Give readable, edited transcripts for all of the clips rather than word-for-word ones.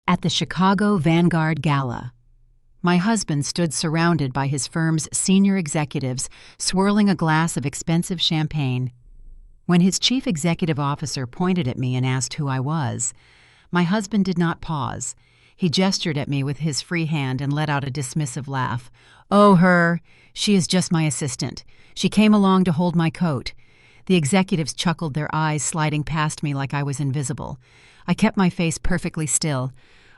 At the Chicago Vanguard Gala, my husband stood surrounded by his firm's senior executives, swirling a glass of expensive champagne. When his chief executive officer pointed at me and asked who I was, my husband did not pause. He gestured at me with his free hand and let out a dismissive laugh. "Oh, her. She is just my assistant. She came along to hold my coat." The executives chuckled, their eyes sliding past me like I was invisible. I kept my face perfectly still.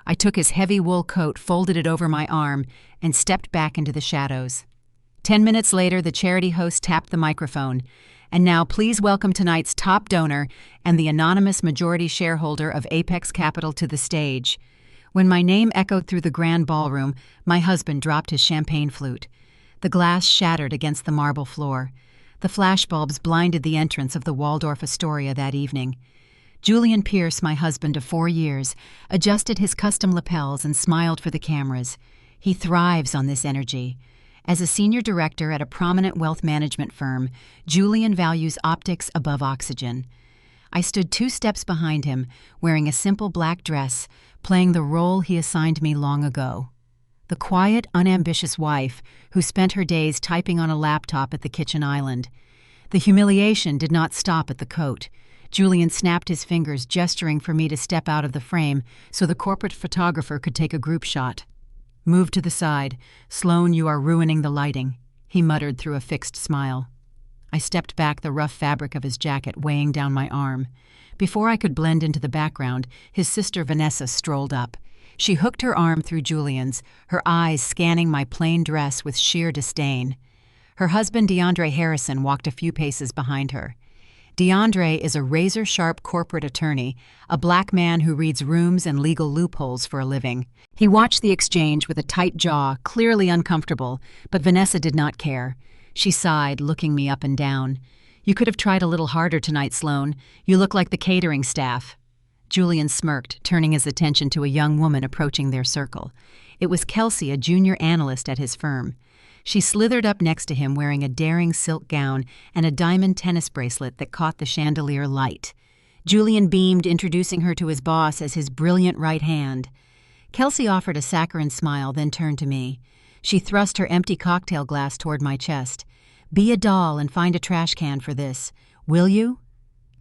I took his heavy wool coat, folded it over my arm, and stepped back into the shadows. 10 minutes later, the charity host tapped the microphone. "And now please welcome tonight's top donor and the anonymous majority shareholder of Apex Capital to the stage." When my name echoed through the grand ballroom, my husband dropped his champagne flute. The glass shattered against the marble floor. The flashbulbs blinded the entrance of the Waldorf Astoria that evening. Julian Pierce, my husband of 4 years, adjusted his custom lapels and smiled for the cameras. He thrives on this energy. As a senior director at a prominent wealth management firm, Julian values optics above oxygen. I stood 2 steps behind him, wearing a simple black dress, playing the role he assigned me long ago. The quiet, unambitious wife who spent her days typing on a laptop at the kitchen island. The humiliation did not stop at the coat. Julian snapped his fingers, gesturing for me to step out of the frame so the corporate photographer could take a group shot. "Move to the side. Sloane, you are ruining the lighting," he muttered through a fixed smile. I stepped back, the rough fabric of his jacket weighing down my arm. Before I could blend into the background, his sister Vanessa strolled up. She hooked her arm through Julian's, her eyes scanning my plain dress with sheer disdain. Her husband, DeAndre Harrison, walked a few paces behind her. DeAndre is a razor-sharp corporate attorney, a black man who reads rooms and legal loopholes for a living. He watched the exchange with a tight jaw, clearly uncomfortable, but Vanessa did not care. She sighed, looking me up and down. "You could have tried a little harder tonight, Sloane. You look like the catering staff." Julian smirked, turning his attention to a young woman approaching their circle. It was Kelsey, a junior analyst at his firm. She slithered up next to him wearing a daring silk gown and a diamond tennis bracelet that caught the chandelier light. Julian beamed, introducing her to his boss as his brilliant right hand. Kelsey offered a saccharine smile, then turned to me. She thrust her empty cocktail glass toward my chest. "Be a doll and find a trash can for this. Will you?"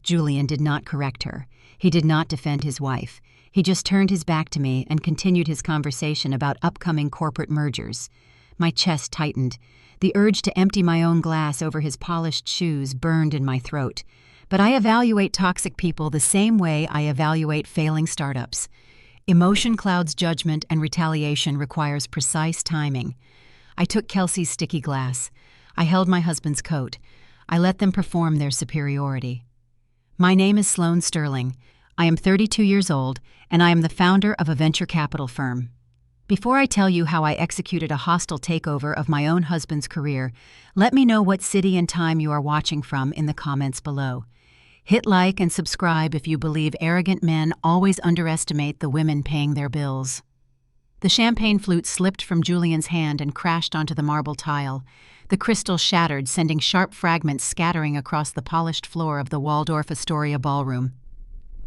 Julian did not correct her. He did not defend his wife. He just turned his back to me and continued his conversation about upcoming corporate mergers. My chest tightened. The urge to empty my own glass over his polished shoes burned in my throat. But I evaluate toxic people the same way I evaluate failing startups. Emotion clouds judgment, and retaliation requires precise timing. I took Kelsey's sticky glass. I held my husband's coat. I let them perform their superiority. "My name is Sloane Sterling. I am 32 years old, and I am the founder of a venture capital firm. Before I tell you how I executed a hostile takeover of my own husband's career, let me know what city and time you are watching from in the comments below. Hit like and subscribe if you believe arrogant men always underestimate the women paying their bills." The champagne flute slipped from Julian's hand and crashed onto the marble tile. The crystal shattered, sending sharp fragments scattering across the polished floor of the Waldorf Astoria ballroom.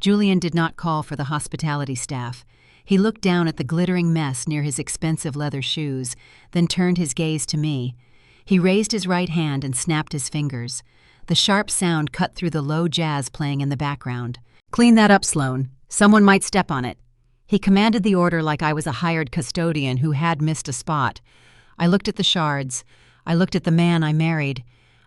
Julian did not call for the hospitality staff. He looked down at the glittering mess near his expensive leather shoes, then turned his gaze to me. He raised his right hand and snapped his fingers. The sharp sound cut through the low jazz playing in the background. "Clean that up, Sloane. Someone might step on it." He commanded the order like I was a hired custodian who had missed a spot. I looked at the shards. I looked at the man I married.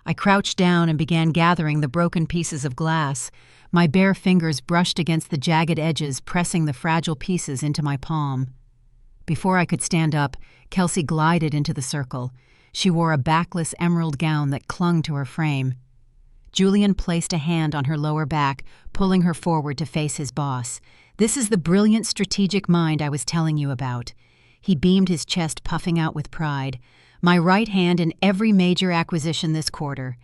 I crouched down and began gathering the broken pieces of glass. My bare fingers brushed against the jagged edges, pressing the fragile pieces into my palm. Before I could stand up, Kelsey glided into the circle. She wore a backless emerald gown that clung to her frame. Julian placed a hand on her lower back, pulling her forward to face his boss. "This is the brilliant strategic mind I was telling you about." He beamed, his chest puffing out with pride. "My right hand in every major acquisition this quarter."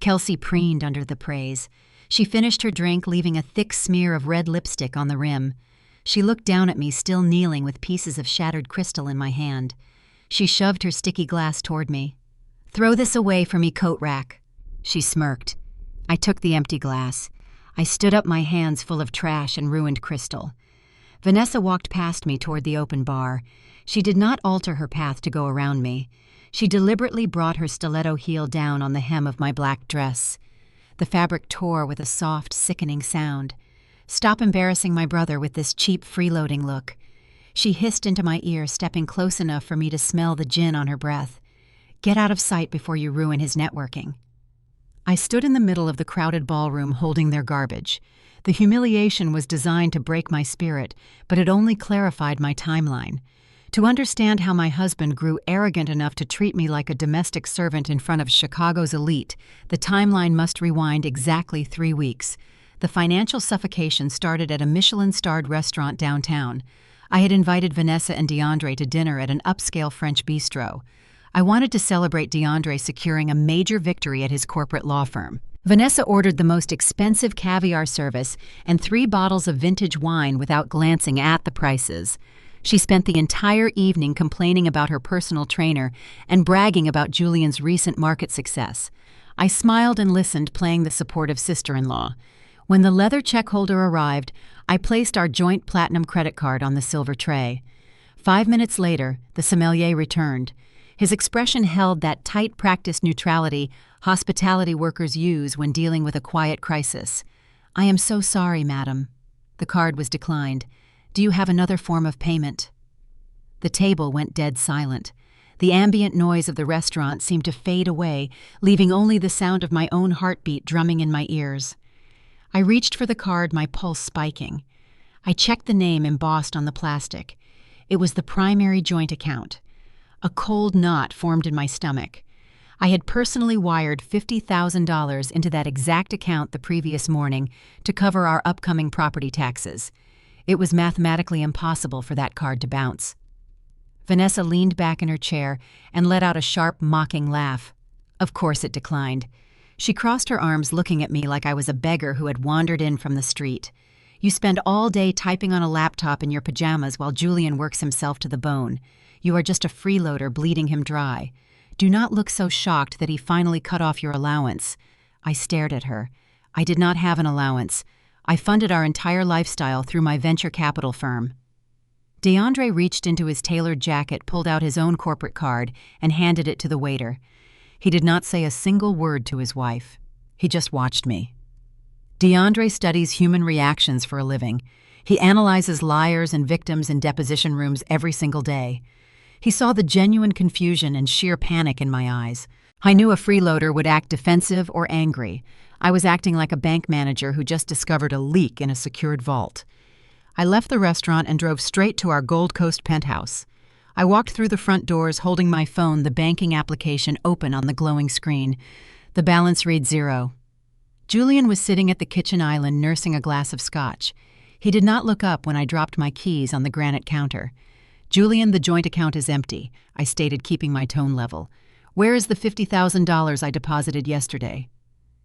Kelsey preened under the praise. She finished her drink, leaving a thick smear of red lipstick on the rim. She looked down at me, still kneeling with pieces of shattered crystal in my hand. She shoved her sticky glass toward me. "Throw this away for me, coat rack." She smirked. I took the empty glass. I stood up, my hands full of trash and ruined crystal. Vanessa walked past me toward the open bar. She did not alter her path to go around me. She deliberately brought her stiletto heel down on the hem of my black dress. The fabric tore with a soft, sickening sound. "Stop embarrassing my brother with this cheap, freeloading look." She hissed into my ear, stepping close enough for me to smell the gin on her breath. "Get out of sight before you ruin his networking." I stood in the middle of the crowded ballroom holding their garbage. The humiliation was designed to break my spirit, but it only clarified my timeline. To understand how my husband grew arrogant enough to treat me like a domestic servant in front of Chicago's elite, the timeline must rewind exactly 3 weeks. The financial suffocation started at a Michelin-starred restaurant downtown. I had invited Vanessa and DeAndre to dinner at an upscale French bistro. I wanted to celebrate DeAndre securing a major victory at his corporate law firm. Vanessa ordered the most expensive caviar service and 3 bottles of vintage wine without glancing at the prices. She spent the entire evening complaining about her personal trainer and bragging about Julian's recent market success. I smiled and listened, playing the supportive sister-in-law. When the leather check holder arrived, I placed our joint platinum credit card on the silver tray. 5 minutes later, the sommelier returned. His expression held that tight practiced neutrality hospitality workers use when dealing with a quiet crisis. "I am so sorry, madam." The card was declined. "Do you have another form of payment?" The table went dead silent. The ambient noise of the restaurant seemed to fade away, leaving only the sound of my own heartbeat drumming in my ears. I reached for the card, my pulse spiking. I checked the name embossed on the plastic. It was the primary joint account. A cold knot formed in my stomach. I had personally wired $50,000 into that exact account the previous morning to cover our upcoming property taxes. It was mathematically impossible for that card to bounce. Vanessa leaned back in her chair and let out a sharp, mocking laugh. Of course it declined. She crossed her arms, looking at me like I was a beggar who had wandered in from the street. "You spend all day typing on a laptop in your pajamas while Julian works himself to the bone. You are just a freeloader bleeding him dry. Do not look so shocked that he finally cut off your allowance." I stared at her. I did not have an allowance. I funded our entire lifestyle through my venture capital firm. DeAndre reached into his tailored jacket, pulled out his own corporate card, and handed it to the waiter. He did not say a single word to his wife. He just watched me. DeAndre studies human reactions for a living. He analyzes liars and victims in deposition rooms every single day. He saw the genuine confusion and sheer panic in my eyes. I knew a freeloader would act defensive or angry. I was acting like a bank manager who just discovered a leak in a secured vault. I left the restaurant and drove straight to our Gold Coast penthouse. I walked through the front doors holding my phone, the banking application open on the glowing screen. The balance read 0. Julian was sitting at the kitchen island nursing a glass of scotch. He did not look up when I dropped my keys on the granite counter. "Julian, the joint account is empty," I stated, keeping my tone level. "Where is the $50,000 I deposited yesterday?"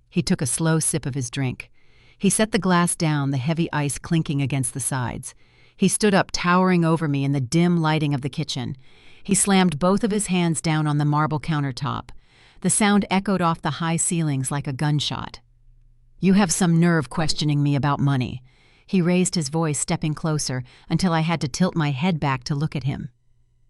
He took a slow sip of his drink. He set the glass down, the heavy ice clinking against the sides. He stood up, towering over me in the dim lighting of the kitchen. He slammed both of his hands down on the marble countertop. The sound echoed off the high ceilings like a gunshot. "You have some nerve questioning me about money." He raised his voice, stepping closer, until I had to tilt my head back to look at him.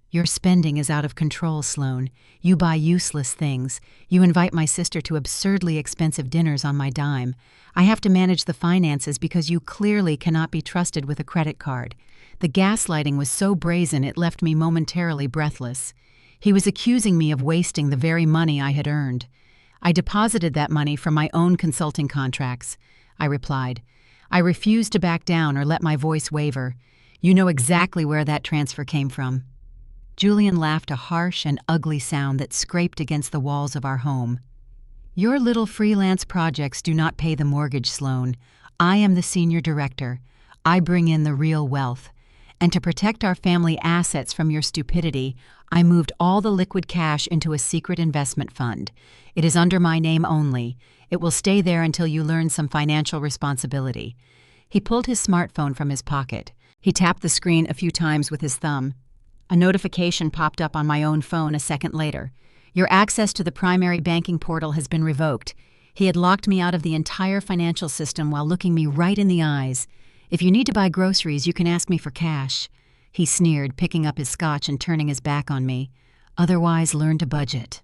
"Your spending is out of control, Sloane. You buy useless things. You invite my sister to absurdly expensive dinners on my dime. I have to manage the finances because you clearly cannot be trusted with a credit card." The gaslighting was so brazen it left me momentarily breathless. He was accusing me of wasting the very money I had earned. "I deposited that money from my own consulting contracts," I replied. I refused to back down or let my voice waver. "You know exactly where that transfer came from." Julian laughed, a harsh and ugly sound that scraped against the walls of our home. "Your little freelance projects do not pay the mortgage, Sloane. I am the senior director. I bring in the real wealth. And to protect our family assets from your stupidity, I moved all the liquid cash into a secret investment fund. It is under my name only. It will stay there until you learn some financial responsibility." He pulled his smartphone from his pocket. He tapped the screen a few times with his thumb. A notification popped up on my own phone a second later. "Your access to the primary banking portal has been revoked." He had locked me out of the entire financial system while looking me right in the eyes. If you need to buy groceries, you can ask me for cash," he sneered, picking up his scotch and turning his back on me. "Otherwise, learn to budget."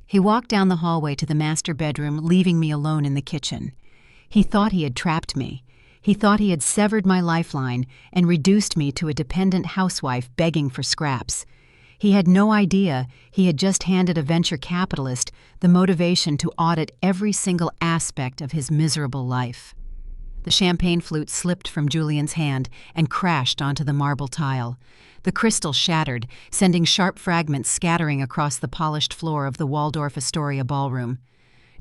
He walked down the hallway to the master bedroom, leaving me alone in the kitchen. He thought he had trapped me. He thought he had severed my lifeline and reduced me to a dependent housewife begging for scraps. He had no idea he had just handed a venture capitalist the motivation to audit every single aspect of his miserable life. The champagne flute slipped from Julian's hand and crashed onto the marble tile. The crystal shattered, sending sharp fragments scattering across the polished floor of the Waldorf Astoria ballroom.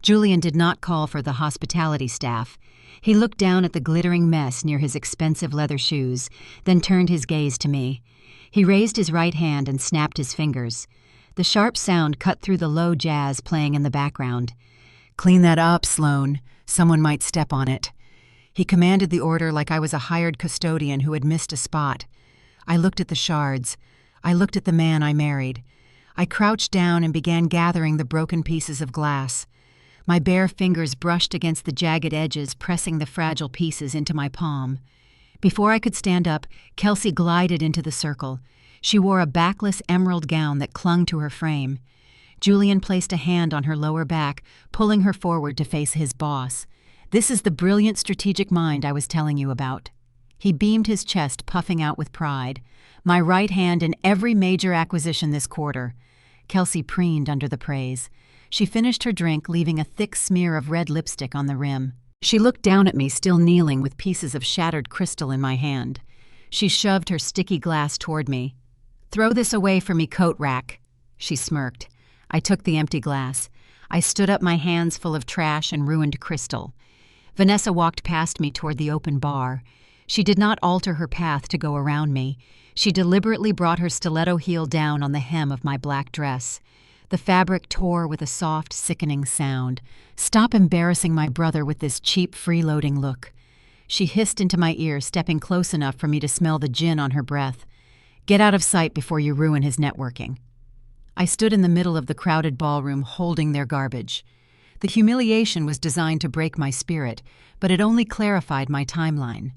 Julian did not call for the hospitality staff. He looked down at the glittering mess near his expensive leather shoes, then turned his gaze to me. He raised his right hand and snapped his fingers. The sharp sound cut through the low jazz playing in the background. "Clean that up, Sloane. Someone might step on it." He commanded the order like I was a hired custodian who had missed a spot. I looked at the shards. I looked at the man I married. I crouched down and began gathering the broken pieces of glass. My bare fingers brushed against the jagged edges, pressing the fragile pieces into my palm. Before I could stand up, Kelsey glided into the circle. She wore a backless emerald gown that clung to her frame. Julian placed a hand on her lower back, pulling her forward to face his boss. "This is the brilliant strategic mind I was telling you about." He beamed his chest, puffing out with pride. "My right hand in every major acquisition this quarter." Kelsey preened under the praise. She finished her drink, leaving a thick smear of red lipstick on the rim. She looked down at me, still kneeling with pieces of shattered crystal in my hand. She shoved her sticky glass toward me. "Throw this away for me, coat rack." She smirked. I took the empty glass. I stood up, my hands full of trash and ruined crystal. Vanessa walked past me toward the open bar. She did not alter her path to go around me. She deliberately brought her stiletto heel down on the hem of my black dress. The fabric tore with a soft, sickening sound. "Stop embarrassing my brother with this cheap, freeloading look." She hissed into my ear, stepping close enough for me to smell the gin on her breath. "Get out of sight before you ruin his networking." I stood in the middle of the crowded ballroom, holding their garbage. The humiliation was designed to break my spirit, but it only clarified my timeline.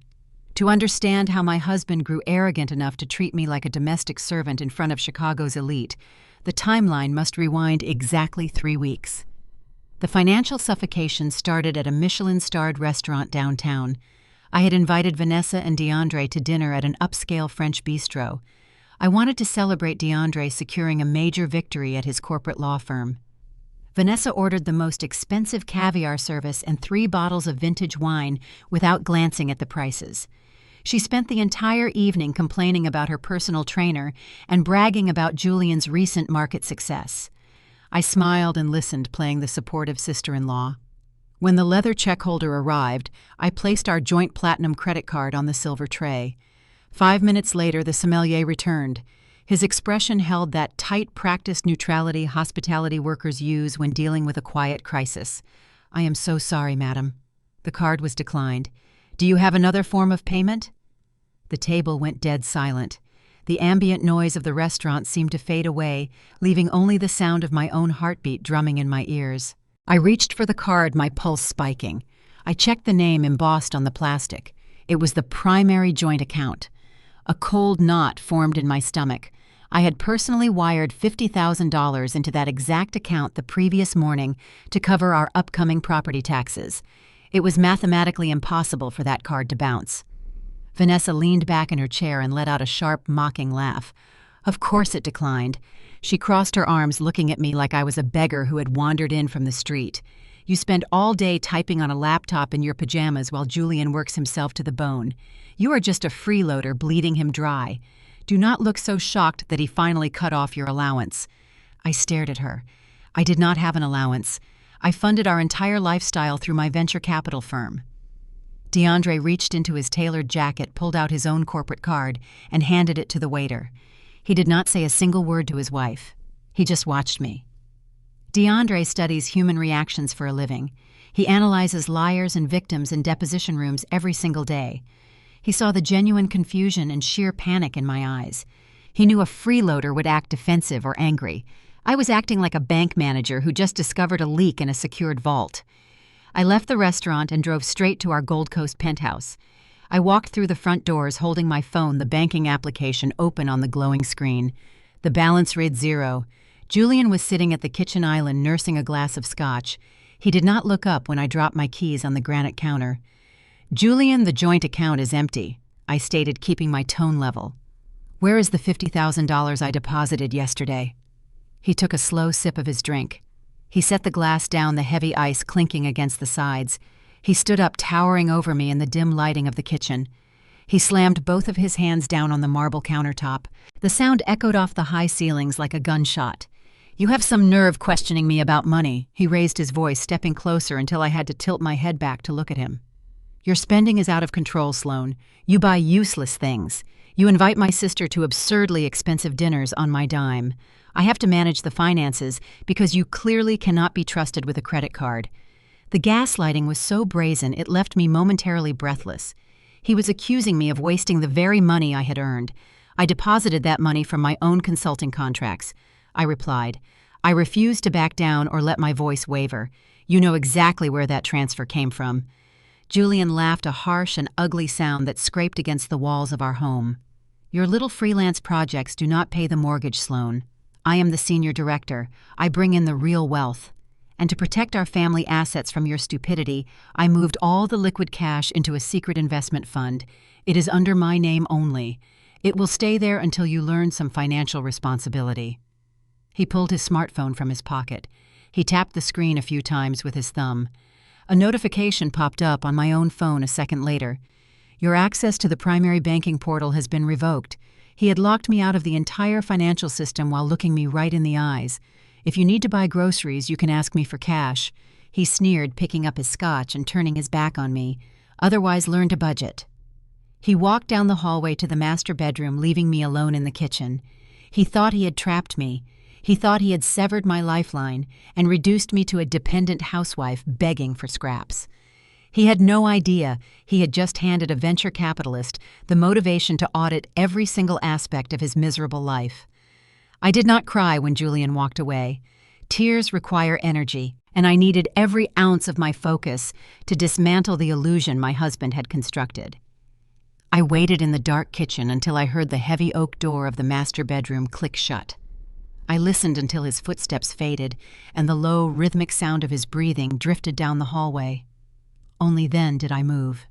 To understand how my husband grew arrogant enough to treat me like a domestic servant in front of Chicago's elite, the timeline must rewind exactly 3 weeks. The financial suffocation started at a Michelin-starred restaurant downtown. I had invited Vanessa and DeAndre to dinner at an upscale French bistro. I wanted to celebrate DeAndre securing a major victory at his corporate law firm. Vanessa ordered the most expensive caviar service and 3 bottles of vintage wine without glancing at the prices. She spent the entire evening complaining about her personal trainer and bragging about Julian's recent market success. I smiled and listened, playing the supportive sister-in-law. When the leather check holder arrived, I placed our joint platinum credit card on the silver tray. 5 minutes later, the sommelier returned. His expression held that tight, practiced neutrality hospitality workers use when dealing with a quiet crisis. "I am so sorry, madam." The card was declined. "Do you have another form of payment?" The table went dead silent. The ambient noise of the restaurant seemed to fade away, leaving only the sound of my own heartbeat drumming in my ears. I reached for the card, my pulse spiking. I checked the name embossed on the plastic. It was the primary joint account. A cold knot formed in my stomach. I had personally wired $50,000 into that exact account the previous morning to cover our upcoming property taxes. It was mathematically impossible for that card to bounce. Vanessa leaned back in her chair and let out a sharp, mocking laugh. Of course it declined. She crossed her arms, looking at me like I was a beggar who had wandered in from the street. "You spend all day typing on a laptop in your pajamas while Julian works himself to the bone. You are just a freeloader bleeding him dry. Do not look so shocked that he finally cut off your allowance." I stared at her. I did not have an allowance. I funded our entire lifestyle through my venture capital firm. DeAndre reached into his tailored jacket, pulled out his own corporate card, and handed it to the waiter. He did not say a single word to his wife. He just watched me. DeAndre studies human reactions for a living. He analyzes liars and victims in deposition rooms every single day. He saw the genuine confusion and sheer panic in my eyes. He knew a freeloader would act defensive or angry. I was acting like a bank manager who just discovered a leak in a secured vault. I left the restaurant and drove straight to our Gold Coast penthouse. I walked through the front doors holding my phone, the banking application open on the glowing screen. The balance read 0. Julian was sitting at the kitchen island nursing a glass of scotch. He did not look up when I dropped my keys on the granite counter. "Julian, the joint account is empty," I stated, keeping my tone level. "Where is the $50,000 I deposited yesterday?" He took a slow sip of his drink. He set the glass down, the heavy ice clinking against the sides. He stood up, towering over me in the dim lighting of the kitchen. He slammed both of his hands down on the marble countertop. The sound echoed off the high ceilings like a gunshot. "You have some nerve questioning me about money," he raised his voice, stepping closer until I had to tilt my head back to look at him. "Your spending is out of control, Sloane. You buy useless things. You invite my sister to absurdly expensive dinners on my dime. I have to manage the finances because you clearly cannot be trusted with a credit card." The gaslighting was so brazen it left me momentarily breathless. He was accusing me of wasting the very money I had earned. "I deposited that money from my own consulting contracts," I replied. I refused to back down or let my voice waver. "You know exactly where that transfer came from." Julian laughed, a harsh and ugly sound that scraped against the walls of our home. "Your little freelance projects do not pay the mortgage, Sloane. I am the senior director. I bring in the real wealth. And to protect our family assets from your stupidity, I moved all the liquid cash into a secret investment fund. It is under my name only. It will stay there until you learn some financial responsibility." He pulled his smartphone from his pocket. He tapped the screen a few times with his thumb. A notification popped up on my own phone a second later. "Your access to the primary banking portal has been revoked." He had locked me out of the entire financial system while looking me right in the eyes. "If you need to buy groceries, you can ask me for cash." He sneered, picking up his scotch and turning his back on me. "Otherwise, learn to budget." He walked down the hallway to the master bedroom, leaving me alone in the kitchen. He thought he had trapped me. He thought he had severed my lifeline and reduced me to a dependent housewife begging for scraps. He had no idea he had just handed a venture capitalist the motivation to audit every single aspect of his miserable life. I did not cry when Julian walked away. Tears require energy, and I needed every ounce of my focus to dismantle the illusion my husband had constructed. I waited in the dark kitchen until I heard the heavy oak door of the master bedroom click shut. I listened until his footsteps faded and the low, rhythmic sound of his breathing drifted down the hallway. Only then did I move.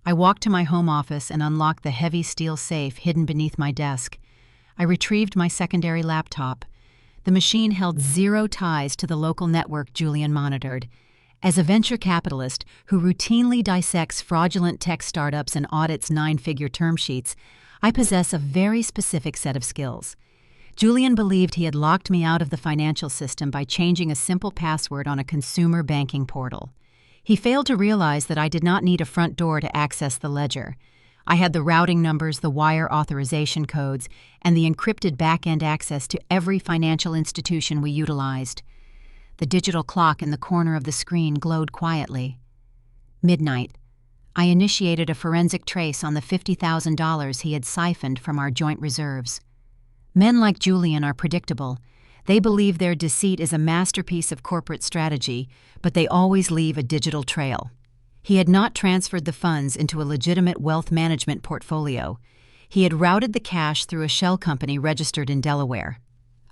I walked to my home office and unlocked the heavy steel safe hidden beneath my desk. I retrieved my secondary laptop. The machine held 0 ties to the local network Julian monitored. As a venture capitalist who routinely dissects fraudulent tech startups and audits 9-figure term sheets, I possess a very specific set of skills. Julian believed he had locked me out of the financial system by changing a simple password on a consumer banking portal. He failed to realize that I did not need a front door to access the ledger. I had the routing numbers, the wire authorization codes, and the encrypted back-end access to every financial institution we utilized. The digital clock in the corner of the screen glowed quietly. Midnight. I initiated a forensic trace on the $50,000 he had siphoned from our joint reserves. Men like Julian are predictable. They believe their deceit is a masterpiece of corporate strategy, but they always leave a digital trail. He had not transferred the funds into a legitimate wealth management portfolio. He had routed the cash through a shell company registered in Delaware.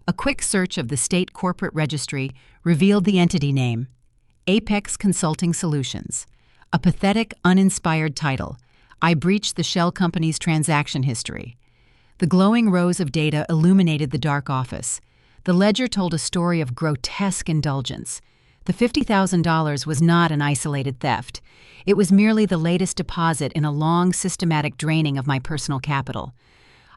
A quick search of the state corporate registry revealed the entity name: Apex Consulting Solutions. A pathetic, uninspired title. I breached the shell company's transaction history. The glowing rows of data illuminated the dark office. The ledger told a story of grotesque indulgence. The $50,000 was not an isolated theft. It was merely the latest deposit in a long, systematic draining of my personal capital.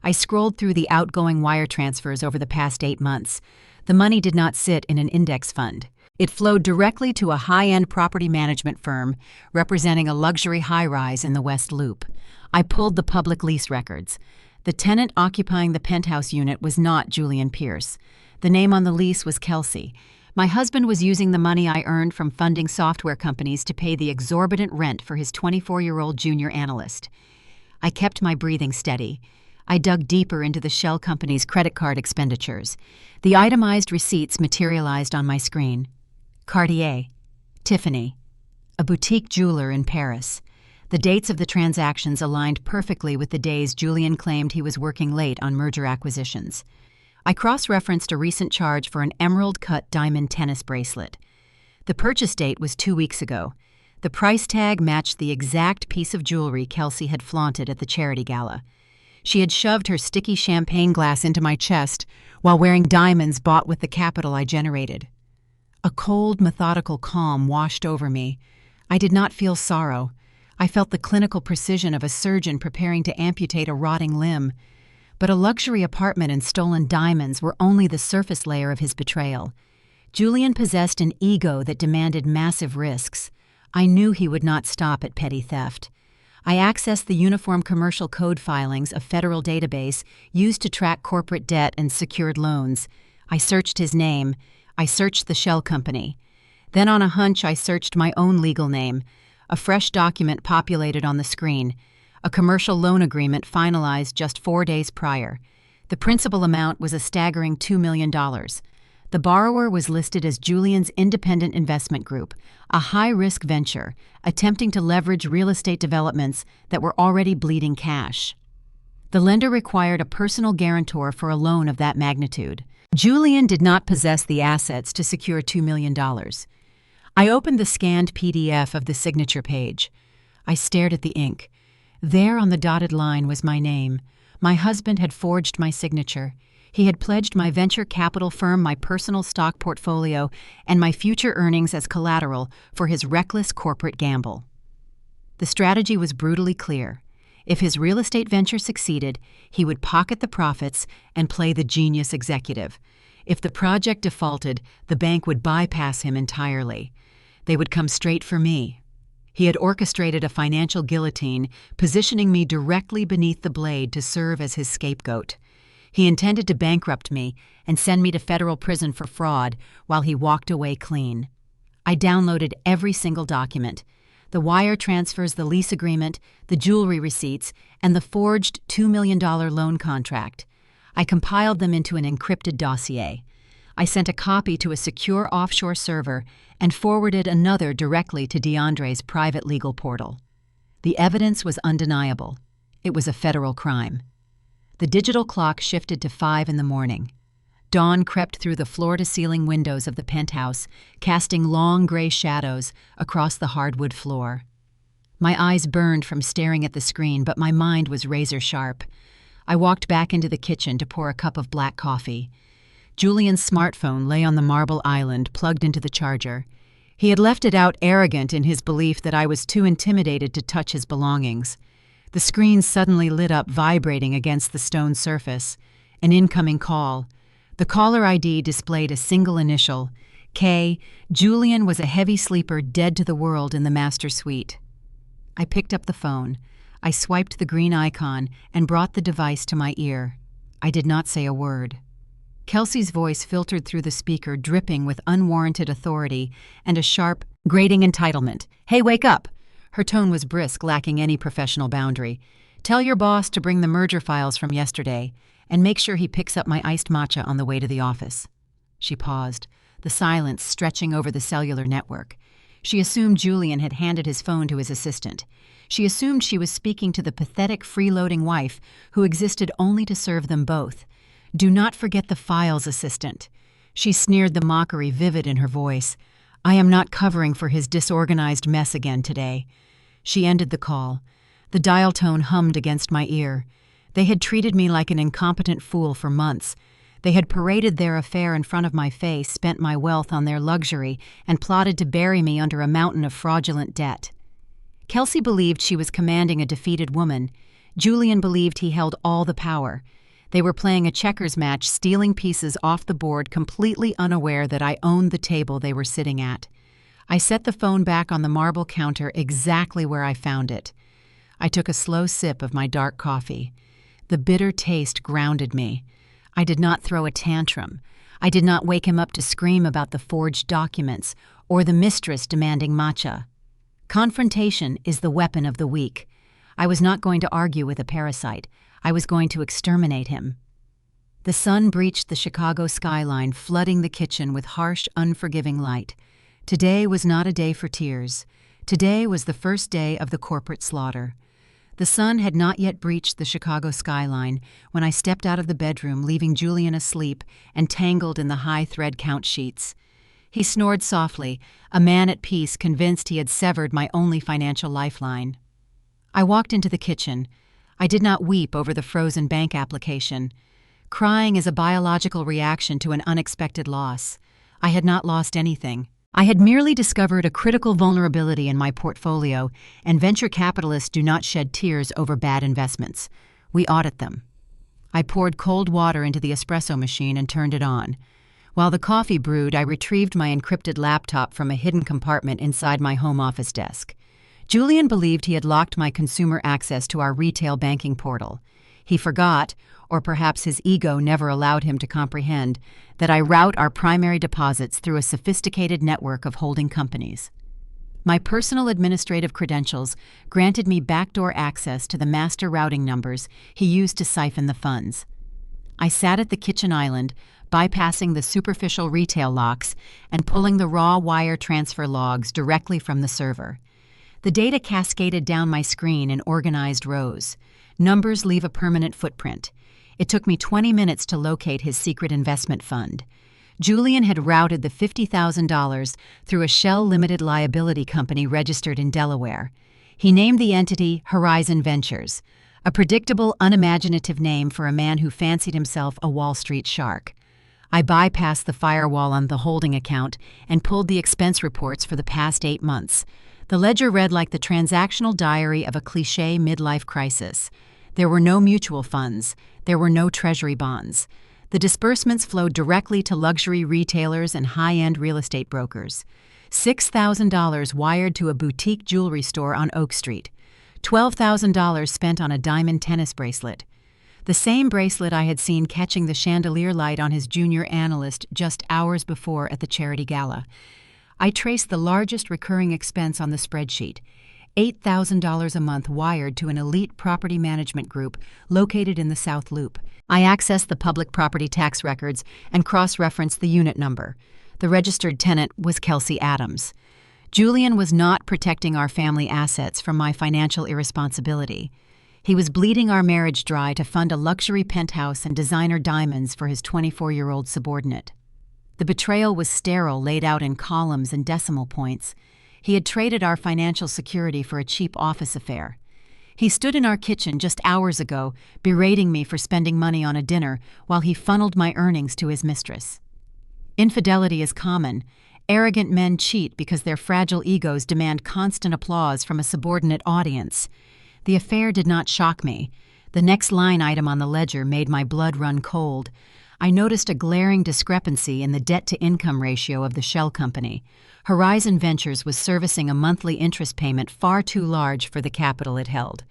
I scrolled through the outgoing wire transfers over the past 8 months. The money did not sit in an index fund. It flowed directly to a high-end property management firm representing a luxury high-rise in the West Loop. I pulled the public lease records. The tenant occupying the penthouse unit was not Julian Pierce. The name on the lease was Kelsey. My husband was using the money I earned from funding software companies to pay the exorbitant rent for his 24-year-old junior analyst. I kept my breathing steady. I dug deeper into the shell company's credit card expenditures. The itemized receipts materialized on my screen. Cartier, Tiffany, a boutique jeweler in Paris. The dates of the transactions aligned perfectly with the days Julian claimed he was working late on merger acquisitions. I cross-referenced a recent charge for an emerald-cut diamond tennis bracelet. The purchase date was 2 weeks ago. The price tag matched the exact piece of jewelry Kelsey had flaunted at the charity gala. She had shoved her sticky champagne glass into my chest while wearing diamonds bought with the capital I generated. A cold, methodical calm washed over me. I did not feel sorrow. I felt the clinical precision of a surgeon preparing to amputate a rotting limb. But a luxury apartment and stolen diamonds were only the surface layer of his betrayal. Julian possessed an ego that demanded massive risks. I knew he would not stop at petty theft. I accessed the Uniform Commercial Code filings, a federal database used to track corporate debt and secured loans. I searched his name. I searched the shell company. Then on a hunch, I searched my own legal name. A fresh document populated on the screen. A commercial loan agreement finalized just 4 days prior. The principal amount was a staggering $2 million. The borrower was listed as Julian's independent investment group, a high-risk venture attempting to leverage real estate developments that were already bleeding cash. The lender required a personal guarantor for a loan of that magnitude. Julian did not possess the assets to secure $2 million. I opened the scanned PDF of the signature page. I stared at the ink. There on the dotted line was my name. My husband had forged my signature. He had pledged my venture capital firm, my personal stock portfolio, and my future earnings as collateral for his reckless corporate gamble. The strategy was brutally clear. If his real estate venture succeeded, he would pocket the profits and play the genius executive. If the project defaulted, the bank would bypass him entirely. They would come straight for me. He had orchestrated a financial guillotine, positioning me directly beneath the blade to serve as his scapegoat. He intended to bankrupt me and send me to federal prison for fraud while he walked away clean. I downloaded every single document: the wire transfers, the lease agreement, the jewelry receipts, and the forged $2 million loan contract. I compiled them into an encrypted dossier. I sent a copy to a secure offshore server and forwarded another directly to DeAndre's private legal portal. The evidence was undeniable. It was a federal crime. The digital clock shifted to 5 in the morning. Dawn crept through the floor-to-ceiling windows of the penthouse, casting long gray shadows across the hardwood floor. My eyes burned from staring at the screen, but my mind was razor-sharp. I walked back into the kitchen to pour a cup of black coffee. Julian's smartphone lay on the marble island, plugged into the charger. He had left it out, arrogant in his belief that I was too intimidated to touch his belongings. The screen suddenly lit up, vibrating against the stone surface. An incoming call. The caller ID displayed a single initial, K. Julian was a heavy sleeper, dead to the world in the master suite. I picked up the phone. I swiped the green icon and brought the device to my ear. I did not say a word. Kelsey's voice filtered through the speaker, dripping with unwarranted authority and a sharp, grating entitlement. "Hey, wake up!" Her tone was brisk, lacking any professional boundary. "Tell your boss to bring the merger files from yesterday, and make sure he picks up my iced matcha on the way to the office." She paused, the silence stretching over the cellular network. She assumed Julian had handed his phone to his assistant. She assumed she was speaking to the pathetic, freeloading wife who existed only to serve them both. "Do not forget the files, assistant." She sneered, the mockery vivid in her voice. "I am not covering for his disorganized mess again today." She ended the call. The dial tone hummed against my ear. They had treated me like an incompetent fool for months. They had paraded their affair in front of my face, spent my wealth on their luxury, and plotted to bury me under a mountain of fraudulent debt. Kelsey believed she was commanding a defeated woman. Julian believed he held all the power. They were playing a checkers match, stealing pieces off the board, completely unaware that I owned the table they were sitting at. I set the phone back on the marble counter exactly where I found it. I took a slow sip of my dark coffee. The bitter taste grounded me. I did not throw a tantrum. I did not wake him up to scream about the forged documents or the mistress demanding matcha. Confrontation is the weapon of the weak. I was not going to argue with a parasite. I was going to exterminate him. The sun breached the Chicago skyline, flooding the kitchen with harsh, unforgiving light. Today was not a day for tears. Today was the first day of the corporate slaughter. The sun had not yet breached the Chicago skyline when I stepped out of the bedroom, leaving Julian asleep and tangled in the high thread count sheets. He snored softly, a man at peace, convinced he had severed my only financial lifeline. I walked into the kitchen. I did not weep over the frozen bank application. Crying is a biological reaction to an unexpected loss. I had not lost anything. I had merely discovered a critical vulnerability in my portfolio, and venture capitalists do not shed tears over bad investments. We audit them. I poured cold water into the espresso machine and turned it on. While the coffee brewed, I retrieved my encrypted laptop from a hidden compartment inside my home office desk. Julian believed he had locked my consumer access to our retail banking portal. He forgot, or perhaps his ego never allowed him to comprehend, that I route our primary deposits through a sophisticated network of holding companies. My personal administrative credentials granted me backdoor access to the master routing numbers he used to siphon the funds. I sat at the kitchen island, bypassing the superficial retail locks and pulling the raw wire transfer logs directly from the server. The data cascaded down my screen in organized rows. Numbers leave a permanent footprint. It took me 20 minutes to locate his secret investment fund. Julian had routed the $50,000 through a shell limited liability company registered in Delaware. He named the entity Horizon Ventures, a predictable, unimaginative name for a man who fancied himself a Wall Street shark. I bypassed the firewall on the holding account and pulled the expense reports for the past 8 months. The ledger read like the transactional diary of a cliché midlife crisis. There were no mutual funds. There were no treasury bonds. The disbursements flowed directly to luxury retailers and high-end real estate brokers. $6,000 wired to a boutique jewelry store on Oak Street. $12,000 spent on a diamond tennis bracelet. The same bracelet I had seen catching the chandelier light on his junior analyst just hours before at the charity gala. I traced the largest recurring expense on the spreadsheet, $8,000 a month wired to an elite property management group located in the South Loop. I accessed the public property tax records and cross-referenced the unit number. The registered tenant was Kelsey Adams. Julian was not protecting our family assets from my financial irresponsibility. He was bleeding our marriage dry to fund a luxury penthouse and designer diamonds for his 24-year-old subordinate. The betrayal was sterile, laid out in columns and decimal points. He had traded our financial security for a cheap office affair. He stood in our kitchen just hours ago, berating me for spending money on a dinner while he funneled my earnings to his mistress. Infidelity is common. Arrogant men cheat because their fragile egos demand constant applause from a subordinate audience. The affair did not shock me. The next line item on the ledger made my blood run cold. I noticed a glaring discrepancy in the debt-to-income ratio of the shell company. Horizon Ventures was servicing a monthly interest payment far too large for the capital it held.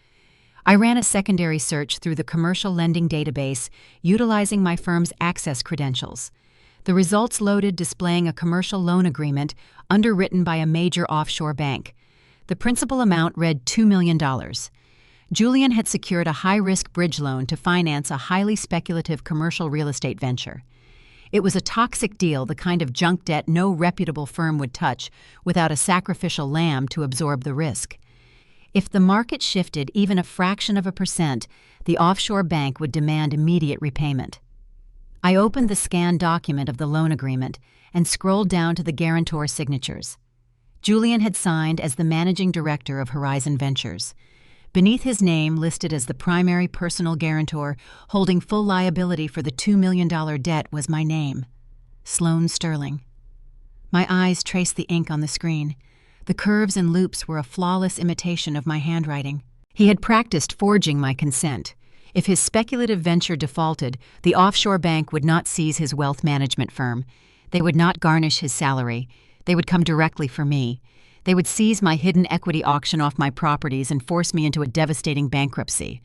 I ran a secondary search through the commercial lending database, utilizing my firm's access credentials. The results loaded, displaying a commercial loan agreement underwritten by a major offshore bank. The principal amount read $2 million. Julian had secured a high-risk bridge loan to finance a highly speculative commercial real estate venture. It was a toxic deal, the kind of junk debt no reputable firm would touch without a sacrificial lamb to absorb the risk. If the market shifted even a fraction of a percent, the offshore bank would demand immediate repayment. I opened the scanned document of the loan agreement and scrolled down to the guarantor signatures. Julian had signed as the managing director of Horizon Ventures. Beneath his name, listed as the primary personal guarantor holding full liability for the $2 million debt, was my name, Sloane Sterling. My eyes traced the ink on the screen. The curves and loops were a flawless imitation of my handwriting. He had practiced forging my consent. If his speculative venture defaulted, the offshore bank would not seize his wealth management firm. They would not garnish his salary. They would come directly for me. They would seize my hidden equity auction off my properties and force me into a devastating bankruptcy.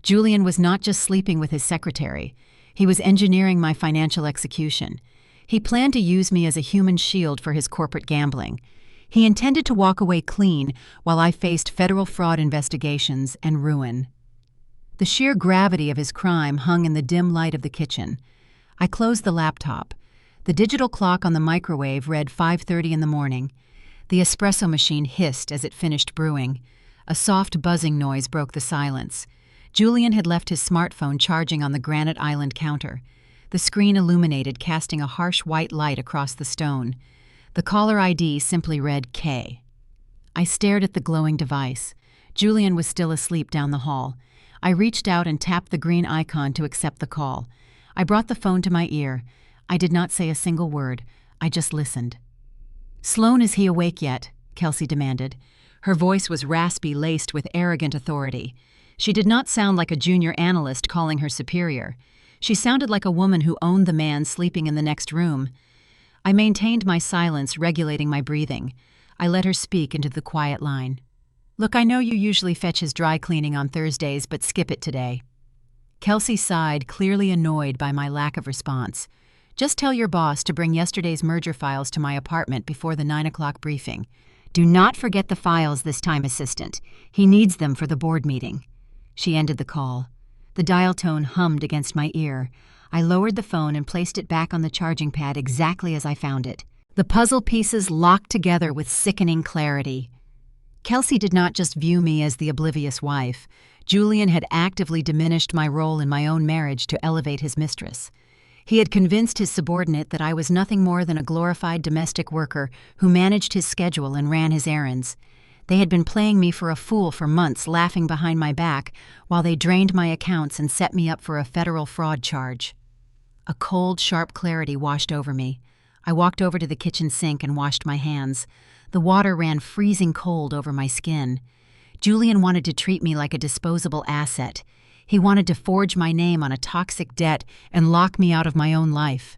Julian was not just sleeping with his secretary. He was engineering my financial execution. He planned to use me as a human shield for his corporate gambling. He intended to walk away clean while I faced federal fraud investigations and ruin. The sheer gravity of his crime hung in the dim light of the kitchen. I closed the laptop. The digital clock on the microwave read 5:30 in the morning. The espresso machine hissed as it finished brewing. A soft buzzing noise broke the silence. Julian had left his smartphone charging on the granite island counter. The screen illuminated, casting a harsh white light across the stone. The caller ID simply read K. I stared at the glowing device. Julian was still asleep down the hall. I reached out and tapped the green icon to accept the call. I brought the phone to my ear. I did not say a single word. I just listened. "Sloane, is he awake yet?" Kelsey demanded. Her voice was raspy, laced with arrogant authority. She did not sound like a junior analyst calling her superior. She sounded like a woman who owned the man sleeping in the next room. I maintained my silence, regulating my breathing. I let her speak into the quiet line. "Look, I know you usually fetch his dry cleaning on Thursdays, but skip it today." Kelsey sighed, clearly annoyed by my lack of response. "Just tell your boss to bring yesterday's merger files to my apartment before the 9 o'clock briefing. Do not forget the files this time, assistant. He needs them for the board meeting." She ended the call. The dial tone hummed against my ear. I lowered the phone and placed it back on the charging pad exactly as I found it. The puzzle pieces locked together with sickening clarity. Kelsey did not just view me as the oblivious wife. Julian had actively diminished my role in my own marriage to elevate his mistress. He had convinced his subordinate that I was nothing more than a glorified domestic worker who managed his schedule and ran his errands. They had been playing me for a fool for months, laughing behind my back, while they drained my accounts and set me up for a federal fraud charge. A cold, sharp clarity washed over me. I walked over to the kitchen sink and washed my hands. The water ran freezing cold over my skin. Julian wanted to treat me like a disposable asset. He wanted to forge my name on a toxic debt and lock me out of my own life.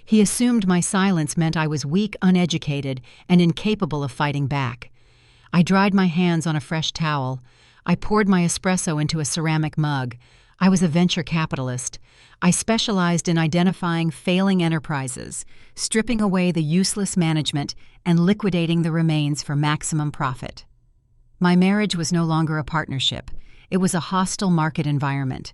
He assumed my silence meant I was weak, uneducated, and incapable of fighting back. I dried my hands on a fresh towel. I poured my espresso into a ceramic mug. I was a venture capitalist. I specialized in identifying failing enterprises, stripping away the useless management, and liquidating the remains for maximum profit. My marriage was no longer a partnership. It was a hostile market environment.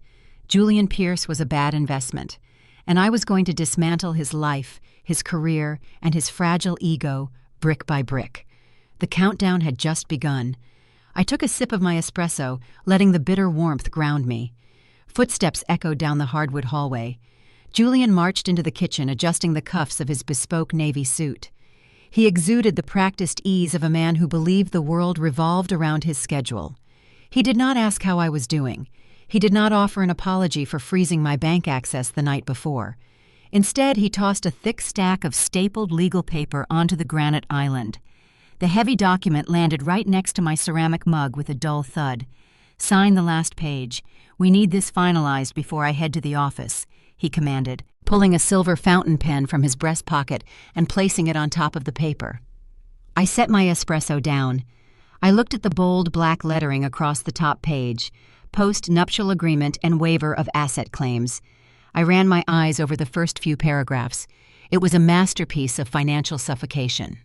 Julian Pierce was a bad investment, and I was going to dismantle his life, his career, and his fragile ego, brick by brick. The countdown had just begun. I took a sip of my espresso, letting the bitter warmth ground me. Footsteps echoed down the hardwood hallway. Julian marched into the kitchen, adjusting the cuffs of his bespoke navy suit. He exuded the practiced ease of a man who believed the world revolved around his schedule. He did not ask how I was doing. He did not offer an apology for freezing my bank access the night before. Instead, he tossed a thick stack of stapled legal paper onto the granite island. The heavy document landed right next to my ceramic mug with a dull thud. "Sign the last page. We need this finalized before I head to the office," he commanded, pulling a silver fountain pen from his breast pocket and placing it on top of the paper. I set my espresso down. I looked at the bold black lettering across the top page, post-nuptial agreement and waiver of asset claims. I ran my eyes over the first few paragraphs. It was a masterpiece of financial suffocation.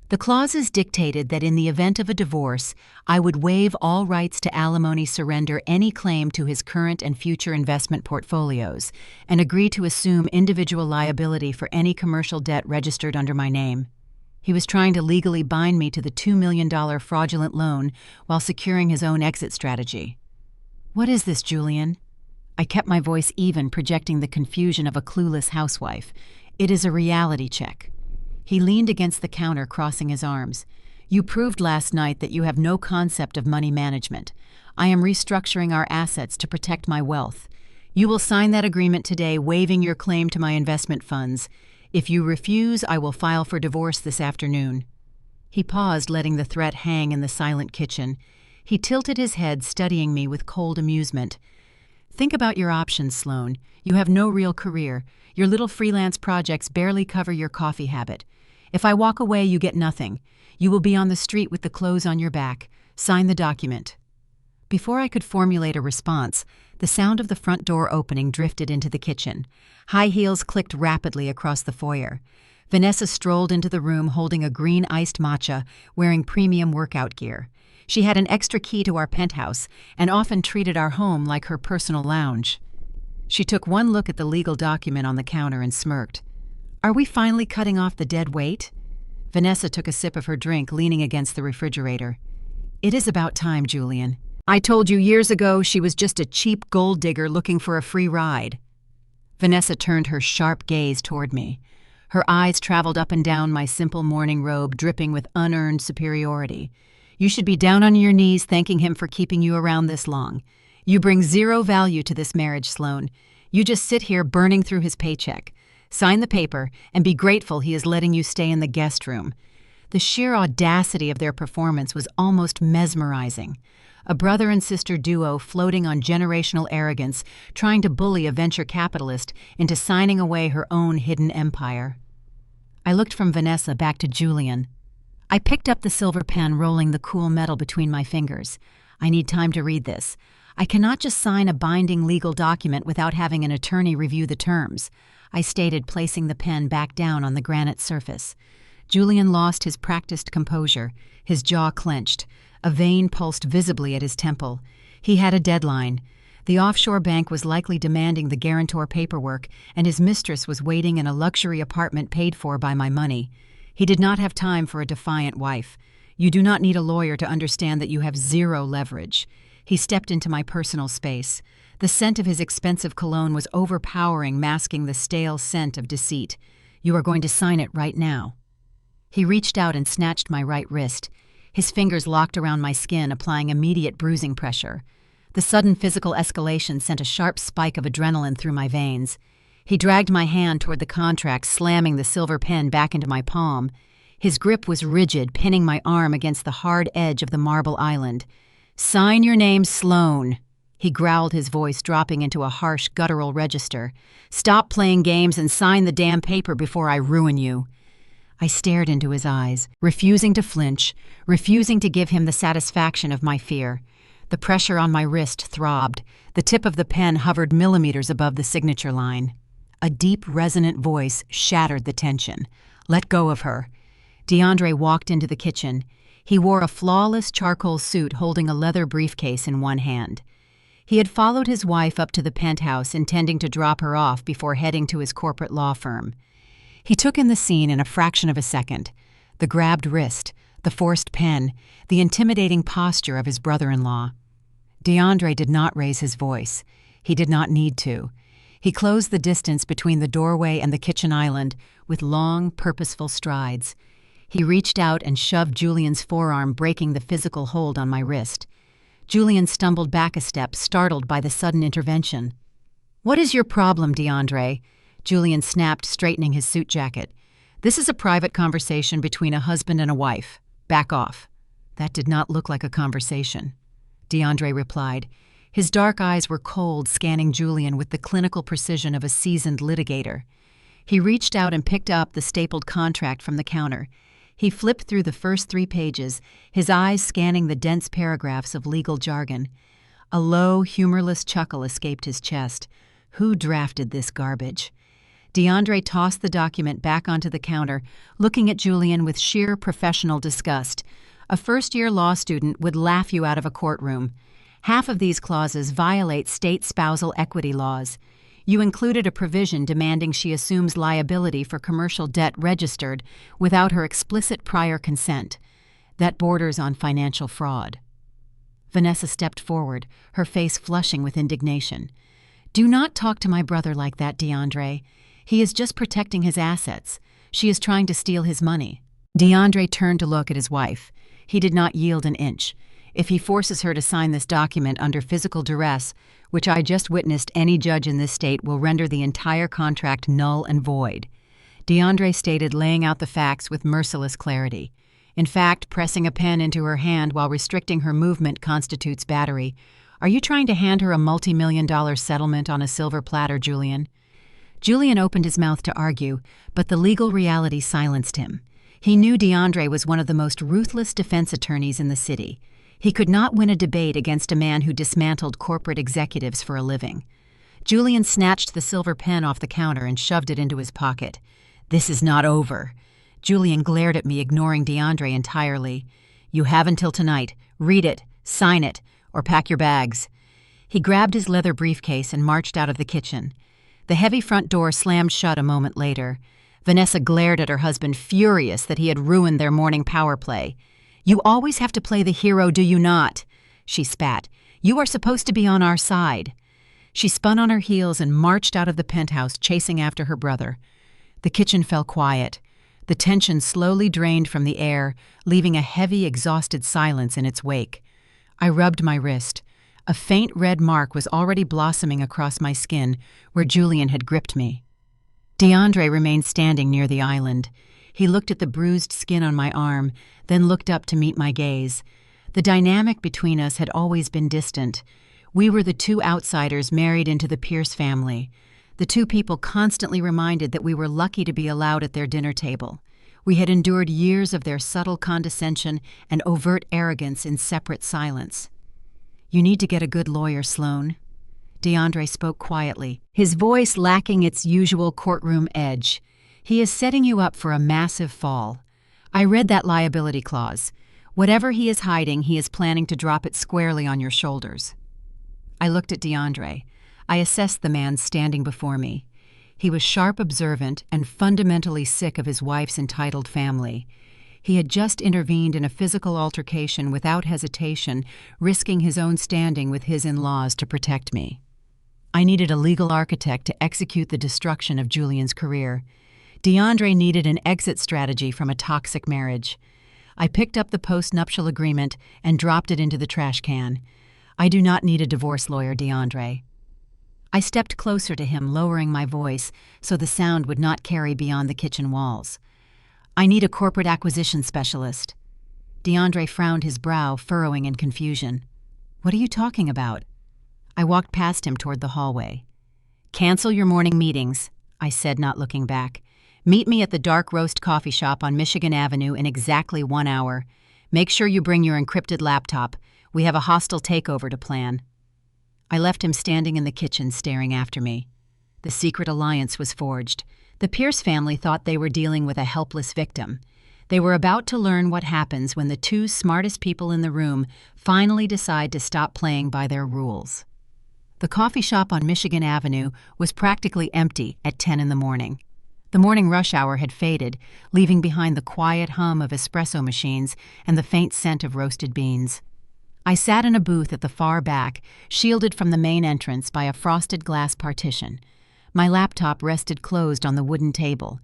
The clauses dictated that in the event of a divorce, I would waive all rights to alimony, surrender any claim to his current and future investment portfolios, and agree to assume individual liability for any commercial debt registered under my name. He was trying to legally bind me to the $2 million fraudulent loan while securing his own exit strategy. "What is this, Julian?" I kept my voice even, projecting the confusion of a clueless housewife. "It is a reality check." He leaned against the counter, crossing his arms. "You proved last night that you have no concept of money management. I am restructuring our assets to protect my wealth. You will sign that agreement today, waiving your claim to my investment funds. If you refuse, I will file for divorce this afternoon." He paused, letting the threat hang in the silent kitchen. He tilted his head, studying me with cold amusement. "Think about your options, Sloane. You have no real career. Your little freelance projects barely cover your coffee habit. If I walk away, you get nothing. You will be on the street with the clothes on your back. Sign the document." Before I could formulate a response, the sound of the front door opening drifted into the kitchen. High heels clicked rapidly across the foyer. Vanessa strolled into the room holding a green iced matcha, wearing premium workout gear. She had an extra key to our penthouse and often treated our home like her personal lounge. She took one look at the legal document on the counter and smirked. "Are we finally cutting off the dead weight?" Vanessa took a sip of her drink, leaning against the refrigerator. "It is about time, Julian. I told you years ago she was just a cheap gold digger looking for a free ride." Vanessa turned her sharp gaze toward me. Her eyes traveled up and down my simple morning robe, dripping with unearned superiority. "You should be down on your knees thanking him for keeping you around this long. You bring zero value to this marriage, Sloane. You just sit here burning through his paycheck. Sign the paper and be grateful he is letting you stay in the guest room." The sheer audacity of their performance was almost mesmerizing. A brother and sister duo floating on generational arrogance, trying to bully a venture capitalist into signing away her own hidden empire. I looked from Vanessa back to Julian. I picked up the silver pen, rolling the cool metal between my fingers. "I need time to read this. I cannot just sign a binding legal document without having an attorney review the terms," I stated, placing the pen back down on the granite surface. Julian lost his practiced composure, his jaw clenched. A vein pulsed visibly at his temple. He had a deadline. The offshore bank was likely demanding the guarantor paperwork, and his mistress was waiting in a luxury apartment paid for by my money. He did not have time for a defiant wife. "You do not need a lawyer to understand that you have zero leverage." He stepped into my personal space. The scent of his expensive cologne was overpowering, masking the stale scent of deceit. "You are going to sign it right now." He reached out and snatched my right wrist. His fingers locked around my skin, applying immediate bruising pressure. The sudden physical escalation sent a sharp spike of adrenaline through my veins. He dragged my hand toward the contract, slamming the silver pen back into my palm. His grip was rigid, pinning my arm against the hard edge of the marble island. "Sign your name, Sloane," he growled, his voice dropping into a harsh, guttural register. "Stop playing games and sign the damn paper before I ruin you." I stared into his eyes, refusing to flinch, refusing to give him the satisfaction of my fear. The pressure on my wrist throbbed. The tip of the pen hovered millimeters above the signature line. A deep, resonant voice shattered the tension. "Let go of her." DeAndre walked into the kitchen. He wore a flawless charcoal suit, holding a leather briefcase in one hand. He had followed his wife up to the penthouse, intending to drop her off before heading to his corporate law firm. He took in the scene in a fraction of a second. The grabbed wrist, the forced pen, the intimidating posture of his brother-in-law. DeAndre did not raise his voice. He did not need to. He closed the distance between the doorway and the kitchen island with long, purposeful strides. He reached out and shoved Julian's forearm, breaking the physical hold on my wrist. Julian stumbled back a step, startled by the sudden intervention. "What is your problem, DeAndre?" Julian snapped, straightening his suit jacket. "This is a private conversation between a husband and a wife. Back off." "That did not look like a conversation," DeAndre replied. His dark eyes were cold, scanning Julian with the clinical precision of a seasoned litigator. He reached out and picked up the stapled contract from the counter. He flipped through the first 3 pages, his eyes scanning the dense paragraphs of legal jargon. A low, humorless chuckle escaped his chest. Who drafted this garbage? DeAndre tossed the document back onto the counter, looking at Julian with sheer professional disgust. A first-year law student would laugh you out of a courtroom. Half of these clauses violate state spousal equity laws. You included a provision demanding she assumes liability for commercial debt registered without her explicit prior consent. That borders on financial fraud. Vanessa stepped forward, her face flushing with indignation. "Do not talk to my brother like that, DeAndre. He is just protecting his assets. She is trying to steal his money." DeAndre turned to look at his wife. He did not yield an inch. If he forces her to sign this document under physical duress, which I just witnessed, any judge in this state will render the entire contract null and void. DeAndre stated, laying out the facts with merciless clarity. In fact, pressing a pen into her hand while restricting her movement constitutes battery. Are you trying to hand her a multi-million-dollar settlement on a silver platter, Julian? Julian opened his mouth to argue, but the legal reality silenced him. He knew DeAndre was one of the most ruthless defense attorneys in the city. He could not win a debate against a man who dismantled corporate executives for a living. Julian snatched the silver pen off the counter and shoved it into his pocket. "This is not over." Julian glared at me, ignoring DeAndre entirely. "You have until tonight. Read it, sign it, or pack your bags." He grabbed his leather briefcase and marched out of the kitchen. The heavy front door slammed shut a moment later. Vanessa glared at her husband, furious that he had ruined their morning power play. "You always have to play the hero, do you not?" she spat. "You are supposed to be on our side." She spun on her heels and marched out of the penthouse, chasing after her brother. The kitchen fell quiet. The tension slowly drained from the air, leaving a heavy, exhausted silence in its wake. I rubbed my wrist. A faint red mark was already blossoming across my skin, where Julian had gripped me. DeAndre remained standing near the island. He looked at the bruised skin on my arm, then looked up to meet my gaze. The dynamic between us had always been distant. We were the two outsiders married into the Pierce family, the two people constantly reminded that we were lucky to be allowed at their dinner table. We had endured years of their subtle condescension and overt arrogance in separate silence. "You need to get a good lawyer, Sloane." DeAndre spoke quietly, his voice lacking its usual courtroom edge. "He is setting you up for a massive fall. I read that liability clause. Whatever he is hiding, he is planning to drop it squarely on your shoulders." I looked at DeAndre. I assessed the man standing before me. He was sharp, observant, and fundamentally sick of his wife's entitled family. He had just intervened in a physical altercation without hesitation, risking his own standing with his in-laws to protect me. I needed a legal architect to execute the destruction of Julian's career. DeAndre needed an exit strategy from a toxic marriage. I picked up the post-nuptial agreement and dropped it into the trash can. "I do not need a divorce lawyer, DeAndre." I stepped closer to him, lowering my voice so the sound would not carry beyond the kitchen walls. "I need a corporate acquisition specialist." DeAndre frowned, his brow furrowing in confusion. "What are you talking about?" I walked past him toward the hallway. "Cancel your morning meetings," I said, not looking back. "Meet me at the Dark Roast coffee shop on Michigan Avenue in exactly 1 hour. Make sure you bring your encrypted laptop. We have a hostile takeover to plan." I left him standing in the kitchen, staring after me. The secret alliance was forged. The Pierce family thought they were dealing with a helpless victim. They were about to learn what happens when the two smartest people in the room finally decide to stop playing by their rules. The coffee shop on Michigan Avenue was practically empty at 10 in the morning. The morning rush hour had faded, leaving behind the quiet hum of espresso machines and the faint scent of roasted beans. I sat in a booth at the far back, shielded from the main entrance by a frosted glass partition. My laptop rested closed on the wooden table.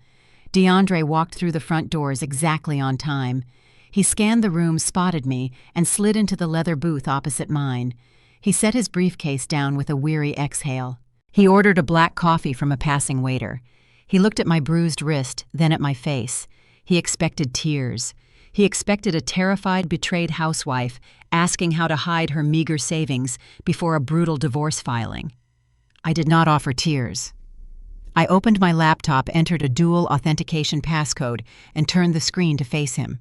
DeAndre walked through the front doors exactly on time. He scanned the room, spotted me, and slid into the leather booth opposite mine. He set his briefcase down with a weary exhale. He ordered a black coffee from a passing waiter. He looked at my bruised wrist, then at my face. He expected tears. He expected a terrified, betrayed housewife asking how to hide her meager savings before a brutal divorce filing. I did not offer tears. I opened my laptop, entered a dual authentication passcode, and turned the screen to face him.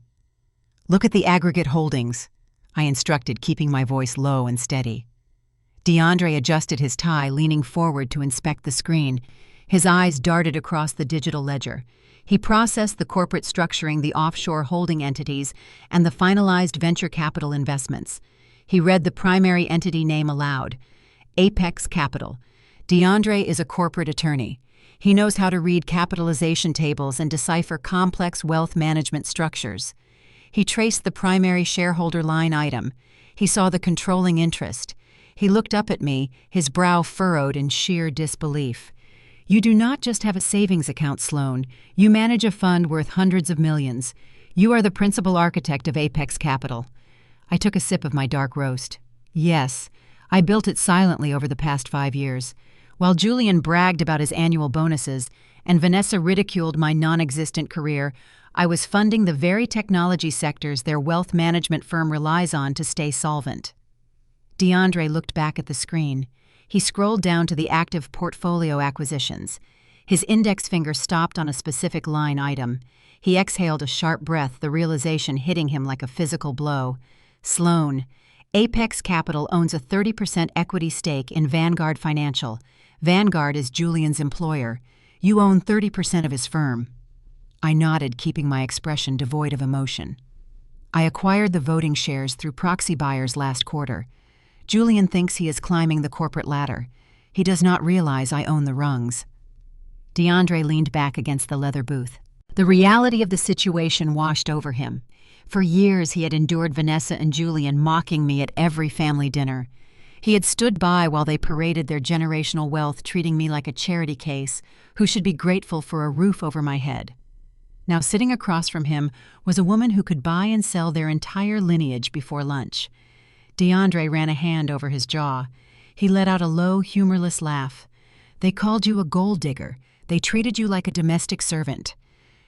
"Look at the aggregate holdings," I instructed, keeping my voice low and steady. DeAndre adjusted his tie, leaning forward to inspect the screen. His eyes darted across the digital ledger. He processed the corporate structuring, the offshore holding entities, and the finalized venture capital investments. He read the primary entity name aloud. Apex Capital. DeAndre is a corporate attorney. He knows how to read capitalization tables and decipher complex wealth management structures. He traced the primary shareholder line item. He saw the controlling interest. He looked up at me, his brow furrowed in sheer disbelief. "You do not just have a savings account, Sloane. You manage a fund worth hundreds of millions. You are the principal architect of Apex Capital." I took a sip of my dark roast. "Yes, I built it silently over the past 5 years. While Julian bragged about his annual bonuses and Vanessa ridiculed my non-existent career, I was funding the very technology sectors their wealth management firm relies on to stay solvent." DeAndre looked back at the screen. He scrolled down to the active portfolio acquisitions. His index finger stopped on a specific line item. He exhaled a sharp breath, the realization hitting him like a physical blow. "Sloane, Apex Capital owns a 30% equity stake in Vanguard Financial. Vanguard is Julian's employer. You own 30% of his firm." I nodded, keeping my expression devoid of emotion. "I acquired the voting shares through proxy buyers last quarter. Julian thinks he is climbing the corporate ladder. He does not realize I own the rungs." DeAndre leaned back against the leather booth. The reality of the situation washed over him. For years he had endured Vanessa and Julian mocking me at every family dinner. He had stood by while they paraded their generational wealth, treating me like a charity case who should be grateful for a roof over my head. Now sitting across from him was a woman who could buy and sell their entire lineage before lunch. DeAndre ran a hand over his jaw. He let out a low, humorless laugh. They called you a gold digger. They treated you like a domestic servant.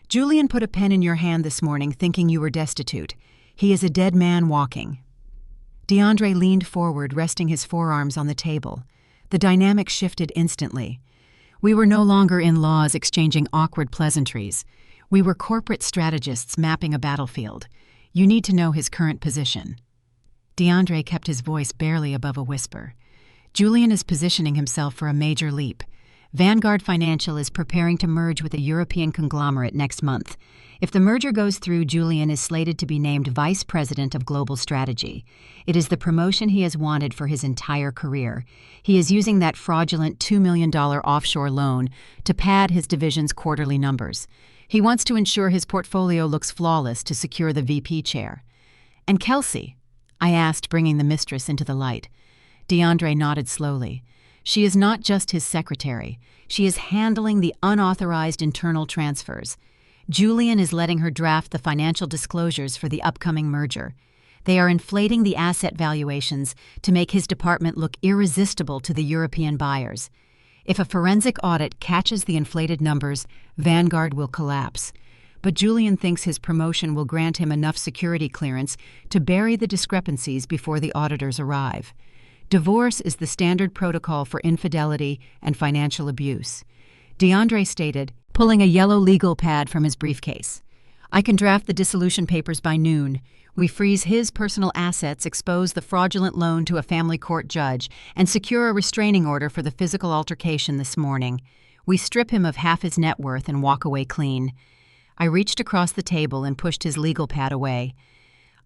Julian put a pen in your hand this morning thinking you were destitute. He is a dead man walking. DeAndre leaned forward, resting his forearms on the table. The dynamic shifted instantly. We were no longer in-laws exchanging awkward pleasantries. We were corporate strategists mapping a battlefield. You need to know his current position. DeAndre kept his voice barely above a whisper. Julian is positioning himself for a major leap. Vanguard Financial is preparing to merge with a European conglomerate next month. If the merger goes through, Julian is slated to be named Vice President of Global Strategy. It is the promotion he has wanted for his entire career. He is using that fraudulent $2 million offshore loan to pad his division's quarterly numbers. He wants to ensure his portfolio looks flawless to secure the VP chair. And Kelsey? I asked, bringing the mistress into the light. DeAndre nodded slowly. She is not just his secretary. She is handling the unauthorized internal transfers. Julian is letting her draft the financial disclosures for the upcoming merger. They are inflating the asset valuations to make his department look irresistible to the European buyers. If a forensic audit catches the inflated numbers, Vanguard will collapse. But Julian thinks his promotion will grant him enough security clearance to bury the discrepancies before the auditors arrive. Divorce is the standard protocol for infidelity and financial abuse. DeAndre stated, pulling a yellow legal pad from his briefcase. I can draft the dissolution papers by noon. We freeze his personal assets, expose the fraudulent loan to a family court judge, and secure a restraining order for the physical altercation this morning. We strip him of half his net worth and walk away clean. I reached across the table and pushed his legal pad away.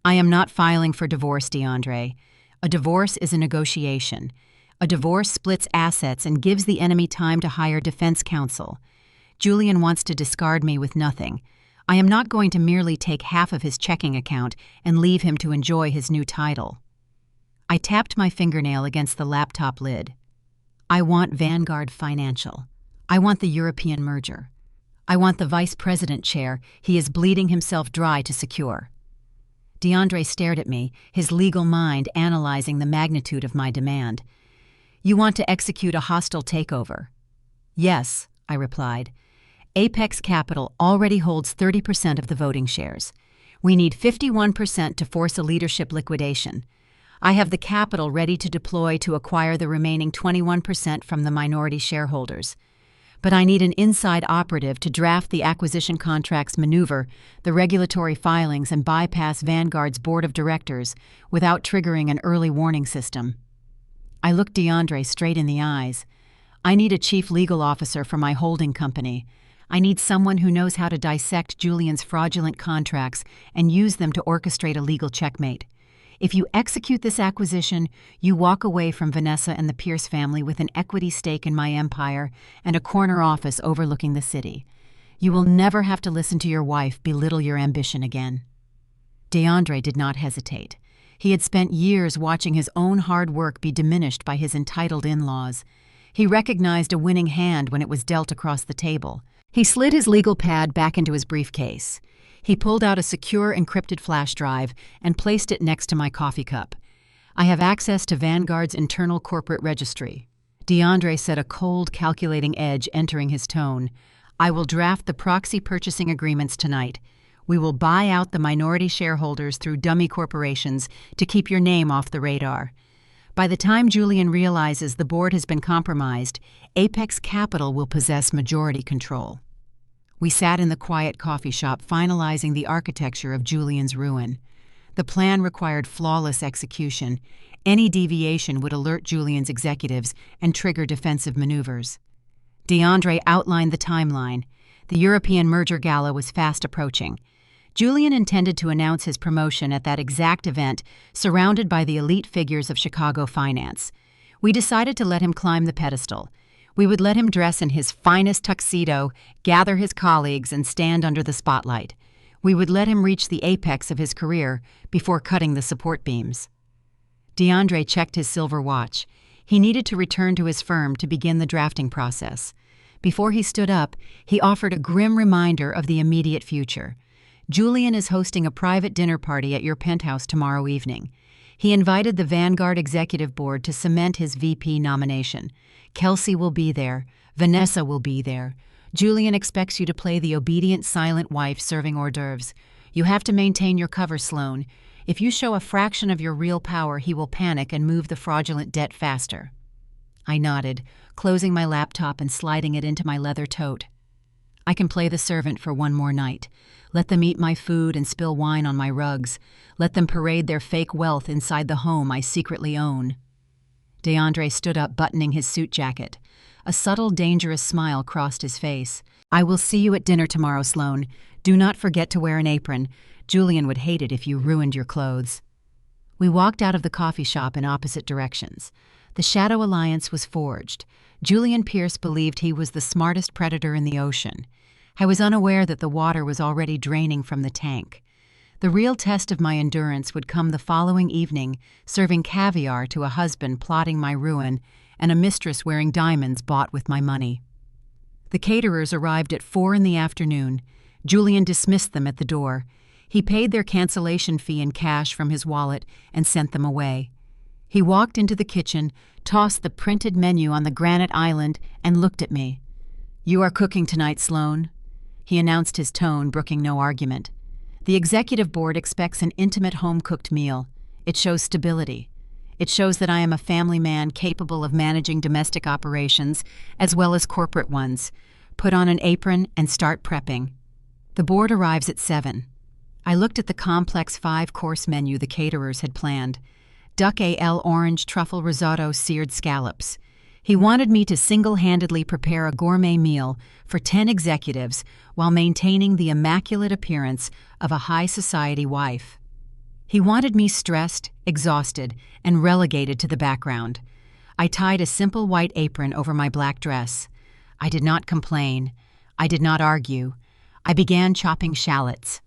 I am not filing for divorce, DeAndre. A divorce is a negotiation. A divorce splits assets and gives the enemy time to hire defense counsel. Julian wants to discard me with nothing. I am not going to merely take half of his checking account and leave him to enjoy his new title. I tapped my fingernail against the laptop lid. I want Vanguard Financial. I want the European merger. I want the vice president chair he is bleeding himself dry to secure. DeAndre stared at me, his legal mind analyzing the magnitude of my demand. You want to execute a hostile takeover? Yes, I replied. Apex Capital already holds 30% of the voting shares. We need 51% to force a leadership liquidation. I have the capital ready to deploy to acquire the remaining 21% from the minority shareholders. But I need an inside operative to draft the acquisition contracts, maneuver the regulatory filings, and bypass Vanguard's board of directors without triggering an early warning system. I looked DeAndre straight in the eyes. I need a chief legal officer for my holding company. I need someone who knows how to dissect Julian's fraudulent contracts and use them to orchestrate a legal checkmate. If you execute this acquisition, you walk away from Vanessa and the Pierce family with an equity stake in my empire and a corner office overlooking the city. You will never have to listen to your wife belittle your ambition again. DeAndre did not hesitate. He had spent years watching his own hard work be diminished by his entitled in-laws. He recognized a winning hand when it was dealt across the table. He slid his legal pad back into his briefcase. He pulled out a secure encrypted flash drive and placed it next to my coffee cup. I have access to Vanguard's internal corporate registry. DeAndre said, a cold, calculating edge entering his tone. I will draft the proxy purchasing agreements tonight. We will buy out the minority shareholders through dummy corporations to keep your name off the radar. By the time Julian realizes the board has been compromised, Apex Capital will possess majority control. We sat in the quiet coffee shop finalizing the architecture of Julian's ruin. The plan required flawless execution. Any deviation would alert Julian's executives and trigger defensive maneuvers. DeAndre outlined the timeline. The European merger gala was fast approaching. Julian intended to announce his promotion at that exact event, surrounded by the elite figures of Chicago finance. We decided to let him climb the pedestal. We would let him dress in his finest tuxedo, gather his colleagues, and stand under the spotlight. We would let him reach the apex of his career before cutting the support beams. DeAndre checked his silver watch. He needed to return to his firm to begin the drafting process. Before he stood up, he offered a grim reminder of the immediate future. Julian is hosting a private dinner party at your penthouse tomorrow evening. He invited the Vanguard Executive Board to cement his VP nomination. Kelsey will be there. Vanessa will be there. Julian expects you to play the obedient, silent wife serving hors d'oeuvres. You have to maintain your cover, Sloane. If you show a fraction of your real power, he will panic and move the fraudulent debt faster. I nodded, closing my laptop and sliding it into my leather tote. I can play the servant for one more night. Let them eat my food and spill wine on my rugs. Let them parade their fake wealth inside the home I secretly own. DeAndre stood up, buttoning his suit jacket. A subtle, dangerous smile crossed his face. I will see you at dinner tomorrow, Sloane. Do not forget to wear an apron. Julian would hate it if you ruined your clothes. We walked out of the coffee shop in opposite directions. The Shadow Alliance was forged. Julian Pierce believed he was the smartest predator in the ocean. I was unaware that the water was already draining from the tank. The real test of my endurance would come the following evening, serving caviar to a husband plotting my ruin and a mistress wearing diamonds bought with my money. The caterers arrived at 4 in the afternoon. Julian dismissed them at the door. He paid their cancellation fee in cash from his wallet and sent them away. He walked into the kitchen, tossed the printed menu on the granite island, and looked at me. "You are cooking tonight, Sloane," he announced, his tone brooking no argument. "The executive board expects an intimate home-cooked meal. It shows stability. It shows that I am a family man capable of managing domestic operations as well as corporate ones. Put on an apron and start prepping." The board arrives at 7. I looked at the complex 5-course menu the caterers had planned. Duck AL orange truffle risotto seared scallops. He wanted me to single-handedly prepare a gourmet meal for 10 executives while maintaining the immaculate appearance of a high-society wife. He wanted me stressed, exhausted, and relegated to the background. I tied a simple white apron over my black dress. I did not complain. I did not argue. I began chopping shallots.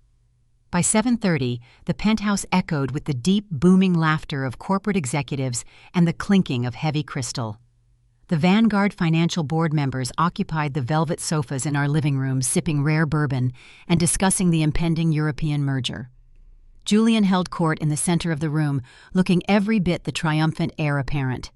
By 7:30, the penthouse echoed with the deep, booming laughter of corporate executives and the clinking of heavy crystal. The Vanguard Financial Board members occupied the velvet sofas in our living room, sipping rare bourbon and discussing the impending European merger. Julian held court in the center of the room, looking every bit the triumphant heir apparent.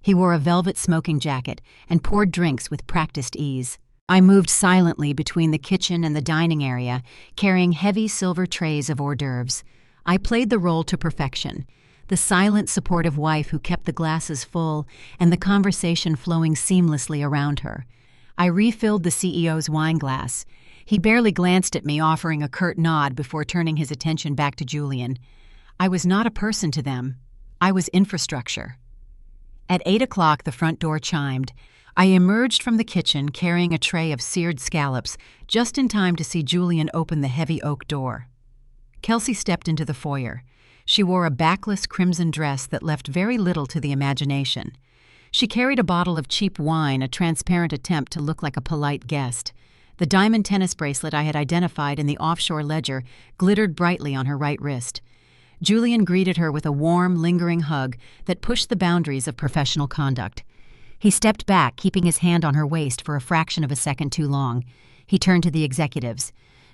He wore a velvet smoking jacket and poured drinks with practiced ease. I moved silently between the kitchen and the dining area, carrying heavy silver trays of hors d'oeuvres. I played the role to perfection, the silent, supportive wife who kept the glasses full and the conversation flowing seamlessly around her. I refilled the CEO's wine glass. He barely glanced at me, offering a curt nod before turning his attention back to Julian. I was not a person to them. I was infrastructure. At 8 o'clock, the front door chimed. I emerged from the kitchen carrying a tray of seared scallops, just in time to see Julian open the heavy oak door. Kelsey stepped into the foyer. She wore a backless crimson dress that left very little to the imagination. She carried a bottle of cheap wine, a transparent attempt to look like a polite guest. The diamond tennis bracelet I had identified in the offshore ledger glittered brightly on her right wrist. Julian greeted her with a warm, lingering hug that pushed the boundaries of professional conduct. He stepped back, keeping his hand on her waist for a fraction of a second too long. He turned to the executives.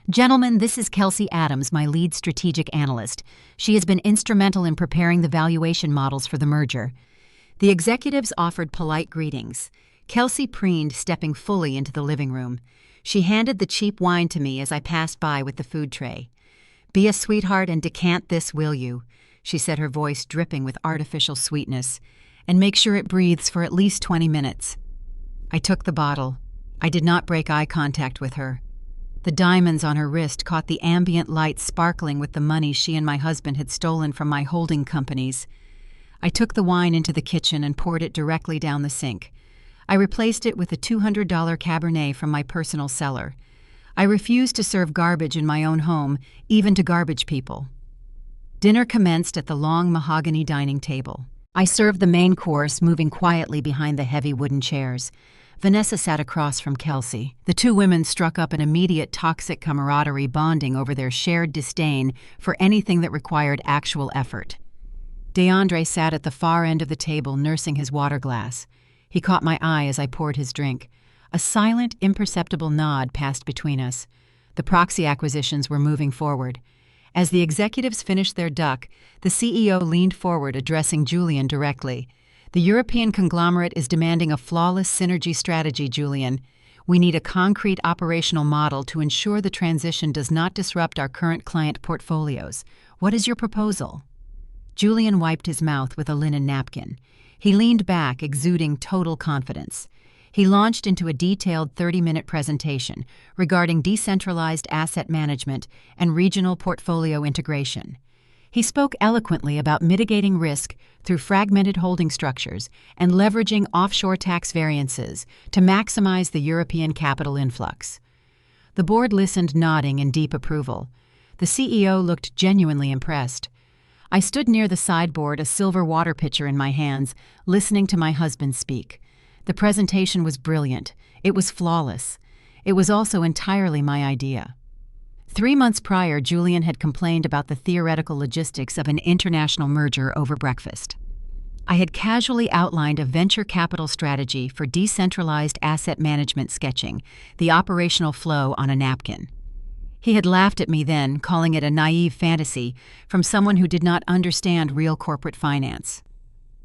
"Gentlemen, this is Kelsey Adams, my lead strategic analyst. She has been instrumental in preparing the valuation models for the merger." The executives offered polite greetings. Kelsey preened, stepping fully into the living room. She handed the cheap wine to me as I passed by with the food tray. "Be a sweetheart and decant this, will you?" she said, her voice dripping with artificial sweetness. "And make sure it breathes for at least 20 minutes. I took the bottle. I did not break eye contact with her. The diamonds on her wrist caught the ambient light sparkling with the money she and my husband had stolen from my holding companies. I took the wine into the kitchen and poured it directly down the sink. I replaced it with a $200 Cabernet from my personal cellar. I refused to serve garbage in my own home, even to garbage people. Dinner commenced at the long mahogany dining table. I served the main course, moving quietly behind the heavy wooden chairs. Vanessa sat across from Kelsey. The two women struck up an immediate toxic camaraderie, bonding over their shared disdain for anything that required actual effort. DeAndre sat at the far end of the table, nursing his water glass. He caught my eye as I poured his drink. A silent, imperceptible nod passed between us. The proxy acquisitions were moving forward. As the executives finished their duck, the CEO leaned forward, addressing Julian directly. "The European conglomerate is demanding a flawless synergy strategy, Julian. We need a concrete operational model to ensure the transition does not disrupt our current client portfolios. What is your proposal?" Julian wiped his mouth with a linen napkin. He leaned back, exuding total confidence. He launched into a detailed 30-minute presentation regarding decentralized asset management and regional portfolio integration. He spoke eloquently about mitigating risk through fragmented holding structures and leveraging offshore tax variances to maximize the European capital influx. The board listened, nodding in deep approval. The CEO looked genuinely impressed. I stood near the sideboard, a silver water pitcher in my hands, listening to my husband speak. The presentation was brilliant. It was flawless. It was also entirely my idea. 3 months prior, Julian had complained about the theoretical logistics of an international merger over breakfast. I had casually outlined a venture capital strategy for decentralized asset management, sketching the operational flow on a napkin. He had laughed at me then, calling it a naive fantasy from someone who did not understand real corporate finance.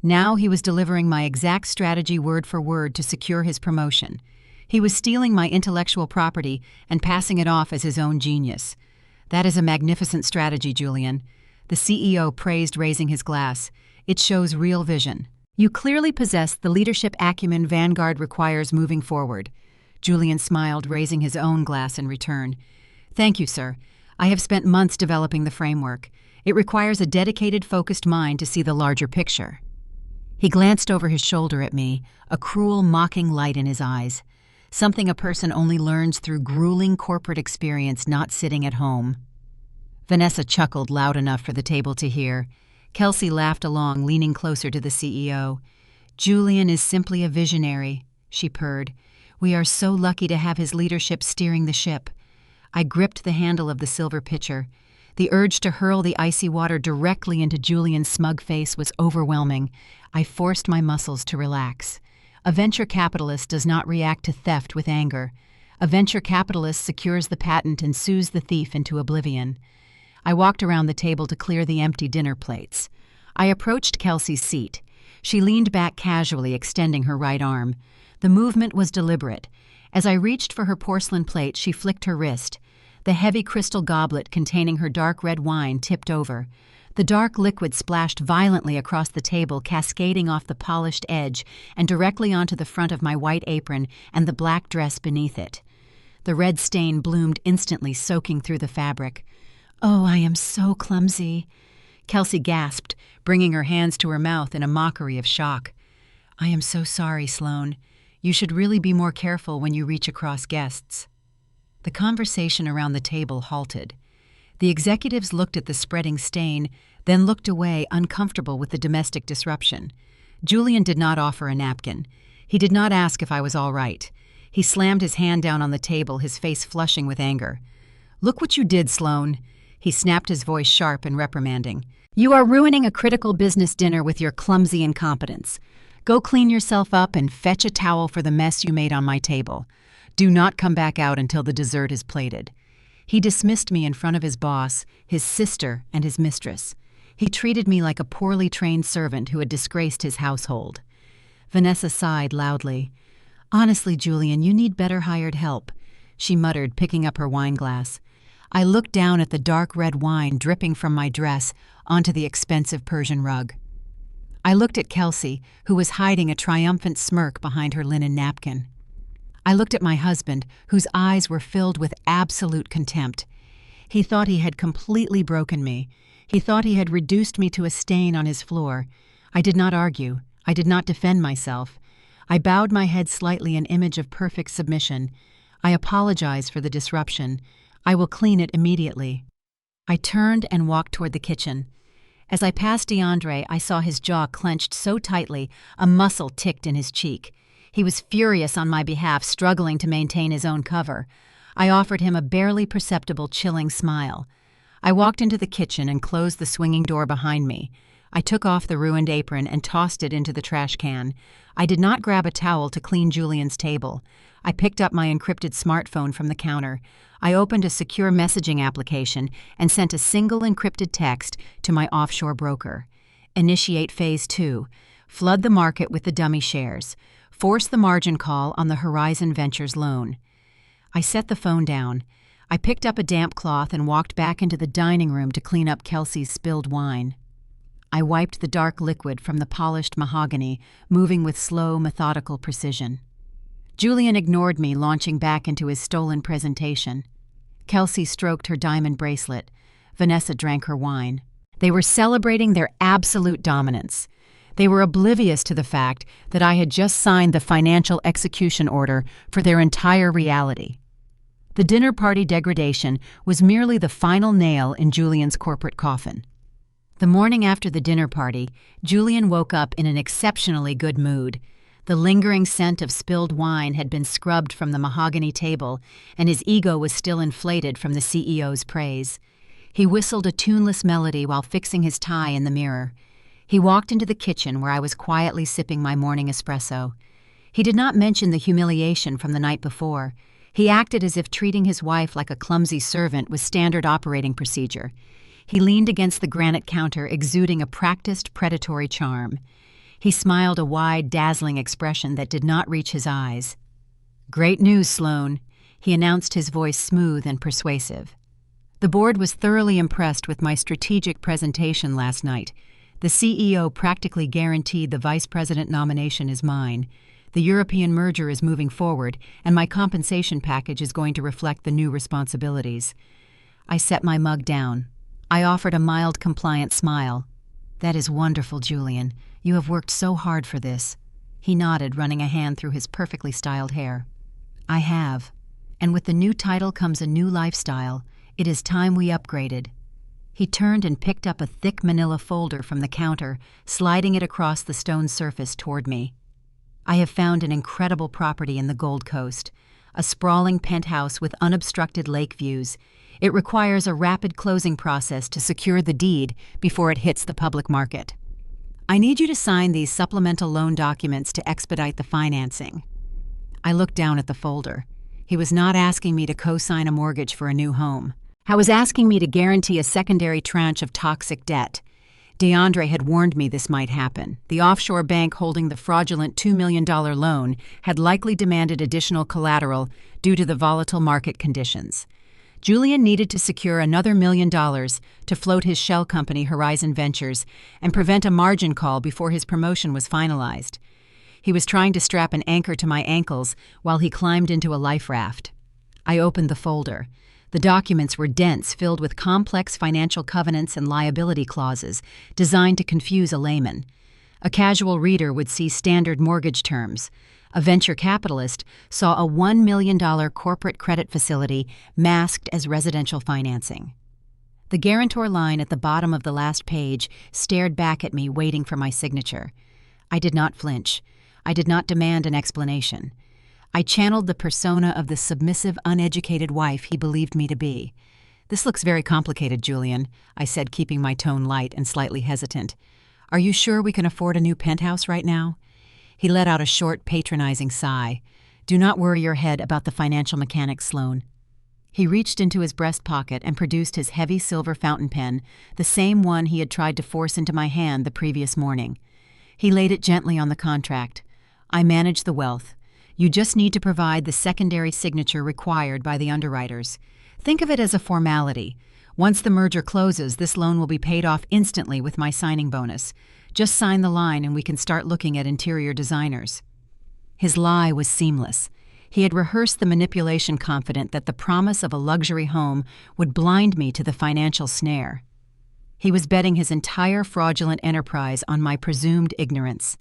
Now he was delivering my exact strategy word for word to secure his promotion. He was stealing my intellectual property and passing it off as his own genius. "That is a magnificent strategy, Julian." The CEO praised, raising his glass. "It shows real vision. You clearly possess the leadership acumen Vanguard requires moving forward." Julian smiled, raising his own glass in return. "Thank you, sir. I have spent months developing the framework. It requires a dedicated, focused mind to see the larger picture." He glanced over his shoulder at me, a cruel, mocking light in his eyes. Something a person only learns through grueling corporate experience, not sitting at home. Vanessa chuckled loud enough for the table to hear. Kelsey laughed along, leaning closer to the CEO. "Julian is simply a visionary," she purred. "We are so lucky to have his leadership steering the ship." I gripped the handle of the silver pitcher. The urge to hurl the icy water directly into Julian's smug face was overwhelming. I forced my muscles to relax. A venture capitalist does not react to theft with anger. A venture capitalist secures the patent and sues the thief into oblivion. I walked around the table to clear the empty dinner plates. I approached Kelsey's seat. She leaned back casually, extending her right arm. The movement was deliberate. As I reached for her porcelain plate, she flicked her wrist. The heavy crystal goblet containing her dark red wine tipped over. The dark liquid splashed violently across the table, cascading off the polished edge and directly onto the front of my white apron and the black dress beneath it. The red stain bloomed instantly, soaking through the fabric. "Oh, I am so clumsy," Kelsey gasped, bringing her hands to her mouth in a mockery of shock. "I am so sorry, Sloane. You should really be more careful when you reach across guests." The conversation around the table halted. The executives looked at the spreading stain, then looked away, uncomfortable with the domestic disruption. Julian did not offer a napkin. He did not ask if I was all right. He slammed his hand down on the table, his face flushing with anger. "Look what you did, Sloane." He snapped, his voice sharp and reprimanding. "You are ruining a critical business dinner with your clumsy incompetence. Go clean yourself up and fetch a towel for the mess you made on my table. Do not come back out until the dessert is plated." He dismissed me in front of his boss, his sister, and his mistress. He treated me like a poorly trained servant who had disgraced his household. Vanessa sighed loudly. "Honestly, Julian, you need better hired help," she muttered, picking up her wine glass. I looked down at the dark red wine dripping from my dress onto the expensive Persian rug. I looked at Kelsey, who was hiding a triumphant smirk behind her linen napkin. I looked at my husband, whose eyes were filled with absolute contempt. He thought he had completely broken me. He thought he had reduced me to a stain on his floor. I did not argue. I did not defend myself. I bowed my head slightly, an image of perfect submission. I apologize for the disruption. I will clean it immediately. I turned and walked toward the kitchen. As I passed DeAndre, I saw his jaw clenched so tightly, a muscle ticked in his cheek. He was furious on my behalf, struggling to maintain his own cover. I offered him a barely perceptible, chilling smile. I walked into the kitchen and closed the swinging door behind me. I took off the ruined apron and tossed it into the trash can. I did not grab a towel to clean Julian's table. I picked up my encrypted smartphone from the counter. I opened a secure messaging application and sent a single encrypted text to my offshore broker. Initiate Phase 2. Flood the market with the dummy shares. Force the margin call on the Horizon Ventures loan. I set the phone down. I picked up a damp cloth and walked back into the dining room to clean up Kelsey's spilled wine. I wiped the dark liquid from the polished mahogany, moving with slow, methodical precision. Julian ignored me, launching back into his stolen presentation. Kelsey stroked her diamond bracelet. Vanessa drank her wine. They were celebrating their absolute dominance. They were oblivious to the fact that I had just signed the financial execution order for their entire reality. The dinner party degradation was merely the final nail in Julian's corporate coffin. The morning after the dinner party, Julian woke up in an exceptionally good mood. The lingering scent of spilled wine had been scrubbed from the mahogany table, and his ego was still inflated from the CEO's praise. He whistled a tuneless melody while fixing his tie in the mirror. He walked into the kitchen where I was quietly sipping my morning espresso. He did not mention the humiliation from the night before. He acted as if treating his wife like a clumsy servant was standard operating procedure. He leaned against the granite counter, exuding a practiced, predatory charm. He smiled a wide, dazzling expression that did not reach his eyes. "Great news, Sloane," he announced, his voice smooth and persuasive. The board was thoroughly impressed with my strategic presentation last night. The CEO practically guaranteed the vice president nomination is mine. The European merger is moving forward, and my compensation package is going to reflect the new responsibilities. I set my mug down. I offered a mild, compliant smile. "That is wonderful, Julian. You have worked so hard for this." He nodded, running a hand through his perfectly styled hair. "I have. And with the new title comes a new lifestyle. It is time we upgraded." He turned and picked up a thick manila folder from the counter, sliding it across the stone surface toward me. "I have found an incredible property in the Gold Coast, a sprawling penthouse with unobstructed lake views. It requires a rapid closing process to secure the deed before it hits the public market. I need you to sign these supplemental loan documents to expedite the financing." I looked down at the folder. He was not asking me to co-sign a mortgage for a new home. He was asking me to guarantee a secondary tranche of toxic debt. DeAndre had warned me this might happen. The offshore bank holding the fraudulent $2 million loan had likely demanded additional collateral due to the volatile market conditions. Julian needed to secure another $1 million to float his shell company Horizon Ventures and prevent a margin call before his promotion was finalized. He was trying to strap an anchor to my ankles while he climbed into a life raft. I opened the folder. The documents were dense, filled with complex financial covenants and liability clauses designed to confuse a layman. A casual reader would see standard mortgage terms. A venture capitalist saw a $1 million corporate credit facility masked as residential financing. The guarantor line at the bottom of the last page stared back at me, waiting for my signature. I did not flinch. I did not demand an explanation. I channeled the persona of the submissive, uneducated wife he believed me to be. "This looks very complicated, Julian," I said, keeping my tone light and slightly hesitant. "Are you sure we can afford a new penthouse right now?" He let out a short, patronizing sigh. "Do not worry your head about the financial mechanics, Sloane." He reached into his breast pocket and produced his heavy silver fountain pen, the same one he had tried to force into my hand the previous morning. He laid it gently on the contract. "I manage the wealth. You just need to provide the secondary signature required by the underwriters. Think of it as a formality. Once the merger closes, this loan will be paid off instantly with my signing bonus. Just sign the line and we can start looking at interior designers." His lie was seamless. He had rehearsed the manipulation, confident that the promise of a luxury home would blind me to the financial snare. He was betting his entire fraudulent enterprise on my presumed ignorance.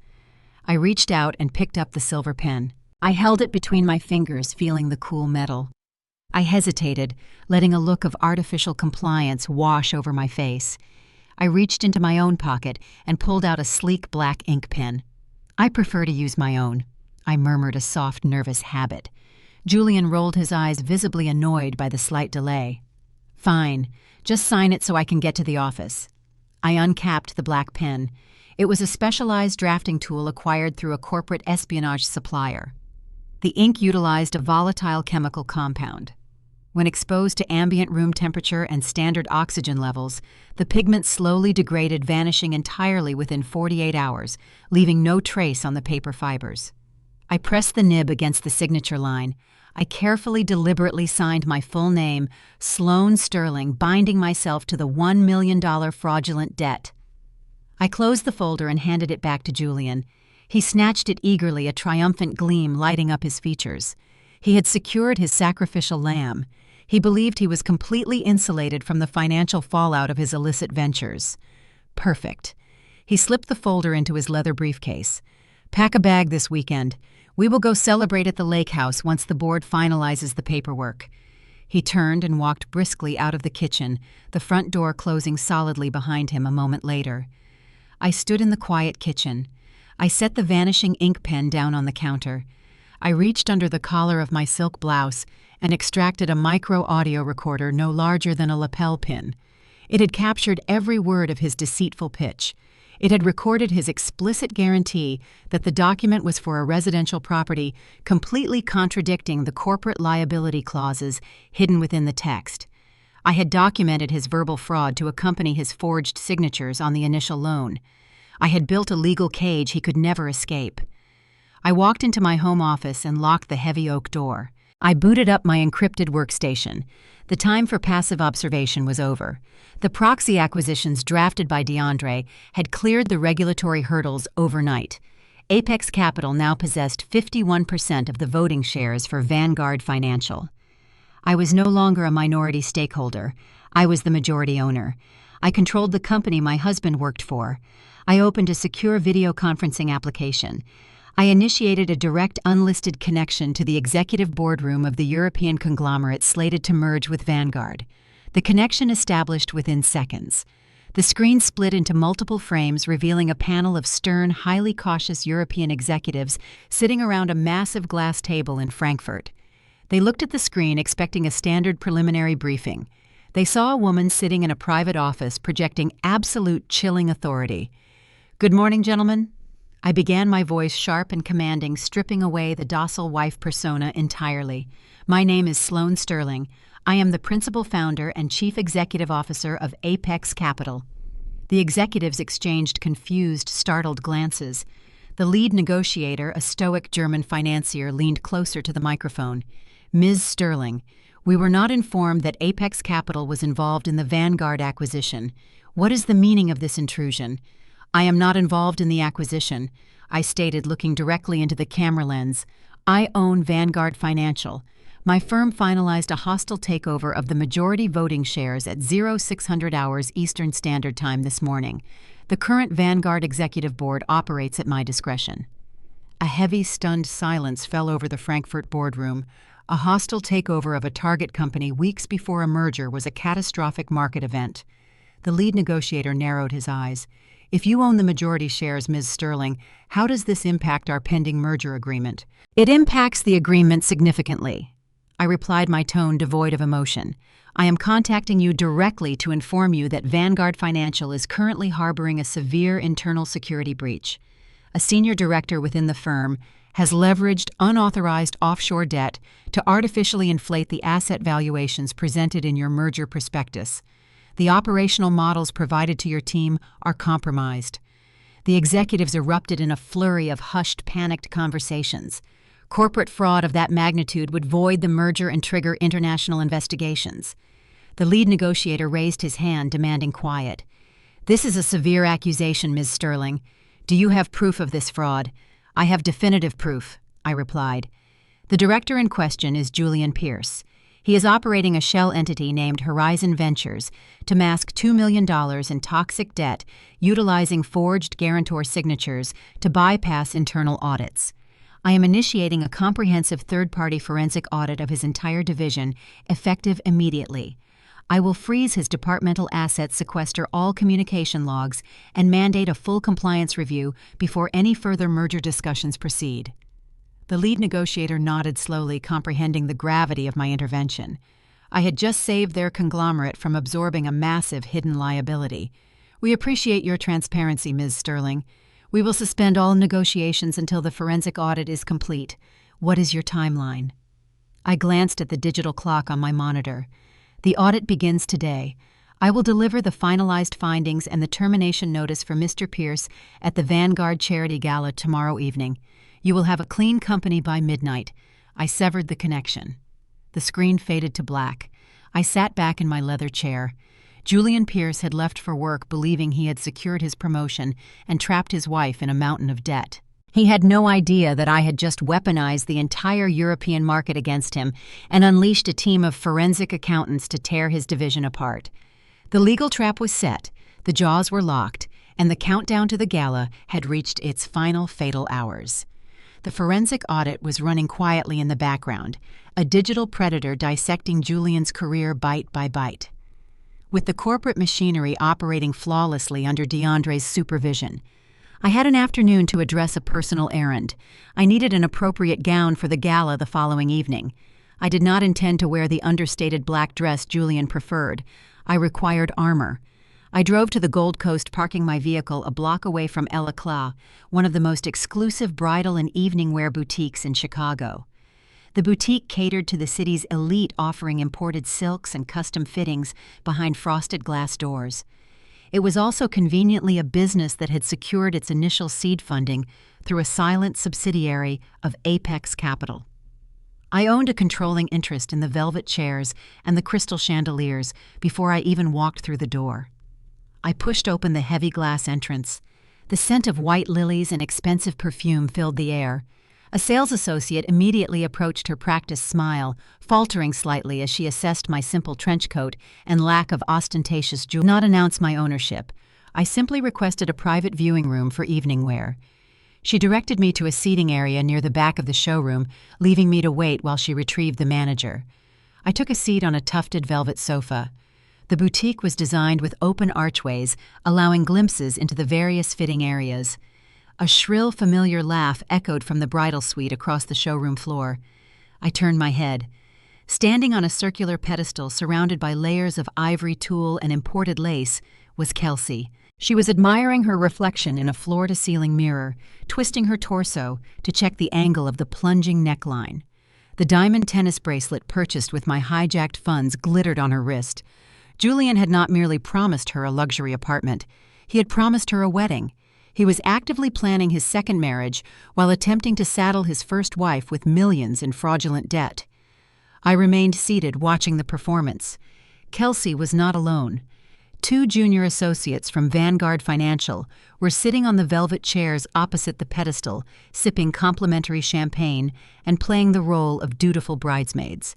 I reached out and picked up the silver pen. I held it between my fingers, feeling the cool metal. I hesitated, letting a look of artificial compliance wash over my face. I reached into my own pocket and pulled out a sleek black ink pen. "I prefer to use my own." I murmured, a soft, nervous habit. Julian rolled his eyes, visibly annoyed by the slight delay. Fine, just sign it so I can get to the office. I uncapped the black pen. It was a specialized drafting tool acquired through a corporate espionage supplier. The ink utilized a volatile chemical compound. When exposed to ambient room temperature and standard oxygen levels, the pigment slowly degraded, vanishing entirely within 48 hours, leaving no trace on the paper fibers. I pressed the nib against the signature line. I carefully, deliberately signed my full name, Sloane Sterling, binding myself to the $1 million fraudulent debt. I closed the folder and handed it back to Julian. He snatched it eagerly, a triumphant gleam lighting up his features. He had secured his sacrificial lamb. He believed he was completely insulated from the financial fallout of his illicit ventures. Perfect. He slipped the folder into his leather briefcase. Pack a bag this weekend. We will go celebrate at the lake house once the board finalizes the paperwork. He turned and walked briskly out of the kitchen, the front door closing solidly behind him a moment later. I stood in the quiet kitchen. I set the vanishing ink pen down on the counter. I reached under the collar of my silk blouse and extracted a micro-audio recorder no larger than a lapel pin. It had captured every word of his deceitful pitch. It had recorded his explicit guarantee that the document was for a residential property, completely contradicting the corporate liability clauses hidden within the text. I had documented his verbal fraud to accompany his forged signatures on the initial loan. I had built a legal cage he could never escape. I walked into my home office and locked the heavy oak door. I booted up my encrypted workstation. The time for passive observation was over. The proxy acquisitions drafted by DeAndre had cleared the regulatory hurdles overnight. Apex Capital now possessed 51% of the voting shares for Vanguard Financial. I was no longer a minority stakeholder. I was the majority owner. I controlled the company my husband worked for. I opened a secure video conferencing application. I initiated a direct unlisted connection to the executive boardroom of the European conglomerate slated to merge with Vanguard. The connection established within seconds. The screen split into multiple frames, revealing a panel of stern, highly cautious European executives sitting around a massive glass table in Frankfurt. They looked at the screen, expecting a standard preliminary briefing. They saw a woman sitting in a private office projecting absolute chilling authority. "Good morning, gentlemen." I began, my voice sharp and commanding, stripping away the docile wife persona entirely. "My name is Sloane Sterling. I am the principal founder and chief executive officer of Apex Capital." The executives exchanged confused, startled glances. The lead negotiator, a stoic German financier, leaned closer to the microphone. "Ms. Sterling, we were not informed that Apex Capital was involved in the Vanguard acquisition. What is the meaning of this intrusion?" "I am not involved in the acquisition," I stated, looking directly into the camera lens. "I own Vanguard Financial. My firm finalized a hostile takeover of the majority voting shares at 0600 hours Eastern Standard Time this morning. The current Vanguard Executive Board operates at my discretion." A heavy, stunned silence fell over the Frankfurt boardroom. A hostile takeover of a target company weeks before a merger was a catastrophic market event. The lead negotiator narrowed his eyes. "If you own the majority shares, Ms. Sterling, how does this impact our pending merger agreement?" "It impacts the agreement significantly," I replied, my tone devoid of emotion. "I am contacting you directly to inform you that Vanguard Financial is currently harboring a severe internal security breach. A senior director within the firm has leveraged unauthorized offshore debt to artificially inflate the asset valuations presented in your merger prospectus. The operational models provided to your team are compromised." The executives erupted in a flurry of hushed, panicked conversations. Corporate fraud of that magnitude would void the merger and trigger international investigations. The lead negotiator raised his hand, demanding quiet. "This is a severe accusation, Ms. Sterling. Do you have proof of this fraud?" "I have definitive proof," I replied. The director in question is Julian Pierce. He is operating a shell entity named Horizon Ventures to mask $2 million in toxic debt, utilizing forged guarantor signatures to bypass internal audits. I am initiating a comprehensive third-party forensic audit of his entire division, effective immediately. I will freeze his departmental assets, sequester all communication logs, and mandate a full compliance review before any further merger discussions proceed. The lead negotiator nodded slowly, comprehending the gravity of my intervention. I had just saved their conglomerate from absorbing a massive hidden liability. "We appreciate your transparency, Ms. Sterling. We will suspend all negotiations until the forensic audit is complete. What is your timeline?" I glanced at the digital clock on my monitor. "The audit begins today. I will deliver the finalized findings and the termination notice for Mr. Pierce at the Vanguard Charity Gala tomorrow evening. You will have a clean company by midnight." I severed the connection. The screen faded to black. I sat back in my leather chair. Julian Pierce had left for work believing he had secured his promotion and trapped his wife in a mountain of debt. He had no idea that I had just weaponized the entire European market against him and unleashed a team of forensic accountants to tear his division apart. The legal trap was set, the jaws were locked, and the countdown to the gala had reached its final fatal hours. The forensic audit was running quietly in the background, a digital predator dissecting Julian's career bite by bite. With the corporate machinery operating flawlessly under DeAndre's supervision, I had an afternoon to address a personal errand. I needed an appropriate gown for the gala the following evening. I did not intend to wear the understated black dress Julian preferred. I required armor. I drove to the Gold Coast, parking my vehicle a block away from El Eclat, one of the most exclusive bridal and evening wear boutiques in Chicago. The boutique catered to the city's elite, offering imported silks and custom fittings behind frosted glass doors. It was also conveniently a business that had secured its initial seed funding through a silent subsidiary of Apex Capital. I owned a controlling interest in the velvet chairs and the crystal chandeliers before I even walked through the door. I pushed open the heavy glass entrance. The scent of white lilies and expensive perfume filled the air. A sales associate immediately approached, her practiced smile faltering slightly as she assessed my simple trench coat and lack of ostentatious jewelry. Not announce my ownership. I simply requested a private viewing room for evening wear. She directed me to a seating area near the back of the showroom, leaving me to wait while she retrieved the manager. I took a seat on a tufted velvet sofa. The boutique was designed with open archways, allowing glimpses into the various fitting areas. A shrill, familiar laugh echoed from the bridal suite across the showroom floor. I turned my head. Standing on a circular pedestal surrounded by layers of ivory tulle and imported lace was Kelsey. She was admiring her reflection in a floor-to-ceiling mirror, twisting her torso to check the angle of the plunging neckline. The diamond tennis bracelet purchased with my hijacked funds glittered on her wrist. Julian had not merely promised her a luxury apartment. He had promised her a wedding. He was actively planning his second marriage while attempting to saddle his first wife with millions in fraudulent debt. I remained seated, watching the performance. Kelsey was not alone. 2 junior associates from Vanguard Financial were sitting on the velvet chairs opposite the pedestal, sipping complimentary champagne and playing the role of dutiful bridesmaids.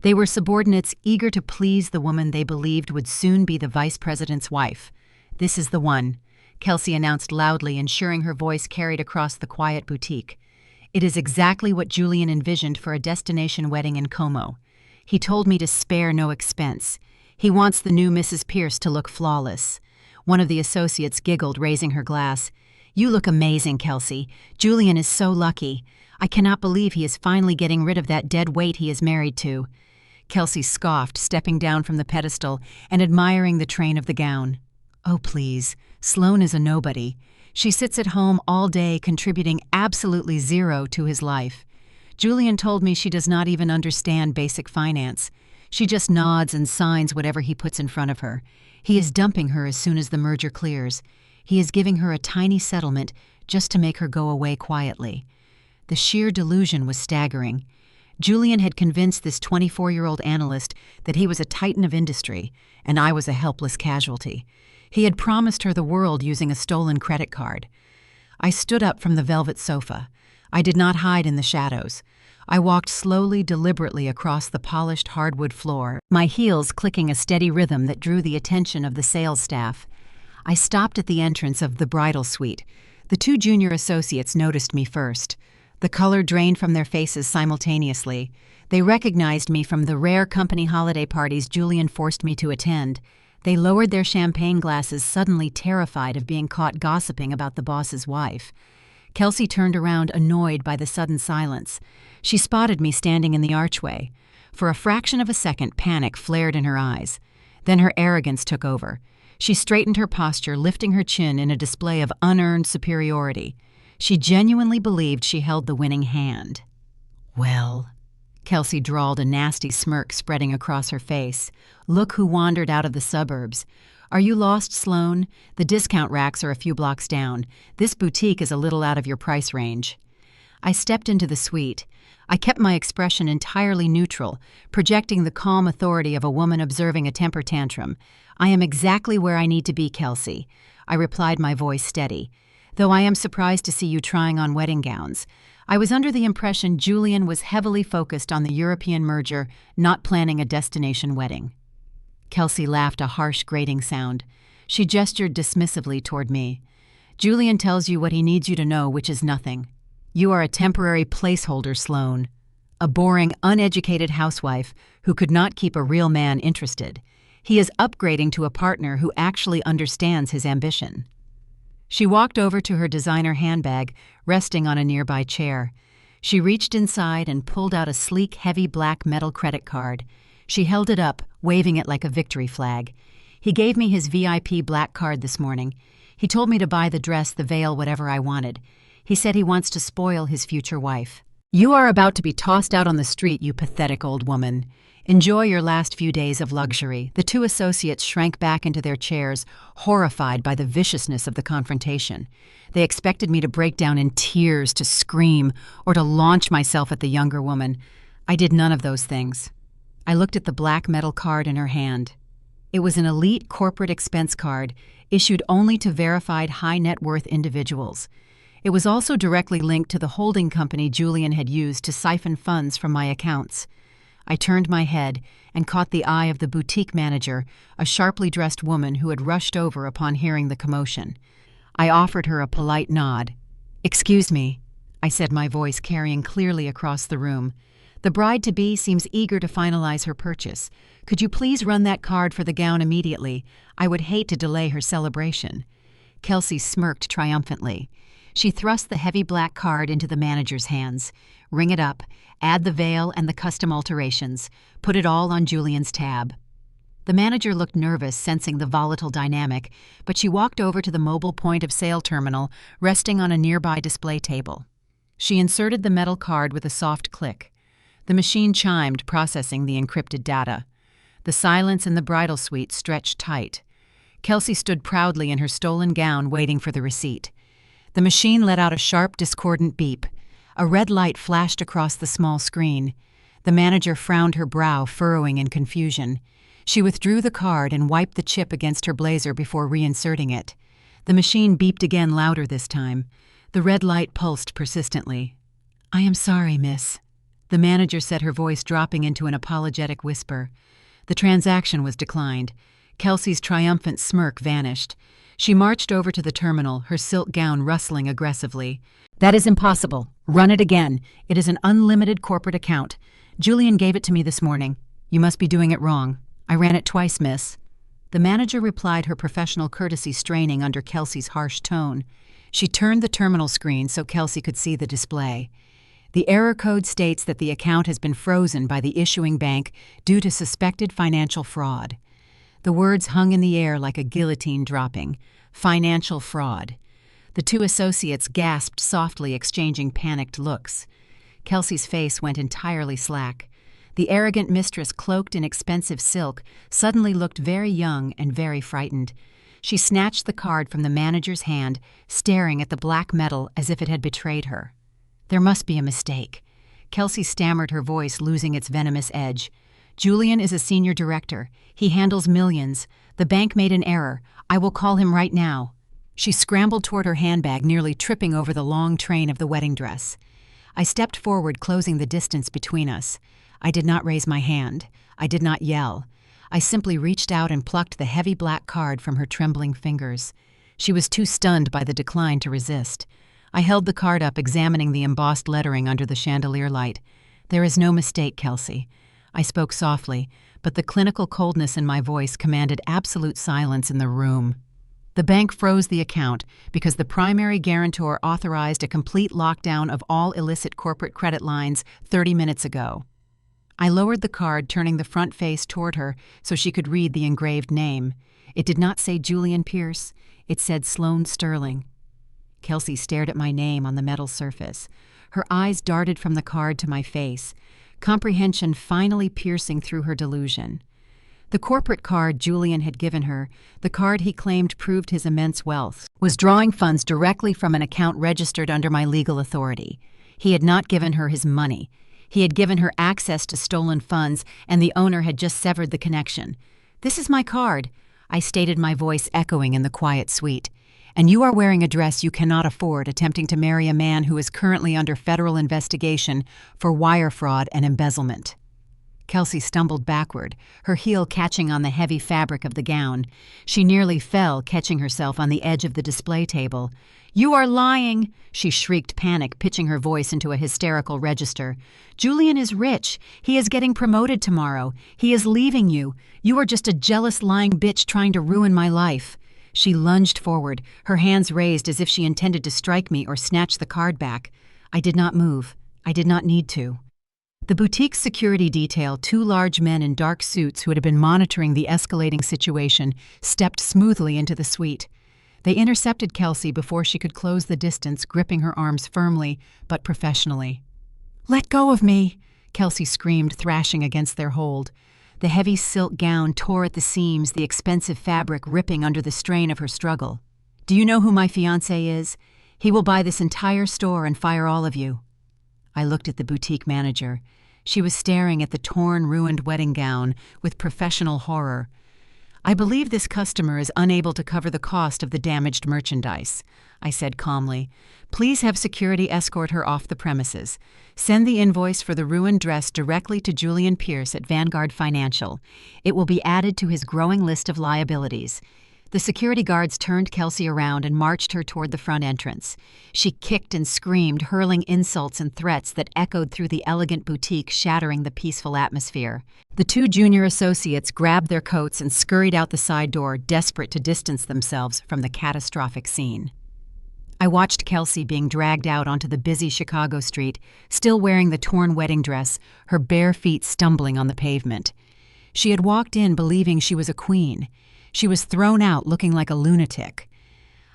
They were subordinates eager to please the woman they believed would soon be the vice president's wife. "This is the one," Kelsey announced loudly, ensuring her voice carried across the quiet boutique. "It is exactly what Julian envisioned for a destination wedding in Como. He told me to spare no expense. He wants the new Mrs. Pierce to look flawless." One of the associates giggled, raising her glass. "You look amazing, Kelsey. Julian is so lucky. I cannot believe he is finally getting rid of that dead weight he is married to." Kelsey scoffed, stepping down from the pedestal and admiring the train of the gown. "Oh, please. Sloane is a nobody. She sits at home all day, contributing absolutely zero to his life. Julian told me she does not even understand basic finance. She just nods and signs whatever he puts in front of her. He is dumping her as soon as the merger clears. He is giving her a tiny settlement just to make her go away quietly." The sheer delusion was staggering. Julian had convinced this 24-year-old analyst that he was a titan of industry, and I was a helpless casualty. He had promised her the world using a stolen credit card. I stood up from the velvet sofa. I did not hide in the shadows. I walked slowly, deliberately across the polished hardwood floor, my heels clicking a steady rhythm that drew the attention of the sales staff. I stopped at the entrance of the bridal suite. The 2 junior associates noticed me first. The color drained from their faces simultaneously. They recognized me from the rare company holiday parties Julian forced me to attend. They lowered their champagne glasses, suddenly terrified of being caught gossiping about the boss's wife. Kelsey turned around, annoyed by the sudden silence. She spotted me standing in the archway. For a fraction of a second, panic flared in her eyes. Then her arrogance took over. She straightened her posture, lifting her chin in a display of unearned superiority. She genuinely believed she held the winning hand. "Well," Kelsey drawled, a nasty smirk spreading across her face. "Look who wandered out of the suburbs. Are you lost, Sloane? The discount racks are a few blocks down. This boutique is a little out of your price range." I stepped into the suite. I kept my expression entirely neutral, projecting the calm authority of a woman observing a temper tantrum. "I am exactly where I need to be, Kelsey," I replied, my voice steady. "Though I am surprised to see you trying on wedding gowns. I was under the impression Julian was heavily focused on the European merger, not planning a destination wedding." Kelsey laughed, a harsh, grating sound. She gestured dismissively toward me. "Julian tells you what he needs you to know, which is nothing. You are a temporary placeholder, Sloane. A boring, uneducated housewife who could not keep a real man interested. He is upgrading to a partner who actually understands his ambition." She walked over to her designer handbag, resting on a nearby chair. She reached inside and pulled out a sleek, heavy black metal credit card. She held it up, waving it like a victory flag. "He gave me his VIP black card this morning. He told me to buy the dress, the veil, whatever I wanted. He said he wants to spoil his future wife." "You are about to be tossed out on the street, you pathetic old woman. Enjoy your last few days of luxury." The two associates shrank back into their chairs, horrified by the viciousness of the confrontation. They expected me to break down in tears, to scream, or to launch myself at the younger woman. I did none of those things. I looked at the black metal card in her hand. It was an elite corporate expense card, issued only to verified high-net-worth individuals. It was also directly linked to the holding company Julian had used to siphon funds from my accounts. I turned my head and caught the eye of the boutique manager, a sharply dressed woman who had rushed over upon hearing the commotion. I offered her a polite nod. "Excuse me," I said, my voice carrying clearly across the room. "The bride-to-be seems eager to finalize her purchase. Could you please run that card for the gown immediately? I would hate to delay her celebration." Kelsey smirked triumphantly. She thrust the heavy black card into the manager's hands. "Ring it up, add the veil and the custom alterations. Put it all on Julian's tab." The manager looked nervous, sensing the volatile dynamic, but she walked over to the mobile point-of-sale terminal, resting on a nearby display table. She inserted the metal card with a soft click. The machine chimed, processing the encrypted data. The silence in the bridal suite stretched tight. Kelsey stood proudly in her stolen gown, waiting for the receipt. The machine let out a sharp, discordant beep. A red light flashed across the small screen. The manager frowned, her brow furrowing in confusion. She withdrew the card and wiped the chip against her blazer before reinserting it. The machine beeped again, louder this time. The red light pulsed persistently. "I am sorry, miss," the manager said, her voice dropping into an apologetic whisper. The transaction was declined. Kelsey's triumphant smirk vanished. She marched over to the terminal, her silk gown rustling aggressively. "That is impossible. Run it again. It is an unlimited corporate account. Julian gave it to me this morning. You must be doing it wrong. I ran it twice, miss." The manager replied, her professional courtesy straining under Kelsey's harsh tone. She turned the terminal screen so Kelsey could see the display. "The error code states that the account has been frozen by the issuing bank due to suspected financial fraud." The words hung in the air like a guillotine dropping. Financial fraud. The two associates gasped softly, exchanging panicked looks. Kelsey's face went entirely slack. The arrogant mistress, cloaked in expensive silk, suddenly looked very young and very frightened. She snatched the card from the manager's hand, staring at the black metal as if it had betrayed her. "There must be a mistake." Kelsey stammered, her voice losing its venomous edge. "Julian is a senior director. He handles millions. The bank made an error. I will call him right now." She scrambled toward her handbag, nearly tripping over the long train of the wedding dress. I stepped forward, closing the distance between us. I did not raise my hand. I did not yell. I simply reached out and plucked the heavy black card from her trembling fingers. She was too stunned by the decline to resist. I held the card up, examining the embossed lettering under the chandelier light. "There is no mistake, Kelsey." I spoke softly, but the clinical coldness in my voice commanded absolute silence in the room. The bank froze the account because the primary guarantor authorized a complete lockdown of all illicit corporate credit lines 30 minutes ago. I lowered the card, turning the front face toward her so she could read the engraved name. It did not say Julian Pierce. It said Sloane Sterling. Kelsey stared at my name on the metal surface. Her eyes darted from the card to my face, comprehension finally piercing through her delusion. The corporate card Julian had given her, the card he claimed proved his immense wealth, was drawing funds directly from an account registered under my legal authority. He had not given her his money. He had given her access to stolen funds, and the owner had just severed the connection. "This is my card," I stated, my voice echoing in the quiet suite. "And you are wearing a dress you cannot afford, attempting to marry a man who is currently under federal investigation for wire fraud and embezzlement." Kelsey stumbled backward, her heel catching on the heavy fabric of the gown. She nearly fell, catching herself on the edge of the display table. "You are lying!" she shrieked, panic pitching her voice into a hysterical register. "Julian is rich. He is getting promoted tomorrow. He is leaving you. You are just a jealous, lying bitch trying to ruin my life." She lunged forward, her hands raised as if she intended to strike me or snatch the card back. I did not move. I did not need to. The boutique's security detail, two large men in dark suits who had been monitoring the escalating situation, stepped smoothly into the suite. They intercepted Kelsey before she could close the distance, gripping her arms firmly but professionally. "Let go of me!" Kelsey screamed, thrashing against their hold. The heavy silk gown tore at the seams, the expensive fabric ripping under the strain of her struggle. "Do you know who my fiancé is? He will buy this entire store and fire all of you." I looked at the boutique manager. She was staring at the torn, ruined wedding gown with professional horror. "I believe this customer is unable to cover the cost of the damaged merchandise," I said calmly. "Please have security escort her off the premises. Send the invoice for the ruined dress directly to Julian Pierce at Vanguard Financial. It will be added to his growing list of liabilities." The security guards turned Kelsey around and marched her toward the front entrance. She kicked and screamed, hurling insults and threats that echoed through the elegant boutique, shattering the peaceful atmosphere. The two junior associates grabbed their coats and scurried out the side door, desperate to distance themselves from the catastrophic scene. I watched Kelsey being dragged out onto the busy Chicago street, still wearing the torn wedding dress, her bare feet stumbling on the pavement. She had walked in believing she was a queen. She was thrown out looking like a lunatic.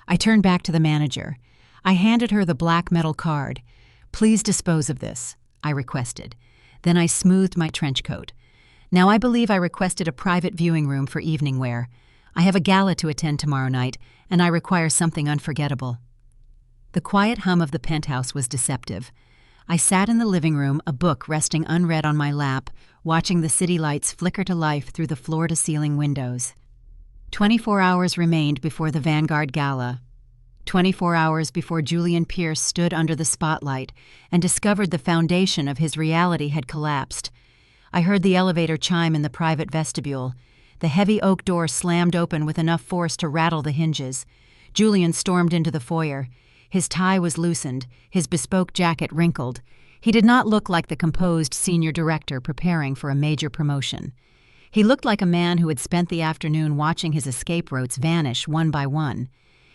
I turned back to the manager. I handed her the black metal card. "Please dispose of this," I requested. Then I smoothed my trench coat. "Now I believe I requested a private viewing room for evening wear. I have a gala to attend tomorrow night, and I require something unforgettable." The quiet hum of the penthouse was deceptive. I sat in the living room, a book resting unread on my lap, watching the city lights flicker to life through the floor-to-ceiling windows. 24 hours remained before the Vanguard Gala. 24 hours before Julian Pierce stood under the spotlight and discovered the foundation of his reality had collapsed. I heard the elevator chime in the private vestibule. The heavy oak door slammed open with enough force to rattle the hinges. Julian stormed into the foyer. His tie was loosened, his bespoke jacket wrinkled. He did not look like the composed senior director preparing for a major promotion. He looked like a man who had spent the afternoon watching his escape routes vanish one by one.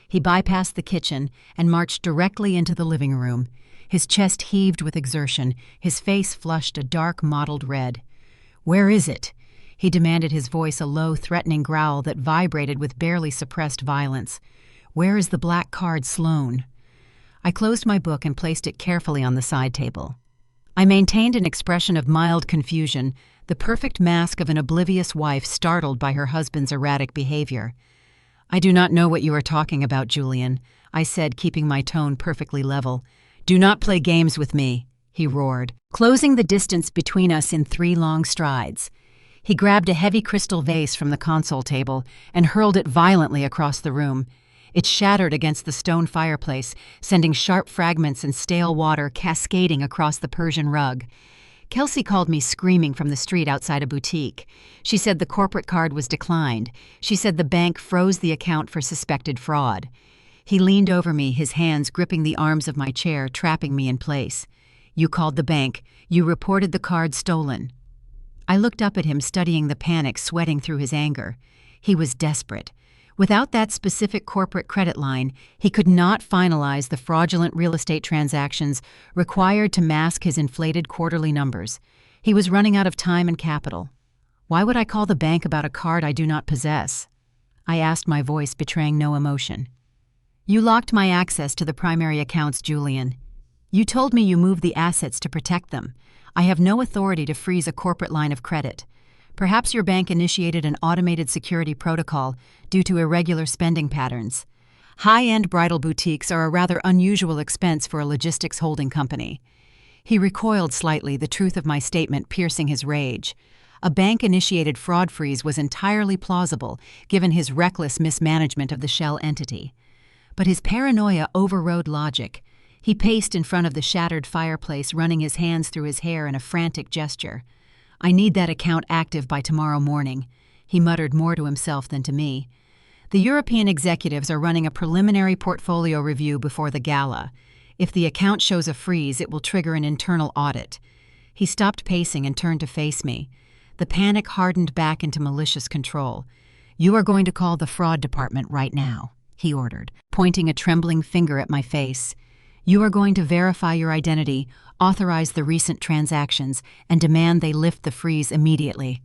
He bypassed the kitchen and marched directly into the living room. His chest heaved with exertion, his face flushed a dark mottled red. "Where is it?" he demanded, his voice a low, threatening growl that vibrated with barely suppressed violence. "Where is the black card, Sloane?" I closed my book and placed it carefully on the side table. I maintained an expression of mild confusion, the perfect mask of an oblivious wife startled by her husband's erratic behavior. "I do not know what you are talking about, Julian," I said, keeping my tone perfectly level. "Do not play games with me," he roared, closing the distance between us in 3 long strides. He grabbed a heavy crystal vase from the console table and hurled it violently across the room. It shattered against the stone fireplace, sending sharp fragments and stale water cascading across the Persian rug. Kelsey called me screaming from the street outside a boutique. She said the corporate card was declined. She said the bank froze the account for suspected fraud. He leaned over me, his hands gripping the arms of my chair, trapping me in place. "You called the bank. You reported the card stolen." I looked up at him, studying the panic sweating through his anger. He was desperate. Without that specific corporate credit line, he could not finalize the fraudulent real estate transactions required to mask his inflated quarterly numbers. He was running out of time and capital. Why would I call the bank about a card I do not possess? I asked, my voice betraying no emotion. You locked my access to the primary accounts, Julian. You told me you moved the assets to protect them. I have no authority to freeze a corporate line of credit. Perhaps your bank initiated an automated security protocol due to irregular spending patterns. High-end bridal boutiques are a rather unusual expense for a logistics holding company. He recoiled slightly, the truth of my statement piercing his rage. A bank-initiated fraud freeze was entirely plausible, given his reckless mismanagement of the shell entity. But his paranoia overrode logic. He paced in front of the shattered fireplace, running his hands through his hair in a frantic gesture. I need that account active by tomorrow morning, he muttered, more to himself than to me. The European executives are running a preliminary portfolio review before the gala. If the account shows a freeze, it will trigger an internal audit. He stopped pacing and turned to face me. The panic hardened back into malicious control. You are going to call the fraud department right now, he ordered, pointing a trembling finger at my face. You are going to verify your identity, authorize the recent transactions, and demand they lift the freeze immediately.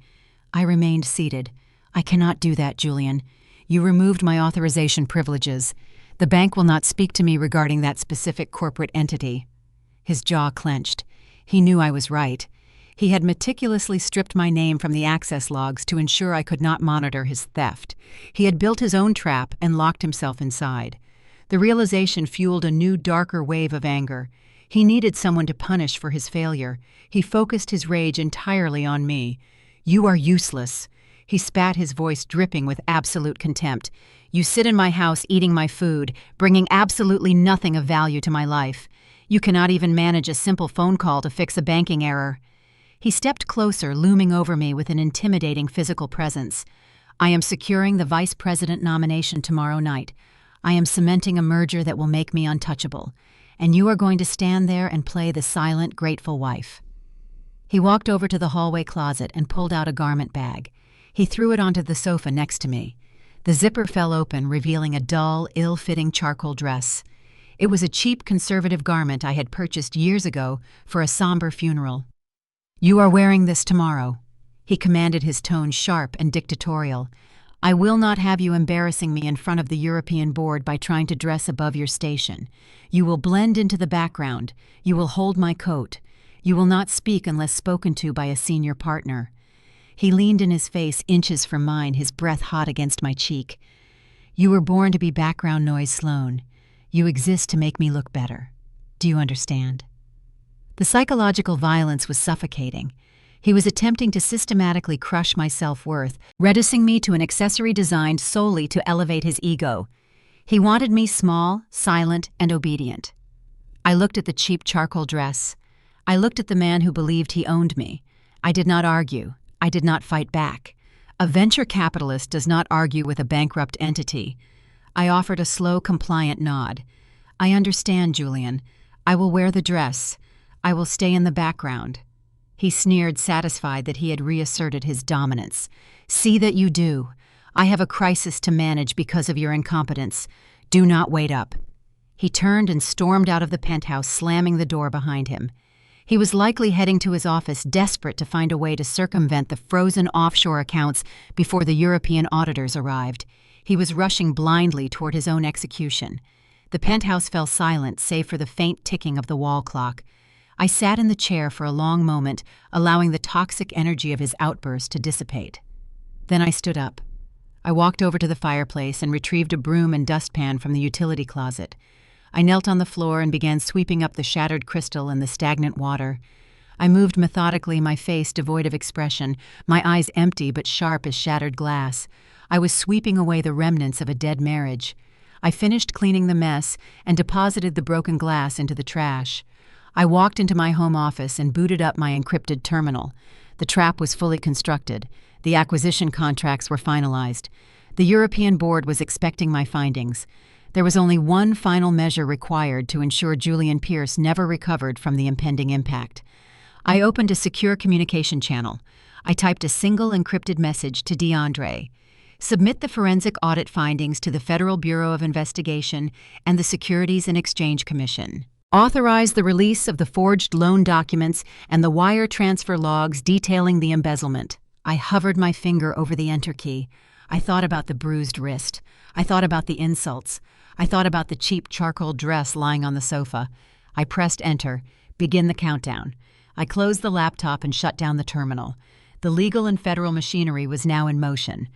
I remained seated. I cannot do that, Julian. You removed my authorization privileges. The bank will not speak to me regarding that specific corporate entity. His jaw clenched. He knew I was right. He had meticulously stripped my name from the access logs to ensure I could not monitor his theft. He had built his own trap and locked himself inside. The realization fueled a new, darker wave of anger. He needed someone to punish for his failure. He focused his rage entirely on me. You are useless. He spat, his voice dripping with absolute contempt. You sit in my house eating my food, bringing absolutely nothing of value to my life. You cannot even manage a simple phone call to fix a banking error. He stepped closer, looming over me with an intimidating physical presence. I am securing the vice president nomination tomorrow night. I am cementing a merger that will make me untouchable, and you are going to stand there and play the silent, grateful wife. He walked over to the hallway closet and pulled out a garment bag. He threw it onto the sofa next to me. The zipper fell open, revealing a dull, ill-fitting charcoal dress. It was a cheap, conservative garment I had purchased years ago for a somber funeral. You are wearing this tomorrow, he commanded, his tone sharp and dictatorial. I will not have you embarrassing me in front of the European board by trying to dress above your station. You will blend into the background. You will hold my coat. You will not speak unless spoken to by a senior partner. He leaned in his face inches from mine, his breath hot against my cheek. You were born to be background noise, Sloane. You exist to make me look better. Do you understand? The psychological violence was suffocating. He was attempting to systematically crush my self-worth, reducing me to an accessory designed solely to elevate his ego. He wanted me small, silent, and obedient. I looked at the cheap charcoal dress. I looked at the man who believed he owned me. I did not argue. I did not fight back. A venture capitalist does not argue with a bankrupt entity. I offered a slow, compliant nod. I understand, Julian. I will wear the dress. I will stay in the background. He sneered, satisfied that he had reasserted his dominance. See that you do. I have a crisis to manage because of your incompetence. Do not wait up. He turned and stormed out of the penthouse, slamming the door behind him. He was likely heading to his office, desperate to find a way to circumvent the frozen offshore accounts before the European auditors arrived. He was rushing blindly toward his own execution. The penthouse fell silent, save for the faint ticking of the wall clock. I sat in the chair for a long moment, allowing the toxic energy of his outburst to dissipate. Then I stood up. I walked over to the fireplace and retrieved a broom and dustpan from the utility closet. I knelt on the floor and began sweeping up the shattered crystal and the stagnant water. I moved methodically, my face devoid of expression, my eyes empty but sharp as shattered glass. I was sweeping away the remnants of a dead marriage. I finished cleaning the mess and deposited the broken glass into the trash. I walked into my home office and booted up my encrypted terminal. The trap was fully constructed. The acquisition contracts were finalized. The European board was expecting my findings. There was only one final measure required to ensure Julian Pierce never recovered from the impending impact. I opened a secure communication channel. I typed a single encrypted message to DeAndre. Submit the forensic audit findings to the Federal Bureau of Investigation and the Securities and Exchange Commission. Authorize the release of the forged loan documents and the wire transfer logs detailing the embezzlement. I hovered my finger over the enter key. I thought about the bruised wrist. I thought about the insults. I thought about the cheap charcoal dress lying on the sofa. I pressed enter. Begin the countdown. I closed the laptop and shut down the terminal. The legal and federal machinery was now in motion.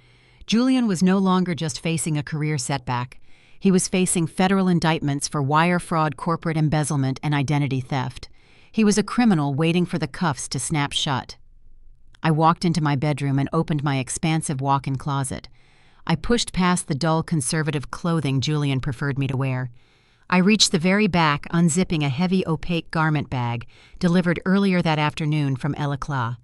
Julian was no longer just facing a career setback. He was facing federal indictments for wire fraud, corporate embezzlement, and identity theft. He was a criminal waiting for the cuffs to snap shut. I walked into my bedroom and opened my expansive walk-in closet. I pushed past the dull conservative clothing Julian preferred me to wear. I reached the very back, unzipping a heavy opaque garment bag delivered earlier that afternoon from El Eclat.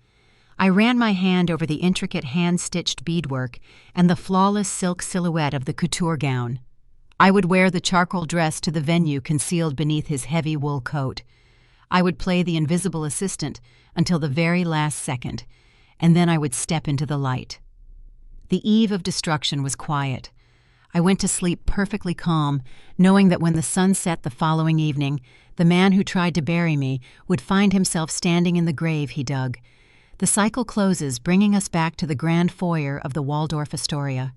I ran my hand over the intricate hand-stitched beadwork and the flawless silk silhouette of the couture gown. I would wear the charcoal dress to the venue concealed beneath his heavy wool coat. I would play the invisible assistant until the very last second, and then I would step into the light. The eve of destruction was quiet. I went to sleep perfectly calm, knowing that when the sun set the following evening, the man who tried to bury me would find himself standing in the grave he dug. The cycle closes, bringing us back to the grand foyer of the Waldorf Astoria.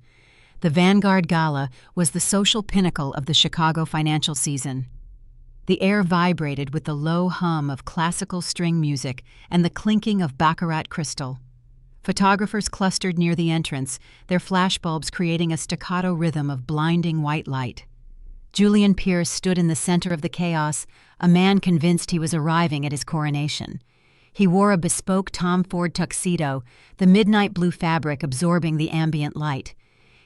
The Vanguard Gala was the social pinnacle of the Chicago financial season. The air vibrated with the low hum of classical string music and the clinking of baccarat crystal. Photographers clustered near the entrance, their flashbulbs creating a staccato rhythm of blinding white light. Julian Pierce stood in the center of the chaos, a man convinced he was arriving at his coronation. He wore a bespoke Tom Ford tuxedo, the midnight blue fabric absorbing the ambient light.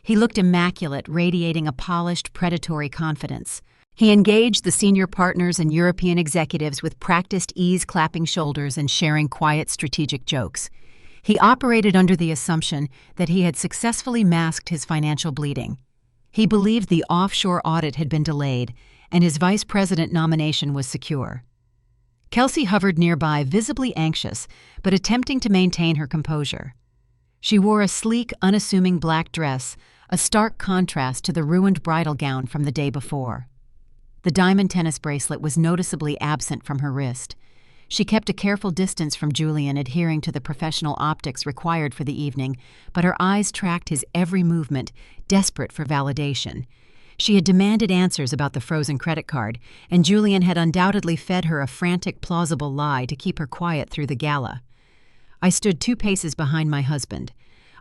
He looked immaculate, radiating a polished, predatory confidence. He engaged the senior partners and European executives with practiced ease, clapping shoulders and sharing quiet, strategic jokes. He operated under the assumption that he had successfully masked his financial bleeding. He believed the offshore audit had been delayed, and his vice president nomination was secure. Kelsey hovered nearby, visibly anxious, but attempting to maintain her composure. She wore a sleek, unassuming black dress, a stark contrast to the ruined bridal gown from the day before. The diamond tennis bracelet was noticeably absent from her wrist. She kept a careful distance from Julian, adhering to the professional optics required for the evening, but her eyes tracked his every movement, desperate for validation. She had demanded answers about the frozen credit card, and Julian had undoubtedly fed her a frantic, plausible lie to keep her quiet through the gala. I stood 2 paces behind my husband.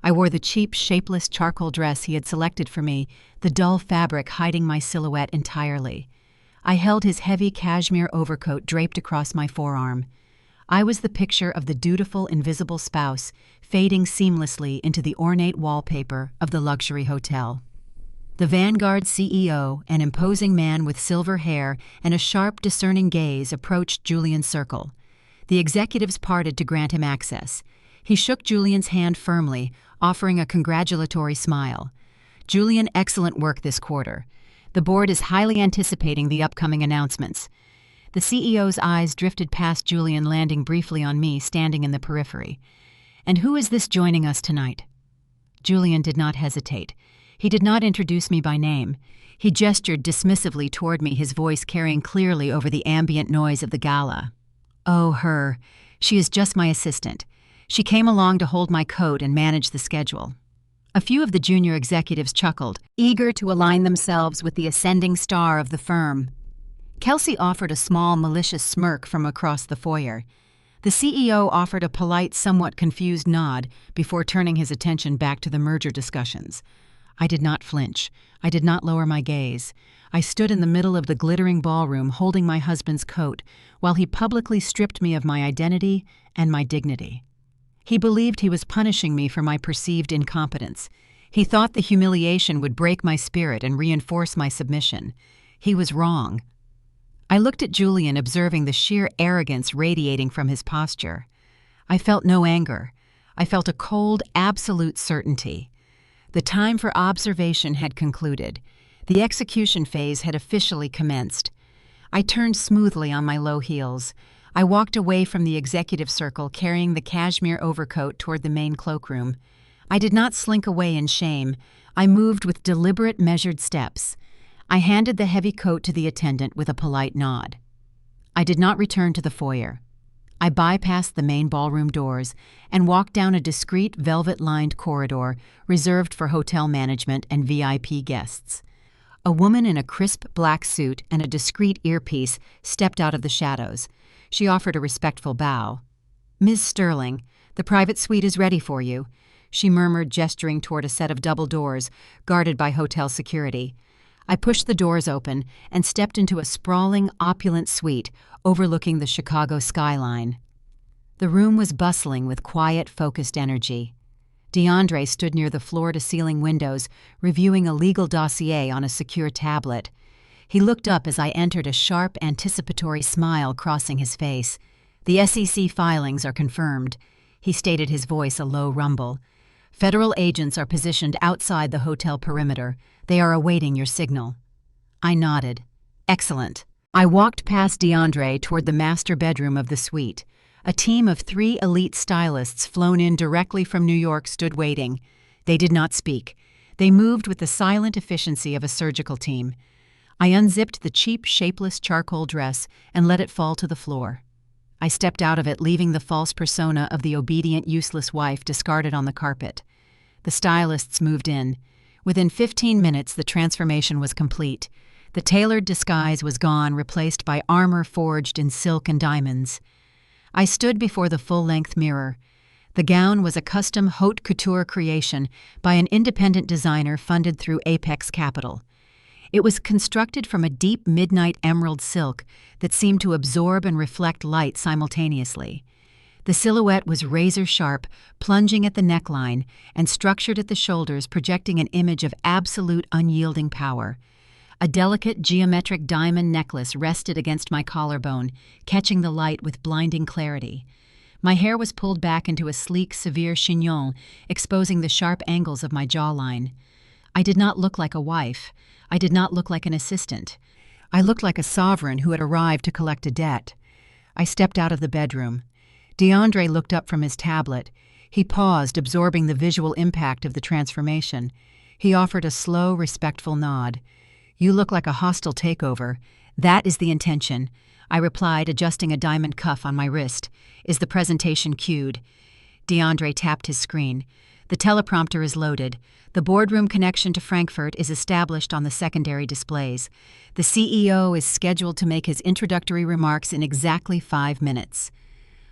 I wore the cheap, shapeless charcoal dress he had selected for me, the dull fabric hiding my silhouette entirely. I held his heavy cashmere overcoat draped across my forearm. I was the picture of the dutiful, invisible spouse, fading seamlessly into the ornate wallpaper of the luxury hotel. The Vanguard CEO, an imposing man with silver hair and a sharp, discerning gaze, approached Julian's circle. The executives parted to grant him access. He shook Julian's hand firmly, offering a congratulatory smile. "Julian, excellent work this quarter. The board is highly anticipating the upcoming announcements." The CEO's eyes drifted past Julian, landing briefly on me, standing in the periphery. "And who is this joining us tonight?" Julian did not hesitate. He did not introduce me by name. He gestured dismissively toward me, his voice carrying clearly over the ambient noise of the gala. "Oh, her. She is just my assistant. She came along to hold my coat and manage the schedule." A few of the junior executives chuckled, eager to align themselves with the ascending star of the firm. Kelsey offered a small, malicious smirk from across the foyer. The CEO offered a polite, somewhat confused nod before turning his attention back to the merger discussions. I did not flinch. I did not lower my gaze. I stood in the middle of the glittering ballroom holding my husband's coat while he publicly stripped me of my identity and my dignity. He believed he was punishing me for my perceived incompetence. He thought the humiliation would break my spirit and reinforce my submission. He was wrong. I looked at Julian, observing the sheer arrogance radiating from his posture. I felt no anger. I felt a cold, absolute certainty. The time for observation had concluded. The execution phase had officially commenced. I turned smoothly on my low heels. I walked away from the executive circle, carrying the cashmere overcoat toward the main cloakroom. I did not slink away in shame. I moved with deliberate, measured steps. I handed the heavy coat to the attendant with a polite nod. I did not return to the foyer. I bypassed the main ballroom doors and walked down a discreet, velvet-lined corridor reserved for hotel management and VIP guests. A woman in a crisp black suit and a discreet earpiece stepped out of the shadows. She offered a respectful bow. "Ms. Sterling, the private suite is ready for you," she murmured, gesturing toward a set of double doors guarded by hotel security. I pushed the doors open and stepped into a sprawling, opulent suite overlooking the Chicago skyline. The room was bustling with quiet, focused energy. DeAndre stood near the floor-to-ceiling windows, reviewing a legal dossier on a secure tablet. He looked up as I entered, a sharp, anticipatory smile crossing his face. "The SEC filings are confirmed," he stated, his voice a low rumble. "Federal agents are positioned outside the hotel perimeter. They are awaiting your signal." I nodded. "Excellent." I walked past DeAndre toward the master bedroom of the suite. A team of 3 elite stylists flown in directly from New York stood waiting. They did not speak. They moved with the silent efficiency of a surgical team. I unzipped the cheap, shapeless charcoal dress and let it fall to the floor. I stepped out of it, leaving the false persona of the obedient, useless wife discarded on the carpet. The stylists moved in. Within 15 minutes, the transformation was complete. The tailored disguise was gone, replaced by armor forged in silk and diamonds. I stood before the full-length mirror. The gown was a custom haute couture creation by an independent designer funded through Apex Capital. It was constructed from a deep midnight emerald silk that seemed to absorb and reflect light simultaneously. The silhouette was razor-sharp, plunging at the neckline, and structured at the shoulders, projecting an image of absolute unyielding power. A delicate geometric diamond necklace rested against my collarbone, catching the light with blinding clarity. My hair was pulled back into a sleek, severe chignon, exposing the sharp angles of my jawline. I did not look like a wife. I did not look like an assistant. I looked like a sovereign who had arrived to collect a debt. I stepped out of the bedroom. DeAndre looked up from his tablet. He paused, absorbing the visual impact of the transformation. He offered a slow, respectful nod. "You look like a hostile takeover. That is the intention," I replied, adjusting a diamond cuff on my wrist. "Is the presentation cued?" DeAndre tapped his screen. "The teleprompter is loaded. The boardroom connection to Frankfurt is established on the secondary displays. The CEO is scheduled to make his introductory remarks in exactly 5 minutes."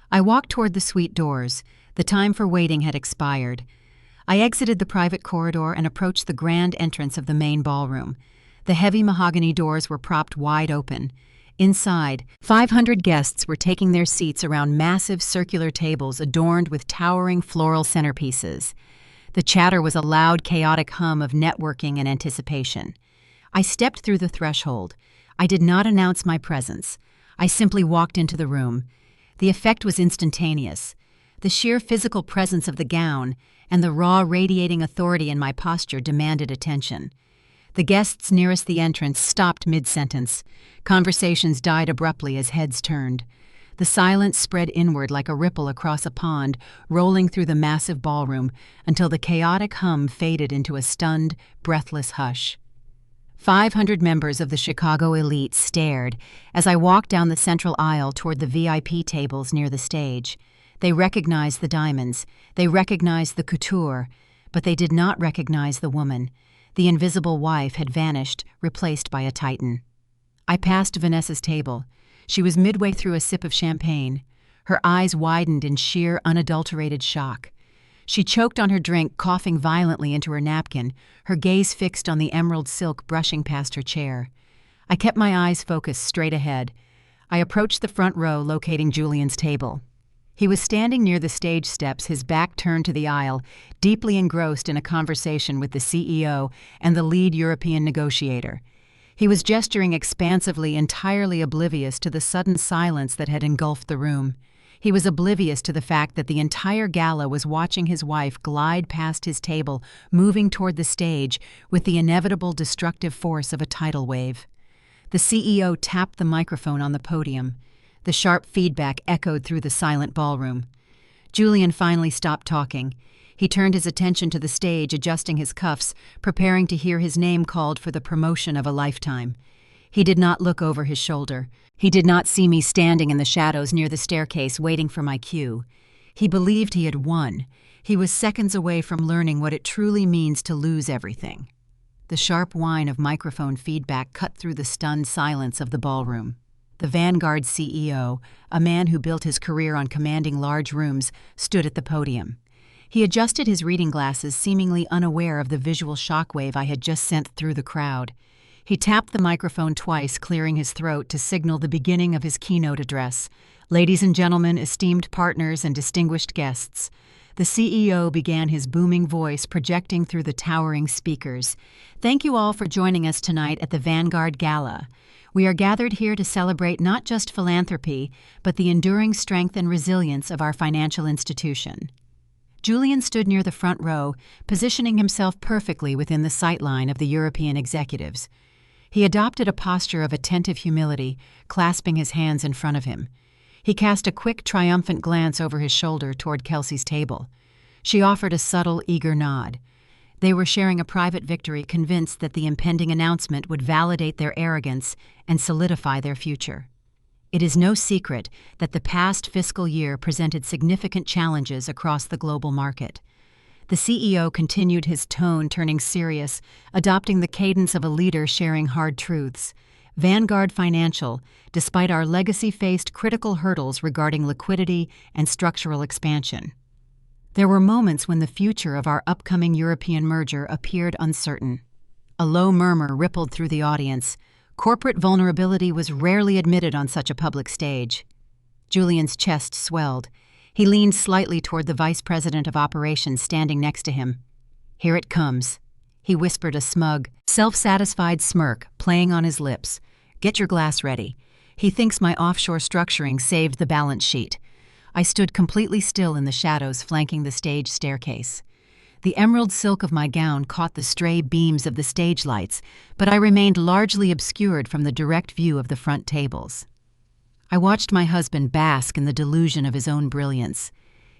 I walked toward the suite doors. The time for waiting had expired. I exited the private corridor and approached the grand entrance of the main ballroom. The heavy mahogany doors were propped wide open. Inside, 500 guests were taking their seats around massive circular tables adorned with towering floral centerpieces. The chatter was a loud, chaotic hum of networking and anticipation. I stepped through the threshold. I did not announce my presence. I simply walked into the room. The effect was instantaneous. The sheer physical presence of the gown and the raw, radiating authority in my posture demanded attention. The guests nearest the entrance stopped mid-sentence. Conversations died abruptly as heads turned. The silence spread inward like a ripple across a pond, rolling through the massive ballroom until the chaotic hum faded into a stunned, breathless hush. 500 members of the Chicago elite stared as I walked down the central aisle toward the VIP tables near the stage. They recognized the diamonds, they recognized the couture, but they did not recognize the woman. The invisible wife had vanished, replaced by a titan. I passed Vanessa's table. She was midway through a sip of champagne. Her eyes widened in sheer, unadulterated shock. She choked on her drink, coughing violently into her napkin, her gaze fixed on the emerald silk brushing past her chair. I kept my eyes focused straight ahead. I approached the front row, locating Julian's table. He was standing near the stage steps, his back turned to the aisle, deeply engrossed in a conversation with the CEO and the lead European negotiator. He was gesturing expansively, entirely oblivious to the sudden silence that had engulfed the room. He was oblivious to the fact that the entire gala was watching his wife glide past his table, moving toward the stage with the inevitable destructive force of a tidal wave. The CEO tapped the microphone on the podium. The sharp feedback echoed through the silent ballroom. Julian finally stopped talking. He turned his attention to the stage, adjusting his cuffs, preparing to hear his name called for the promotion of a lifetime. He did not look over his shoulder. He did not see me standing in the shadows near the staircase waiting for my cue. He believed he had won. He was seconds away from learning what it truly means to lose everything. The sharp whine of microphone feedback cut through the stunned silence of the ballroom. The Vanguard CEO, a man who built his career on commanding large rooms, stood at the podium. He adjusted his reading glasses, seemingly unaware of the visual shockwave I had just sent through the crowd. He tapped the microphone twice, clearing his throat to signal the beginning of his keynote address. "Ladies and gentlemen, esteemed partners and distinguished guests." The CEO began his booming voice projecting through the towering speakers. "Thank you all for joining us tonight at the Vanguard Gala. We are gathered here to celebrate not just philanthropy, but the enduring strength and resilience of our financial institution." Julian stood near the front row, positioning himself perfectly within the sightline of the European executives. He adopted a posture of attentive humility, clasping his hands in front of him. He cast a quick, triumphant glance over his shoulder toward Kelsey's table. She offered a subtle, eager nod. They were sharing a private victory, convinced that the impending announcement would validate their arrogance and solidify their future. It is no secret that the past fiscal year presented significant challenges across the global market. The CEO continued, his tone turning serious, adopting the cadence of a leader sharing hard truths. Vanguard Financial, despite our legacy, faced critical hurdles regarding liquidity and structural expansion. There were moments when the future of our upcoming European merger appeared uncertain. A low murmur rippled through the audience. Corporate vulnerability was rarely admitted on such a public stage. Julian's chest swelled. He leaned slightly toward the vice president of operations standing next to him. "Here it comes," he whispered, a smug, self-satisfied smirk playing on his lips. "Get your glass ready. He thinks my offshore structuring saved the balance sheet." I stood completely still in the shadows flanking the stage staircase. The emerald silk of my gown caught the stray beams of the stage lights, but I remained largely obscured from the direct view of the front tables. I watched my husband bask in the delusion of his own brilliance.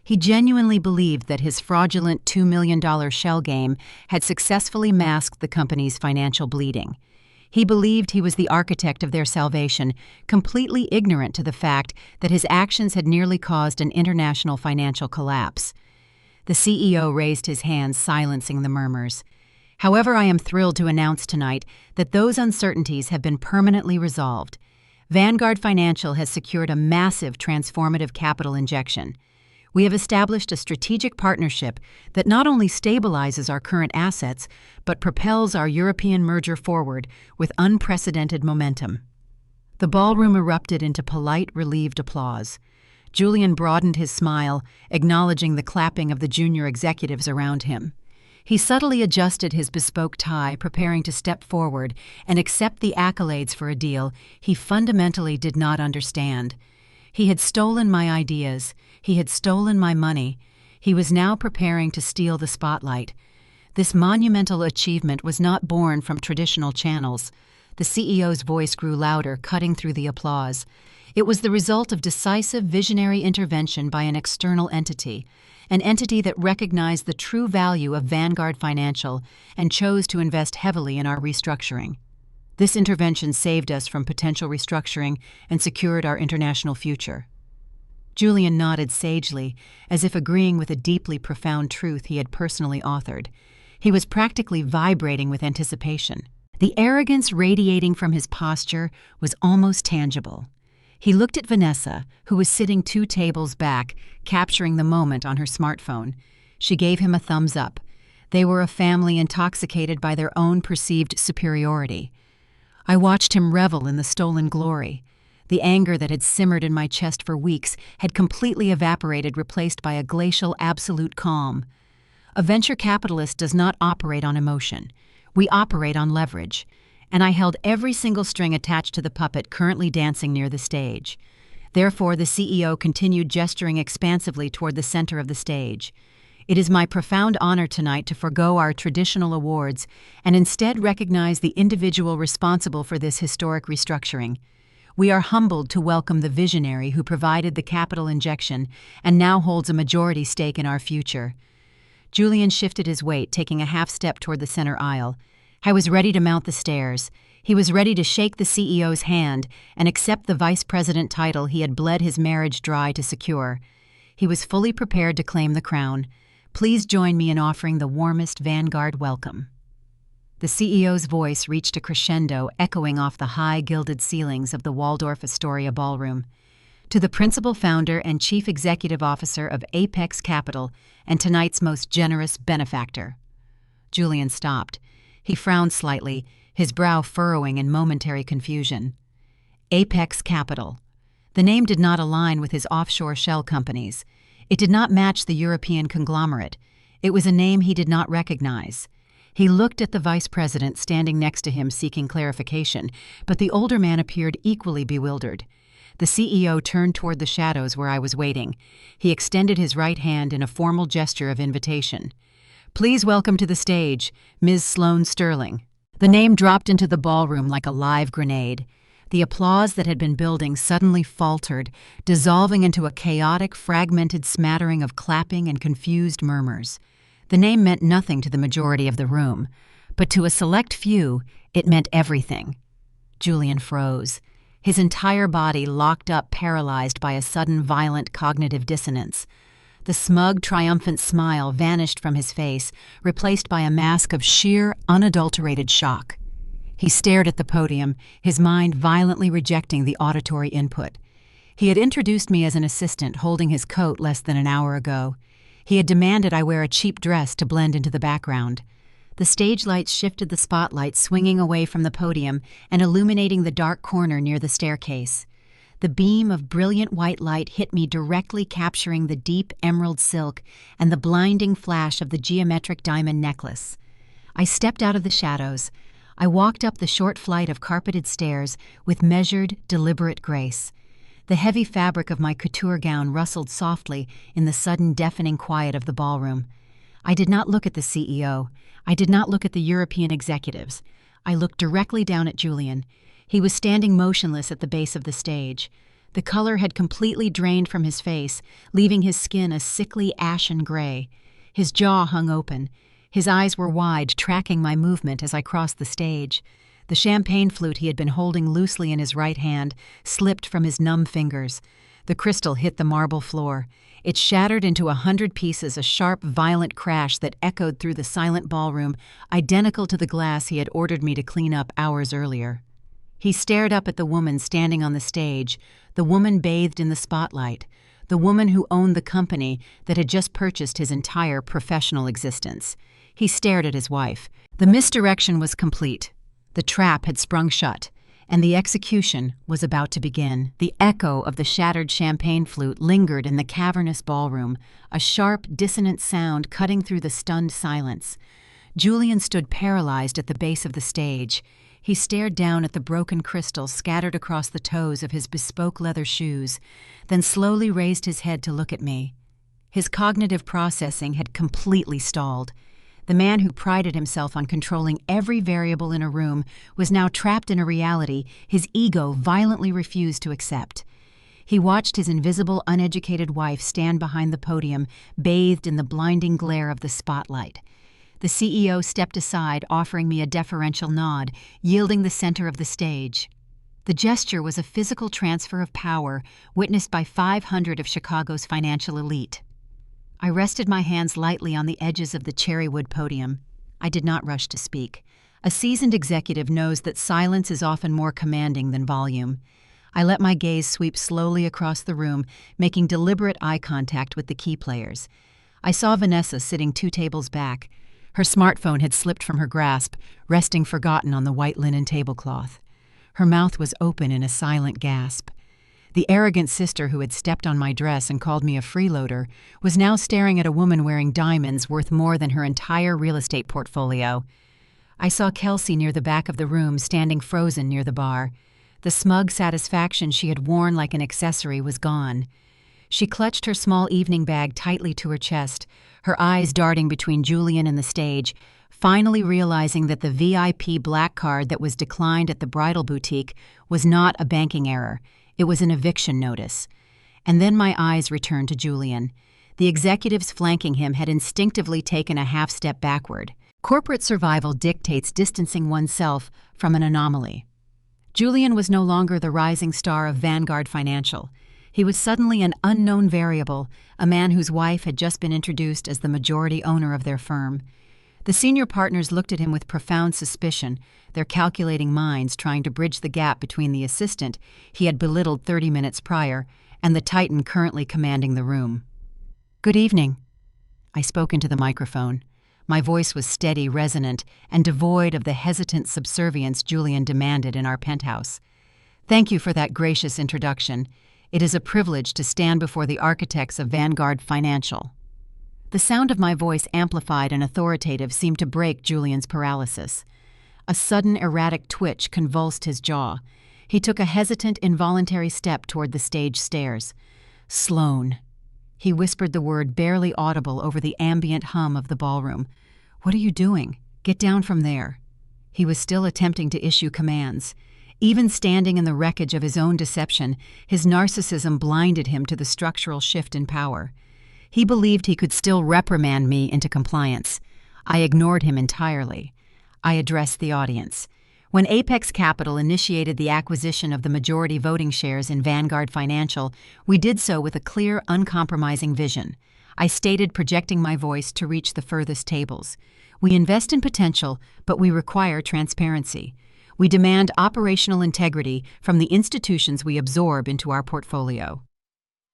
He genuinely believed that his fraudulent $2 million shell game had successfully masked the company's financial bleeding. He believed he was the architect of their salvation, completely ignorant to the fact that his actions had nearly caused an international financial collapse. The CEO raised his hands, silencing the murmurs. "However, I am thrilled to announce tonight that those uncertainties have been permanently resolved. Vanguard Financial has secured a massive transformative capital injection. We have established a strategic partnership that not only stabilizes our current assets, but propels our European merger forward with unprecedented momentum." The ballroom erupted into polite, relieved applause. Julian broadened his smile, acknowledging the clapping of the junior executives around him. He subtly adjusted his bespoke tie, preparing to step forward and accept the accolades for a deal he fundamentally did not understand. He had stolen my ideas. He had stolen my money. He was now preparing to steal the spotlight. This monumental achievement was not born from traditional channels. The CEO's voice grew louder, cutting through the applause. It was the result of decisive, visionary intervention by an external entity, an entity that recognized the true value of Vanguard Financial and chose to invest heavily in our restructuring. This intervention saved us from potential restructuring and secured our international future. Julian nodded sagely, as if agreeing with a deeply profound truth he had personally authored. He was practically vibrating with anticipation. The arrogance radiating from his posture was almost tangible. He looked at Vanessa, who was sitting 2 tables back, capturing the moment on her smartphone. She gave him a thumbs up. They were a family intoxicated by their own perceived superiority. I watched him revel in the stolen glory. The anger that had simmered in my chest for weeks had completely evaporated, replaced by a glacial, absolute calm. A venture capitalist does not operate on emotion. We operate on leverage. And I held every single string attached to the puppet currently dancing near the stage. Therefore, the CEO continued, gesturing expansively toward the center of the stage. "It is my profound honor tonight to forego our traditional awards and instead recognize the individual responsible for this historic restructuring. We are humbled to welcome the visionary who provided the capital injection and now holds a majority stake in our future." Julian shifted his weight, taking a half step toward the center aisle. I was ready to mount the stairs. He was ready to shake the CEO's hand and accept the vice president title he had bled his marriage dry to secure. He was fully prepared to claim the crown. Please join me in offering the warmest Vanguard welcome. The CEO's voice reached a crescendo, echoing off the high gilded ceilings of the Waldorf Astoria ballroom. To the principal founder and chief executive officer of Apex Capital and tonight's most generous benefactor. Julian stopped. He frowned slightly, his brow furrowing in momentary confusion. Apex Capital. The name did not align with his offshore shell companies. It did not match the European conglomerate. It was a name he did not recognize. He looked at the vice president standing next to him seeking clarification, but the older man appeared equally bewildered. The CEO turned toward the shadows where I was waiting. He extended his right hand in a formal gesture of invitation. Please welcome to the stage, Ms. Sloane Sterling. The name dropped into the ballroom like a live grenade. The applause that had been building suddenly faltered, dissolving into a chaotic, fragmented smattering of clapping and confused murmurs. The name meant nothing to the majority of the room, but to a select few, it meant everything. Julian froze. His entire body locked up, paralyzed by a sudden violent cognitive dissonance. The smug, triumphant smile vanished from his face, replaced by a mask of sheer, unadulterated shock. He stared at the podium, his mind violently rejecting the auditory input. He had introduced me as an assistant holding his coat less than an hour ago. He had demanded I wear a cheap dress to blend into the background. The stage lights shifted the spotlight, swinging away from the podium and illuminating the dark corner near the staircase. The beam of brilliant white light hit me directly, capturing the deep emerald silk and the blinding flash of the geometric diamond necklace. I stepped out of the shadows. I walked up the short flight of carpeted stairs with measured, deliberate grace. The heavy fabric of my couture gown rustled softly in the sudden deafening quiet of the ballroom. I did not look at the CEO. I did not look at the European executives. I looked directly down at Julian. He was standing motionless at the base of the stage. The color had completely drained from his face, leaving his skin a sickly ashen gray. His jaw hung open. His eyes were wide, tracking my movement as I crossed the stage. The champagne flute he had been holding loosely in his right hand slipped from his numb fingers. The crystal hit the marble floor. It shattered into 100 pieces, a sharp, violent crash that echoed through the silent ballroom, identical to the glass he had ordered me to clean up hours earlier. He stared up at the woman standing on the stage, the woman bathed in the spotlight, the woman who owned the company that had just purchased his entire professional existence. He stared at his wife. The misdirection was complete. The trap had sprung shut, and the execution was about to begin. The echo of the shattered champagne flute lingered in the cavernous ballroom, a sharp, dissonant sound cutting through the stunned silence. Julian stood paralyzed at the base of the stage. He stared down at the broken crystals scattered across the toes of his bespoke leather shoes, then slowly raised his head to look at me. His cognitive processing had completely stalled. The man who prided himself on controlling every variable in a room was now trapped in a reality his ego violently refused to accept. He watched his invisible, uneducated wife stand behind the podium, bathed in the blinding glare of the spotlight. The CEO stepped aside, offering me a deferential nod, yielding the center of the stage. The gesture was a physical transfer of power witnessed by 500 of Chicago's financial elite. I rested my hands lightly on the edges of the cherrywood podium. I did not rush to speak. A seasoned executive knows that silence is often more commanding than volume. I let my gaze sweep slowly across the room, making deliberate eye contact with the key players. I saw Vanessa sitting 2 tables back. Her smartphone had slipped from her grasp, resting forgotten on the white linen tablecloth. Her mouth was open in a silent gasp. The arrogant sister who had stepped on my dress and called me a freeloader was now staring at a woman wearing diamonds worth more than her entire real estate portfolio. I saw Kelsey near the back of the room, standing frozen near the bar. The smug satisfaction she had worn like an accessory was gone. She clutched her small evening bag tightly to her chest, her eyes darting between Julian and the stage, finally realizing that the VIP black card that was declined at the Bridal boutique was not a banking error. It was an eviction notice. And then my eyes returned to Julian. The executives flanking him had instinctively taken a half step backward. Corporate survival dictates distancing oneself from an anomaly. Julian was no longer the rising star of Vanguard Financial. He was suddenly an unknown variable, a man whose wife had just been introduced as the majority owner of their firm. The senior partners looked at him with profound suspicion, their calculating minds trying to bridge the gap between the assistant he had belittled 30 minutes prior and the titan currently commanding the room. "Good evening." I spoke into the microphone. My voice was steady, resonant, and devoid of the hesitant subservience Julian demanded in our penthouse. "Thank you for that gracious introduction. It is a privilege to stand before the architects of Vanguard Financial." The sound of my voice, amplified and authoritative, seemed to break Julian's paralysis. A sudden, erratic twitch convulsed his jaw. He took a hesitant, involuntary step toward the stage stairs. "Sloane." He whispered the word barely audible over the ambient hum of the ballroom. "What are you doing? Get down from there." He was still attempting to issue commands. Even standing in the wreckage of his own deception, his narcissism blinded him to the structural shift in power. He believed he could still reprimand me into compliance. I ignored him entirely. I addressed the audience. When Apex Capital initiated the acquisition of the majority voting shares in Vanguard Financial, we did so with a clear, uncompromising vision. I stated, projecting my voice to reach the furthest tables. "We invest in potential, but we require transparency. We demand operational integrity from the institutions we absorb into our portfolio."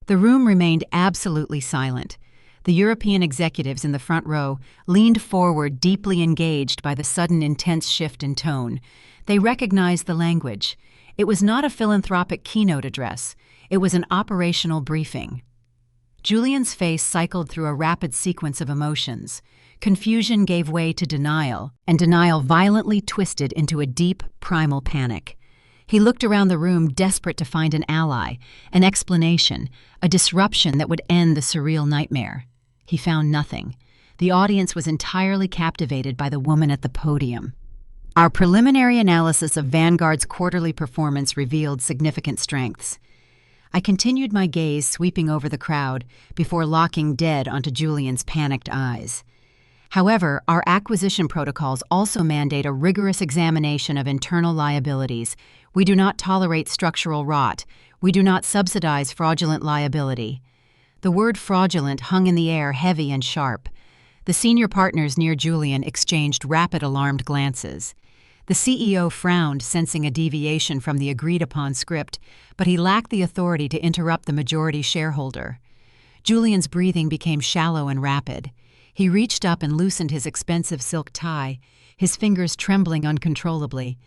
The room remained absolutely silent. The European executives in the front row leaned forward, deeply engaged by the sudden intense shift in tone. They recognized the language. It was not a philanthropic keynote address. It was an operational briefing. Julian's face cycled through a rapid sequence of emotions. Confusion gave way to denial, and denial violently twisted into a deep, primal panic. He looked around the room, desperate to find an ally, an explanation, a disruption that would end the surreal nightmare. He found nothing. The audience was entirely captivated by the woman at the podium. Our preliminary analysis of Vanguard's quarterly performance revealed significant strengths. I continued my gaze sweeping over the crowd before locking dead onto Julian's panicked eyes. However, our acquisition protocols also mandate a rigorous examination of internal liabilities. We do not tolerate structural rot. We do not subsidize fraudulent liability. The word fraudulent hung in the air, heavy and sharp. The senior partners near Julian exchanged rapid, alarmed glances. The CEO frowned, sensing a deviation from the agreed-upon script, but he lacked the authority to interrupt the majority shareholder. Julian's breathing became shallow and rapid. He reached up and loosened his expensive silk tie, his fingers trembling uncontrollably.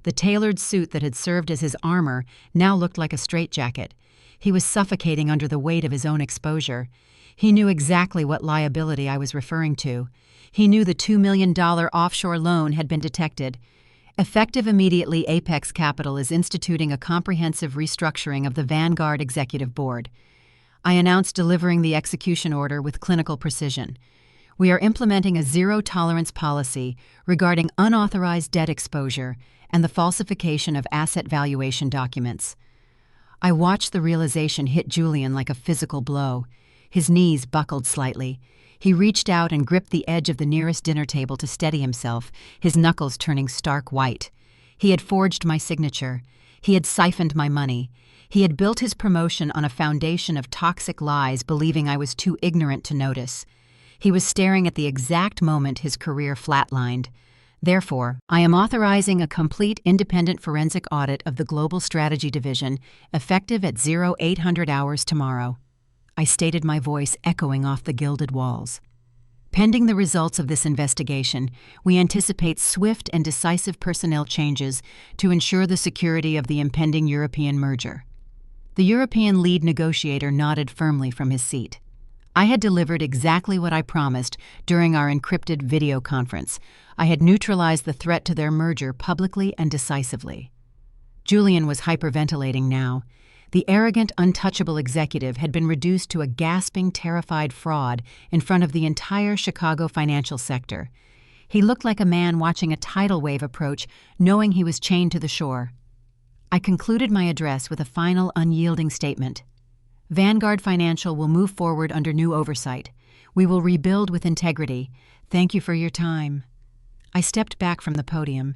The tailored suit that had served as his armor now looked like a straitjacket. He was suffocating under the weight of his own exposure. He knew exactly what liability I was referring to. He knew the $2 million offshore loan had been detected. Effective immediately, Apex Capital is instituting a comprehensive restructuring of the Vanguard Executive Board. I announced delivering the execution order with clinical precision. We are implementing a zero-tolerance policy regarding unauthorized debt exposure and the falsification of asset valuation documents. I watched the realization hit Julian like a physical blow. His knees buckled slightly. He reached out and gripped the edge of the nearest dinner table to steady himself, his knuckles turning stark white. He had forged my signature. He had siphoned my money. He had built his promotion on a foundation of toxic lies, believing I was too ignorant to notice. He was staring at the exact moment his career flatlined. Therefore, I am authorizing a complete independent forensic audit of the Global Strategy Division, effective at 0800 hours tomorrow. I stated, my voice echoing off the gilded walls. Pending the results of this investigation, we anticipate swift and decisive personnel changes to ensure the security of the impending European merger. The European lead negotiator nodded firmly from his seat. I had delivered exactly what I promised during our encrypted video conference. I had neutralized the threat to their merger publicly and decisively. Julian was hyperventilating now. The arrogant, untouchable executive had been reduced to a gasping, terrified fraud in front of the entire Chicago financial sector. He looked like a man watching a tidal wave approach, knowing he was chained to the shore. I concluded my address with a final, unyielding statement. Vanguard Financial will move forward under new oversight. We will rebuild with integrity. Thank you for your time." I stepped back from the podium.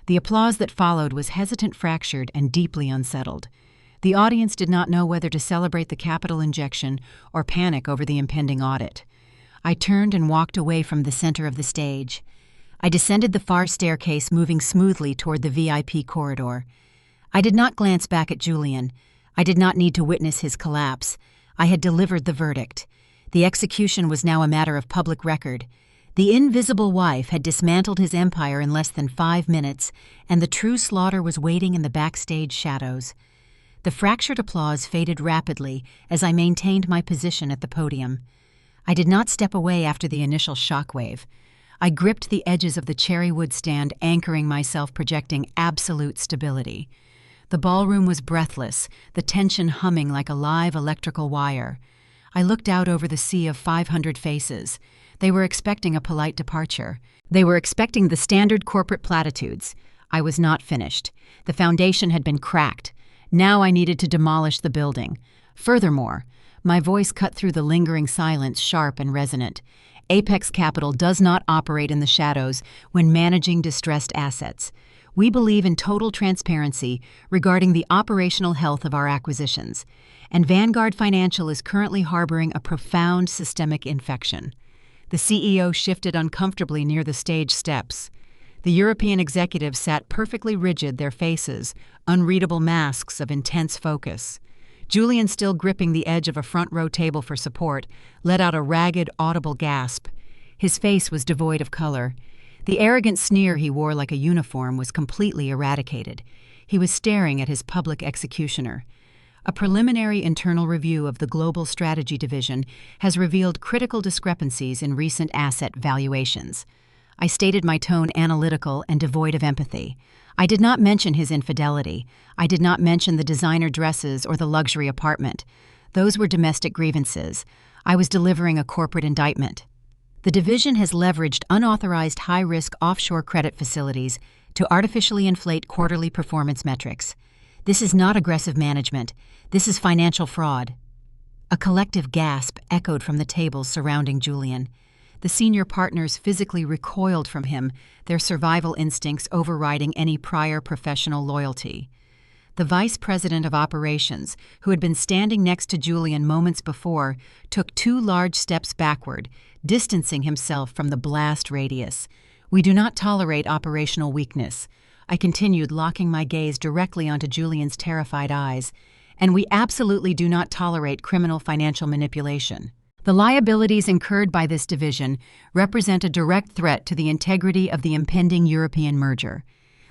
The applause that followed was hesitant, fractured, and deeply unsettled. The audience did not know whether to celebrate the capital injection or panic over the impending audit. I turned and walked away from the center of the stage. I descended the far staircase, moving smoothly toward the VIP corridor. I did not glance back at Julian. I did not need to witness his collapse. I had delivered the verdict. The execution was now a matter of public record. The invisible wife had dismantled his empire in less than 5 minutes, and the true slaughter was waiting in the backstage shadows. The fractured applause faded rapidly as I maintained my position at the podium. I did not step away after the initial shockwave. I gripped the edges of the cherry wood stand, anchoring myself, projecting absolute stability. The ballroom was breathless, the tension humming like a live electrical wire. I looked out over the sea of 500 faces. They were expecting a polite departure. They were expecting the standard corporate platitudes. I was not finished. The foundation had been cracked. Now I needed to demolish the building. Furthermore, my voice cut through the lingering silence, sharp and resonant. Apex Capital does not operate in the shadows when managing distressed assets. We believe in total transparency regarding the operational health of our acquisitions, and Vanguard Financial is currently harboring a profound systemic infection. The CEO shifted uncomfortably near the stage steps. The European executives sat perfectly rigid, their faces unreadable masks of intense focus. Julian, still gripping the edge of a front-row table for support, let out a ragged, audible gasp. His face was devoid of color. The arrogant sneer he wore like a uniform was completely eradicated. He was staring at his public executioner. A preliminary internal review of the Global Strategy Division has revealed critical discrepancies in recent asset valuations. I stated my tone analytical and devoid of empathy. I did not mention his infidelity. I did not mention the designer dresses or the luxury apartment. Those were domestic grievances. I was delivering a corporate indictment. The division has leveraged unauthorized high-risk offshore credit facilities to artificially inflate quarterly performance metrics. This is not aggressive management. This is financial fraud. A collective gasp echoed from the tables surrounding Julian. The senior partners physically recoiled from him, their survival instincts overriding any prior professional loyalty. The vice president of operations, who had been standing next to Julian moments before, took 2 large steps backward, distancing himself from the blast radius. "We do not tolerate operational weakness." I continued, locking my gaze directly onto Julian's terrified eyes. "And we absolutely do not tolerate criminal financial manipulation. The liabilities incurred by this division represent a direct threat to the integrity of the impending European merger.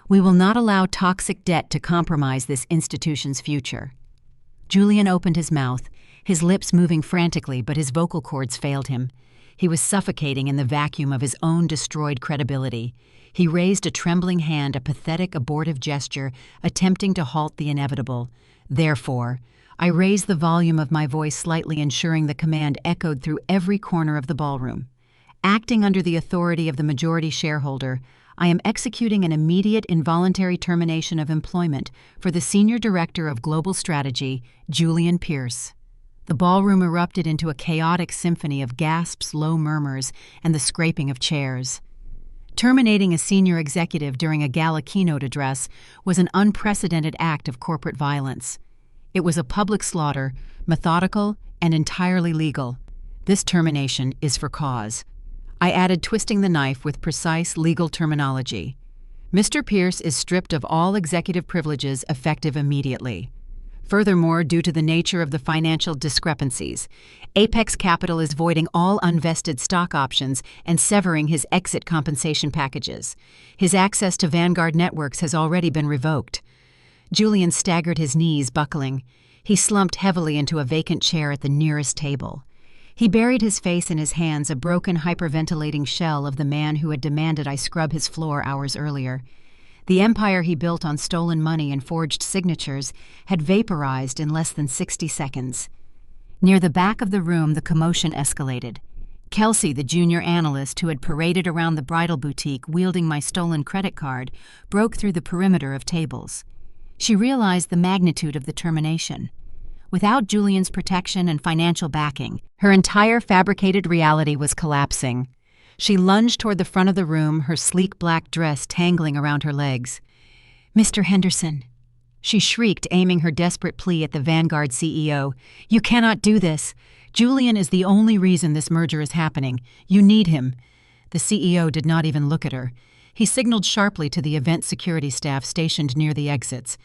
We will not allow toxic debt to compromise this institution's future." Julian opened his mouth, his lips moving frantically, but his vocal cords failed him. He was suffocating in the vacuum of his own destroyed credibility. He raised a trembling hand, a pathetic, abortive gesture, attempting to halt the inevitable. Therefore, I raised the volume of my voice slightly, ensuring the command echoed through every corner of the ballroom. "Acting under the authority of the majority shareholder, I am executing an immediate involuntary termination of employment for the Senior Director of Global Strategy, Julian Pierce." The ballroom erupted into a chaotic symphony of gasps, low murmurs, and the scraping of chairs. Terminating a senior executive during a gala keynote address was an unprecedented act of corporate violence. It was a public slaughter, methodical and entirely legal. "This termination is for cause." I added, twisting the knife with precise legal terminology. "Mr. Pierce is stripped of all executive privileges effective immediately. Furthermore, due to the nature of the financial discrepancies, Apex Capital is voiding all unvested stock options and severing his exit compensation packages. His access to Vanguard networks has already been revoked." Julian staggered, his knees buckling. He slumped heavily into a vacant chair at the nearest table. He buried his face in his hands, a broken, hyperventilating shell of the man who had demanded I scrub his floor hours earlier. The empire he built on stolen money and forged signatures had vaporized in less than 60 seconds. Near the back of the room, the commotion escalated. Kelsey, the junior analyst who had paraded around the bridal boutique wielding my stolen credit card, broke through the perimeter of tables. She realized the magnitude of the termination. Without Julian's protection and financial backing, her entire fabricated reality was collapsing. She lunged toward the front of the room, her sleek black dress tangling around her legs. "Mr. Henderson," she shrieked, aiming her desperate plea at the Vanguard CEO. "You cannot do this. Julian is the only reason this merger is happening. You need him." The CEO did not even look at her. He signaled sharply to the event security staff stationed near the exits.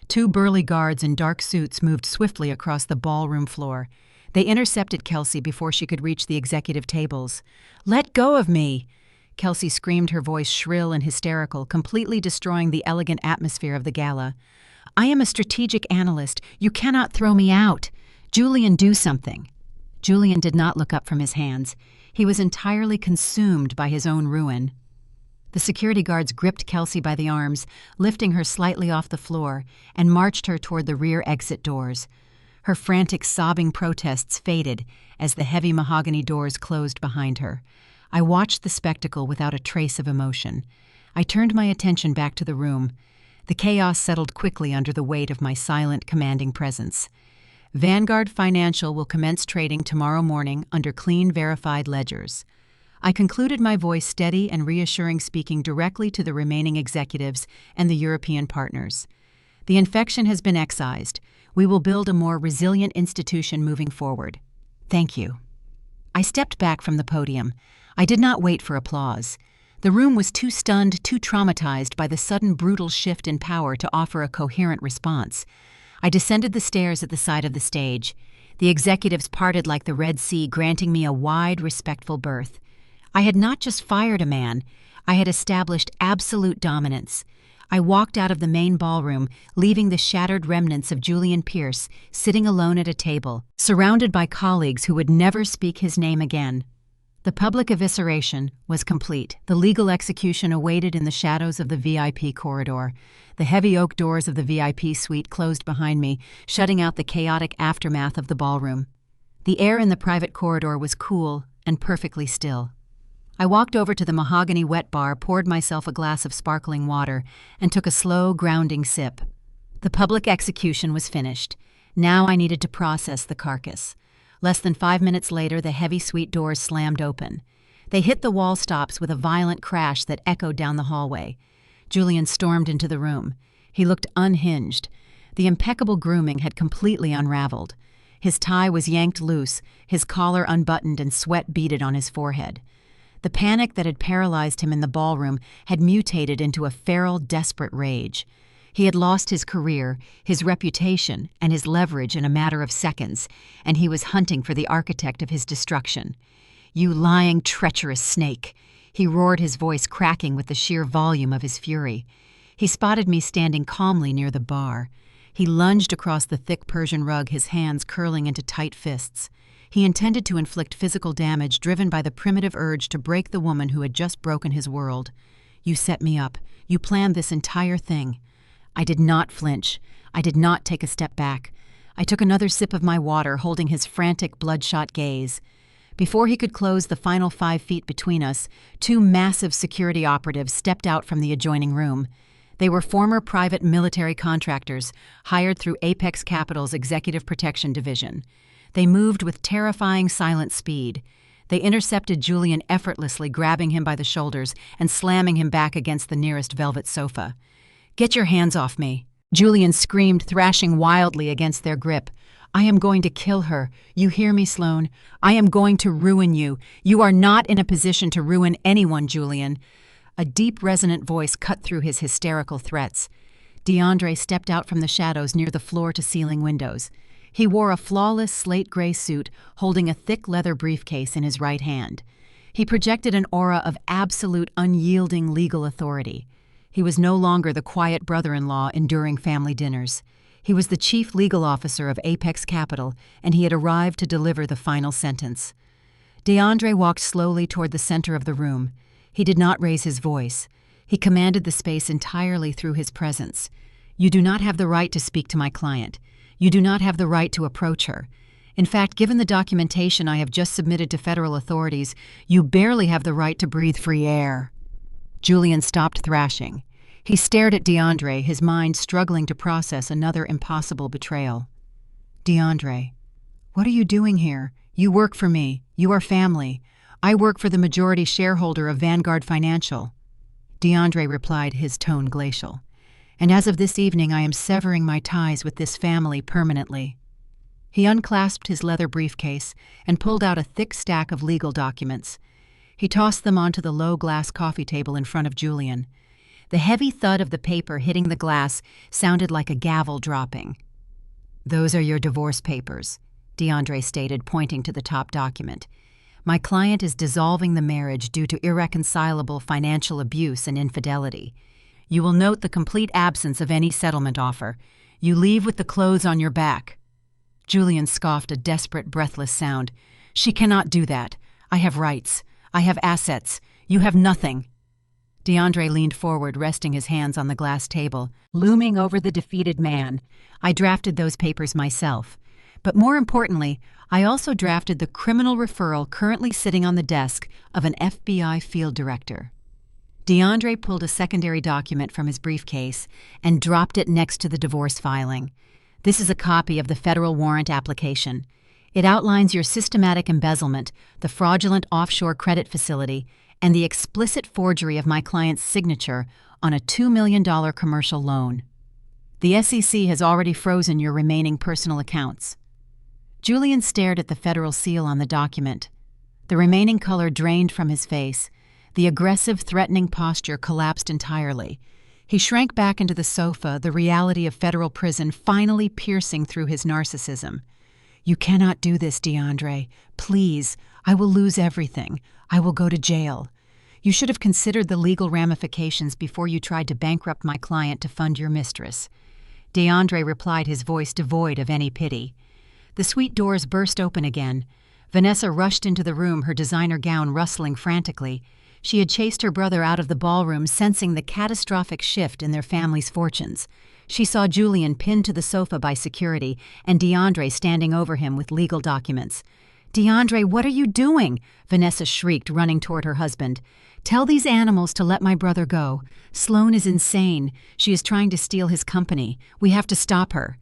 Two burly guards in dark suits moved swiftly across the ballroom floor. They intercepted Kelsey before she could reach the executive tables. "Let go of me!" Kelsey screamed, her voice shrill and hysterical, completely destroying the elegant atmosphere of the gala. "I am a strategic analyst. You cannot throw me out. Julian, do something." Julian did not look up from his hands. He was entirely consumed by his own ruin. The security guards gripped Kelsey by the arms, lifting her slightly off the floor, and marched her toward the rear exit doors. Her frantic, sobbing protests faded as the heavy mahogany doors closed behind her. I watched the spectacle without a trace of emotion. I turned my attention back to the room. The chaos settled quickly under the weight of my silent, commanding presence. Vanguard Financial will commence trading tomorrow morning under clean, verified ledgers. I concluded, my voice steady and reassuring, speaking directly to the remaining executives and the European partners. "The infection has been excised. We will build a more resilient institution moving forward. Thank you." I stepped back from the podium. I did not wait for applause. The room was too stunned, too traumatized by the sudden brutal shift in power to offer a coherent response. I descended the stairs at the side of the stage. The executives parted like the Red Sea, granting me a wide, respectful berth. I had not just fired a man, I had established absolute dominance. I walked out of the main ballroom, leaving the shattered remnants of Julian Pierce sitting alone at a table, surrounded by colleagues who would never speak his name again. The public evisceration was complete. The legal execution awaited in the shadows of the VIP corridor. The heavy oak doors of the VIP suite closed behind me, shutting out the chaotic aftermath of the ballroom. The air in the private corridor was cool and perfectly still. I walked over to the mahogany wet bar, poured myself a glass of sparkling water, and took a slow, grounding sip. The public execution was finished. Now I needed to process the carcass. Less than 5 minutes later, the heavy suite doors slammed open. They hit the wall stops with a violent crash that echoed down the hallway. Julian stormed into the room. He looked unhinged. The impeccable grooming had completely unraveled. His tie was yanked loose, his collar unbuttoned, and sweat beaded on his forehead. The panic that had paralyzed him in the ballroom had mutated into a feral, desperate rage. He had lost his career, his reputation, and his leverage in a matter of seconds, and he was hunting for the architect of his destruction. "You lying, treacherous snake!" He roared, his voice cracking with the sheer volume of his fury. He spotted me standing calmly near the bar. He lunged across the thick Persian rug, his hands curling into tight fists. He intended to inflict physical damage, driven by the primitive urge to break the woman who had just broken his world. "You set me up. You planned this entire thing." I did not flinch. I did not take a step back. I took another sip of my water, holding his frantic, bloodshot gaze. Before he could close the final 5 feet between us, 2 massive security operatives stepped out from the adjoining room. They were former private military contractors, hired through Apex Capital's Executive Protection Division. They moved with terrifying, silent speed. They intercepted Julian effortlessly, grabbing him by the shoulders and slamming him back against the nearest velvet sofa. "Get your hands off me!" Julian screamed, thrashing wildly against their grip. "I am going to kill her. You hear me, Sloane? I am going to ruin you. You are not in a position to ruin anyone, Julian." A deep, resonant voice cut through his hysterical threats. DeAndre stepped out from the shadows near the floor-to-ceiling windows. He wore a flawless slate-gray suit, holding a thick leather briefcase in his right hand. He projected an aura of absolute, unyielding legal authority. He was no longer the quiet brother-in-law enduring family dinners. He was the chief legal officer of Apex Capital, and he had arrived to deliver the final sentence. DeAndre walked slowly toward the center of the room. He did not raise his voice. He commanded the space entirely through his presence. "You do not have the right to speak to my client. You do not have the right to approach her. In fact, given the documentation I have just submitted to federal authorities, you barely have the right to breathe free air." Julian stopped thrashing. He stared at DeAndre, his mind struggling to process another impossible betrayal. DeAndre, what are you doing here? You work for me. You are family. I work for the majority shareholder of Vanguard Financial. DeAndre replied, his tone glacial. And as of this evening, I am severing my ties with this family permanently. He unclasped his leather briefcase and pulled out a thick stack of legal documents. He tossed them onto the low glass coffee table in front of Julian. The heavy thud of the paper hitting the glass sounded like a gavel dropping. "Those are your divorce papers," DeAndre stated, pointing to the top document. "My client is dissolving the marriage due to irreconcilable financial abuse and infidelity. You will note the complete absence of any settlement offer. You leave with the clothes on your back." Julian scoffed a desperate, breathless sound. "She cannot do that. I have rights. I have assets. You have nothing." DeAndre leaned forward, resting his hands on the glass table, looming over the defeated man. "I drafted those papers myself. But more importantly, I also drafted the criminal referral currently sitting on the desk of an FBI field director." DeAndre pulled a secondary document from his briefcase and dropped it next to the divorce filing. "This is a copy of the federal warrant application. It outlines your systematic embezzlement, the fraudulent offshore credit facility, and the explicit forgery of my client's signature on a $2 million commercial loan. The SEC has already frozen your remaining personal accounts." Julian stared at the federal seal on the document. The remaining color drained from his face. The aggressive, threatening posture collapsed entirely. He shrank back into the sofa, the reality of federal prison finally piercing through his narcissism. "You cannot do this, DeAndre. Please, I will lose everything. I will go to jail. You should have considered the legal ramifications before you tried to bankrupt my client to fund your mistress." DeAndre replied, his voice devoid of any pity. The suite doors burst open again. Vanessa rushed into the room, her designer gown rustling frantically. She had chased her brother out of the ballroom, sensing the catastrophic shift in their family's fortunes. She saw Julian pinned to the sofa by security and DeAndre standing over him with legal documents. "DeAndre, what are you doing?" Vanessa shrieked, running toward her husband. "Tell these animals to let my brother go. Sloane is insane. She is trying to steal his company. We have to stop her."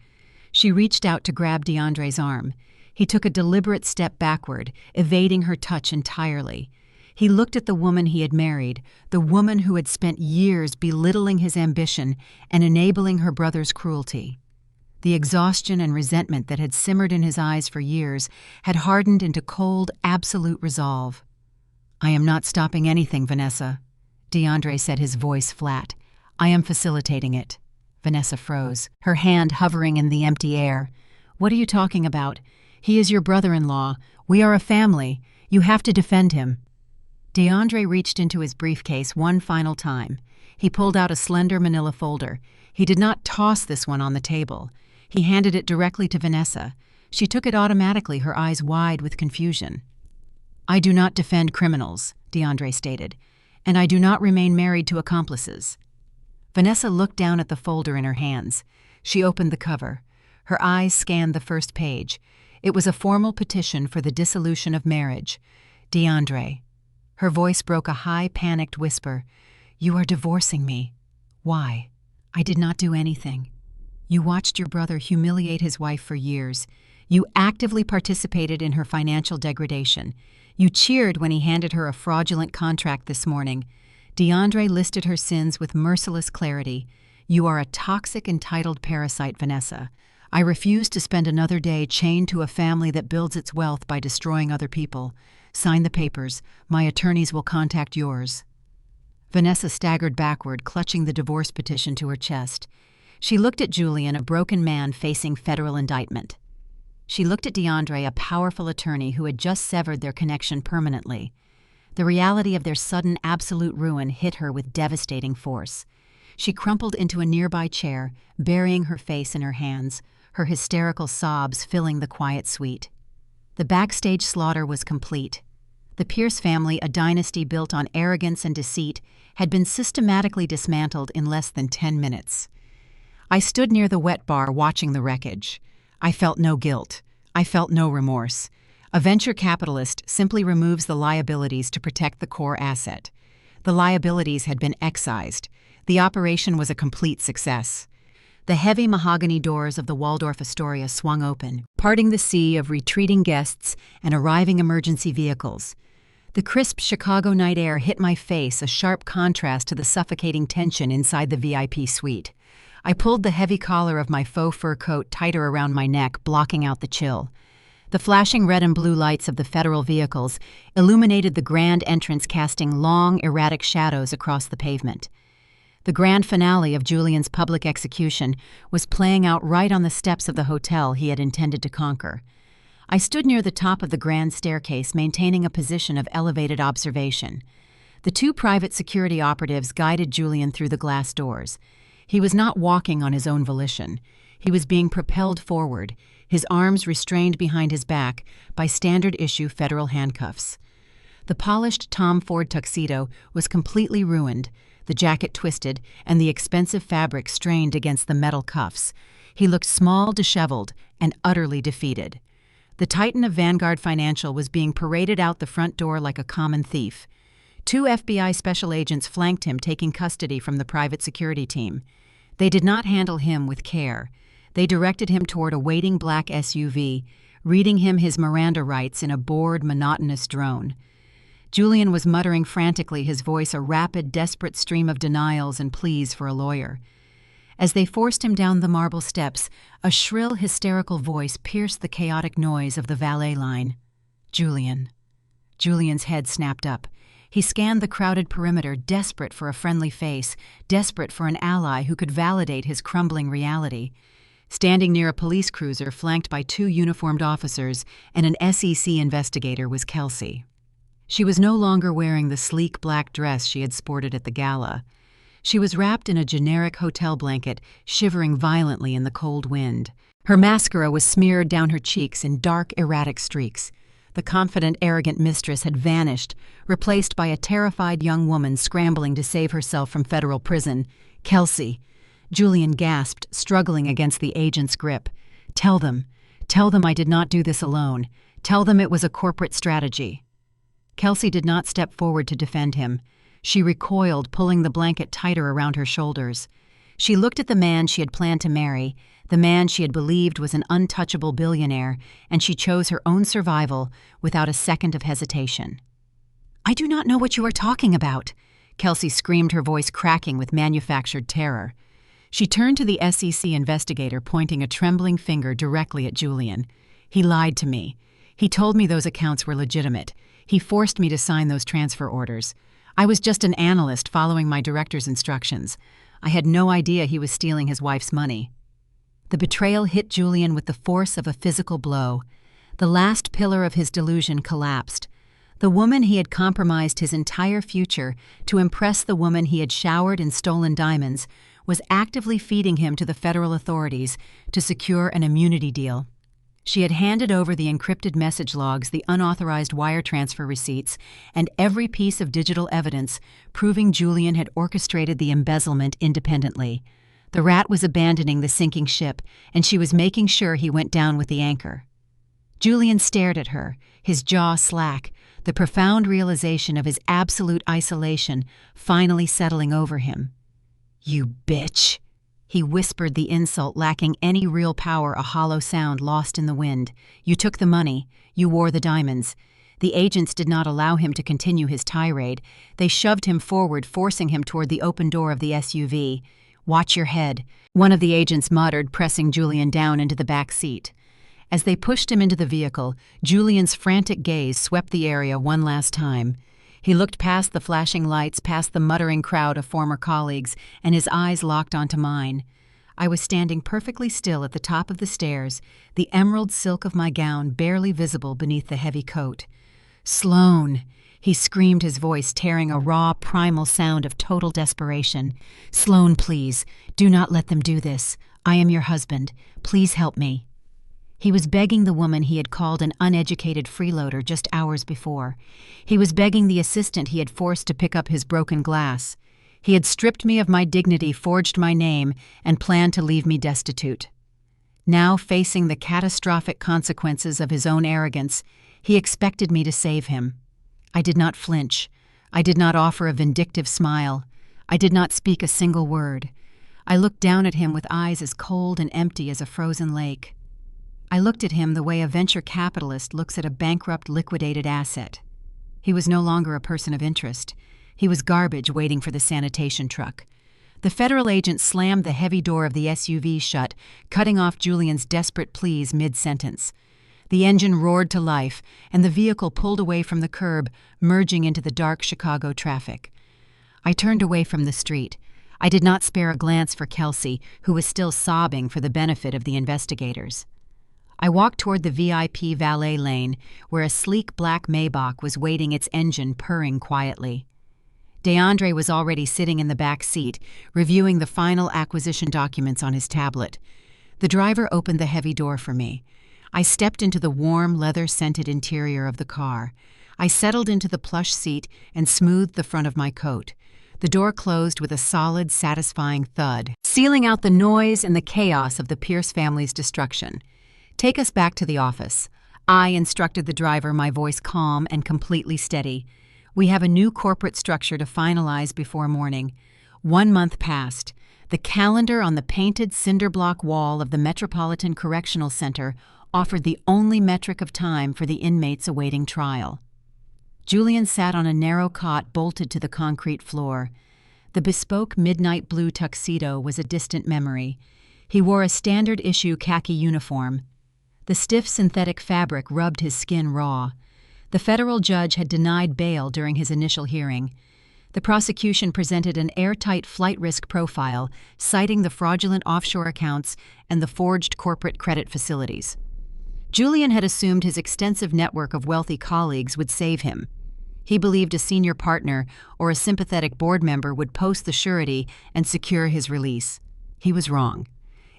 She reached out to grab DeAndre's arm. He took a deliberate step backward, evading her touch entirely. He looked at the woman he had married, the woman who had spent years belittling his ambition and enabling her brother's cruelty. The exhaustion and resentment that had simmered in his eyes for years had hardened into cold, absolute resolve. "I am not stopping anything, Vanessa," DeAndre said, his voice flat. "I am facilitating it." Vanessa froze, her hand hovering in the empty air. "What are you talking about? He is your brother-in-law. We are a family. You have to defend him." DeAndre reached into his briefcase one final time. He pulled out a slender manila folder. He did not toss this one on the table. He handed it directly to Vanessa. She took it automatically, her eyes wide with confusion. "I do not defend criminals," DeAndre stated, "and I do not remain married to accomplices." Vanessa looked down at the folder in her hands. She opened the cover. Her eyes scanned the first page. It was a formal petition for the dissolution of marriage. "DeAndre." Her voice broke a high, panicked whisper. "You are divorcing me. Why? I did not do anything. You watched your brother humiliate his wife for years. You actively participated in her financial degradation. You cheered when he handed her a fraudulent contract this morning." DeAndre listed her sins with merciless clarity. "You are a toxic, entitled parasite, Vanessa. I refuse to spend another day chained to a family that builds its wealth by destroying other people. Sign the papers. My attorneys will contact yours." Vanessa staggered backward, clutching the divorce petition to her chest. She looked at Julian, a broken man facing federal indictment. She looked at DeAndre, a powerful attorney who had just severed their connection permanently. The reality of their sudden absolute ruin hit her with devastating force. She crumpled into a nearby chair, burying her face in her hands, her hysterical sobs filling the quiet suite. The backstage slaughter was complete. The Pierce family, a dynasty built on arrogance and deceit, had been systematically dismantled in less than 10 minutes. I stood near the wet bar watching the wreckage. I felt no guilt. I felt no remorse. A venture capitalist simply removes the liabilities to protect the core asset. The liabilities had been excised. The operation was a complete success. The heavy mahogany doors of the Waldorf Astoria swung open, parting the sea of retreating guests and arriving emergency vehicles. The crisp Chicago night air hit my face, a sharp contrast to the suffocating tension inside the VIP suite. I pulled the heavy collar of my faux fur coat tighter around my neck, blocking out the chill. The flashing red and blue lights of the federal vehicles illuminated the grand entrance, casting long, erratic shadows across the pavement. The grand finale of Julian's public execution was playing out right on the steps of the hotel he had intended to conquer. I stood near the top of the grand staircase, maintaining a position of elevated observation. The two private security operatives guided Julian through the glass doors. He was not walking on his own volition. He was being propelled forward, his arms restrained behind his back by standard-issue federal handcuffs. The polished Tom Ford tuxedo was completely ruined, the jacket twisted, and the expensive fabric strained against the metal cuffs. He looked small, disheveled, and utterly defeated. The titan of Vanguard Financial was being paraded out the front door like a common thief. 2 FBI special agents flanked him, taking custody from the private security team. They did not handle him with care. They directed him toward a waiting black SUV, reading him his Miranda rights in a bored, monotonous drone. Julian was muttering frantically, his voice a rapid, desperate stream of denials and pleas for a lawyer. As they forced him down the marble steps, a shrill, hysterical voice pierced the chaotic noise of the valet line. "Julian." Julian's head snapped up. He scanned the crowded perimeter, desperate for a friendly face, desperate for an ally who could validate his crumbling reality. Standing near a police cruiser flanked by 2 uniformed officers and an SEC investigator was Kelsey. She was no longer wearing the sleek black dress she had sported at the gala. She was wrapped in a generic hotel blanket, shivering violently in the cold wind. Her mascara was smeared down her cheeks in dark, erratic streaks. The confident, arrogant mistress had vanished, replaced by a terrified young woman scrambling to save herself from federal prison. "Kelsey," Julian gasped, struggling against the agent's grip. Tell them I did not do this alone. Tell them it was a corporate strategy." Kelsey did not step forward to defend him. She recoiled, pulling the blanket tighter around her shoulders. She looked at the man she had planned to marry, the man she had believed was an untouchable billionaire, and she chose her own survival without a second of hesitation. "I do not know what you are talking about," Kelsey screamed, her voice cracking with manufactured terror. She turned to the SEC investigator, pointing a trembling finger directly at Julian. "He lied to me. He told me those accounts were legitimate. He forced me to sign those transfer orders. I was just an analyst following my director's instructions. I had no idea he was stealing his wife's money." The betrayal hit Julian with the force of a physical blow. The last pillar of his delusion collapsed. The woman he had compromised his entire future to impress the woman he had showered in stolen diamonds was actively feeding him to the federal authorities to secure an immunity deal. She had handed over the encrypted message logs, the unauthorized wire transfer receipts, and every piece of digital evidence proving Julian had orchestrated the embezzlement independently. The rat was abandoning the sinking ship, and she was making sure he went down with the anchor. Julian stared at her, his jaw slack, the profound realization of his absolute isolation finally settling over him. "You bitch!" He whispered the insult, lacking any real power, a hollow sound lost in the wind. "You took the money. You wore the diamonds." The agents did not allow him to continue his tirade. They shoved him forward, forcing him toward the open door of the SUV. "Watch your head," one of the agents muttered, pressing Julian down into the back seat. As they pushed him into the vehicle, Julian's frantic gaze swept the area one last time. He looked past the flashing lights, past the muttering crowd of former colleagues, and his eyes locked onto mine. I was standing perfectly still at the top of the stairs, the emerald silk of my gown barely visible beneath the heavy coat. "Sloane!" He screamed, his voice tearing a raw, primal sound of total desperation. "Sloane, please, do not let them do this. I am your husband. Please help me." He was begging the woman he had called an uneducated freeloader just hours before. He was begging the assistant he had forced to pick up his broken glass. He had stripped me of my dignity, forged my name, and planned to leave me destitute. Now, facing the catastrophic consequences of his own arrogance, he expected me to save him. I did not flinch. I did not offer a vindictive smile. I did not speak a single word. I looked down at him with eyes as cold and empty as a frozen lake. I looked at him the way a venture capitalist looks at a bankrupt, liquidated asset. He was no longer a person of interest. He was garbage waiting for the sanitation truck. The federal agent slammed the heavy door of the SUV shut, cutting off Julian's desperate pleas mid-sentence. The engine roared to life, and the vehicle pulled away from the curb, merging into the dark Chicago traffic. I turned away from the street. I did not spare a glance for Kelsey, who was still sobbing for the benefit of the investigators. I walked toward the VIP valet lane, where a sleek black Maybach was waiting, its engine purring quietly. DeAndre was already sitting in the back seat, reviewing the final acquisition documents on his tablet. The driver opened the heavy door for me. I stepped into the warm, leather-scented interior of the car. I settled into the plush seat and smoothed the front of my coat. The door closed with a solid, satisfying thud, sealing out the noise and the chaos of the Pierce family's destruction. "Take us back to the office," I instructed the driver, my voice calm and completely steady. "We have a new corporate structure to finalize before morning." 1 month passed. The calendar on the painted cinder block wall of the Metropolitan Correctional Center offered the only metric of time for the inmates awaiting trial. Julian sat on a narrow cot bolted to the concrete floor. The bespoke midnight blue tuxedo was a distant memory. He wore a standard-issue khaki uniform. The stiff synthetic fabric rubbed his skin raw. The federal judge had denied bail during his initial hearing. The prosecution presented an airtight flight risk profile, citing the fraudulent offshore accounts and the forged corporate credit facilities. Julian had assumed his extensive network of wealthy colleagues would save him. He believed a senior partner or a sympathetic board member would post the surety and secure his release. He was wrong.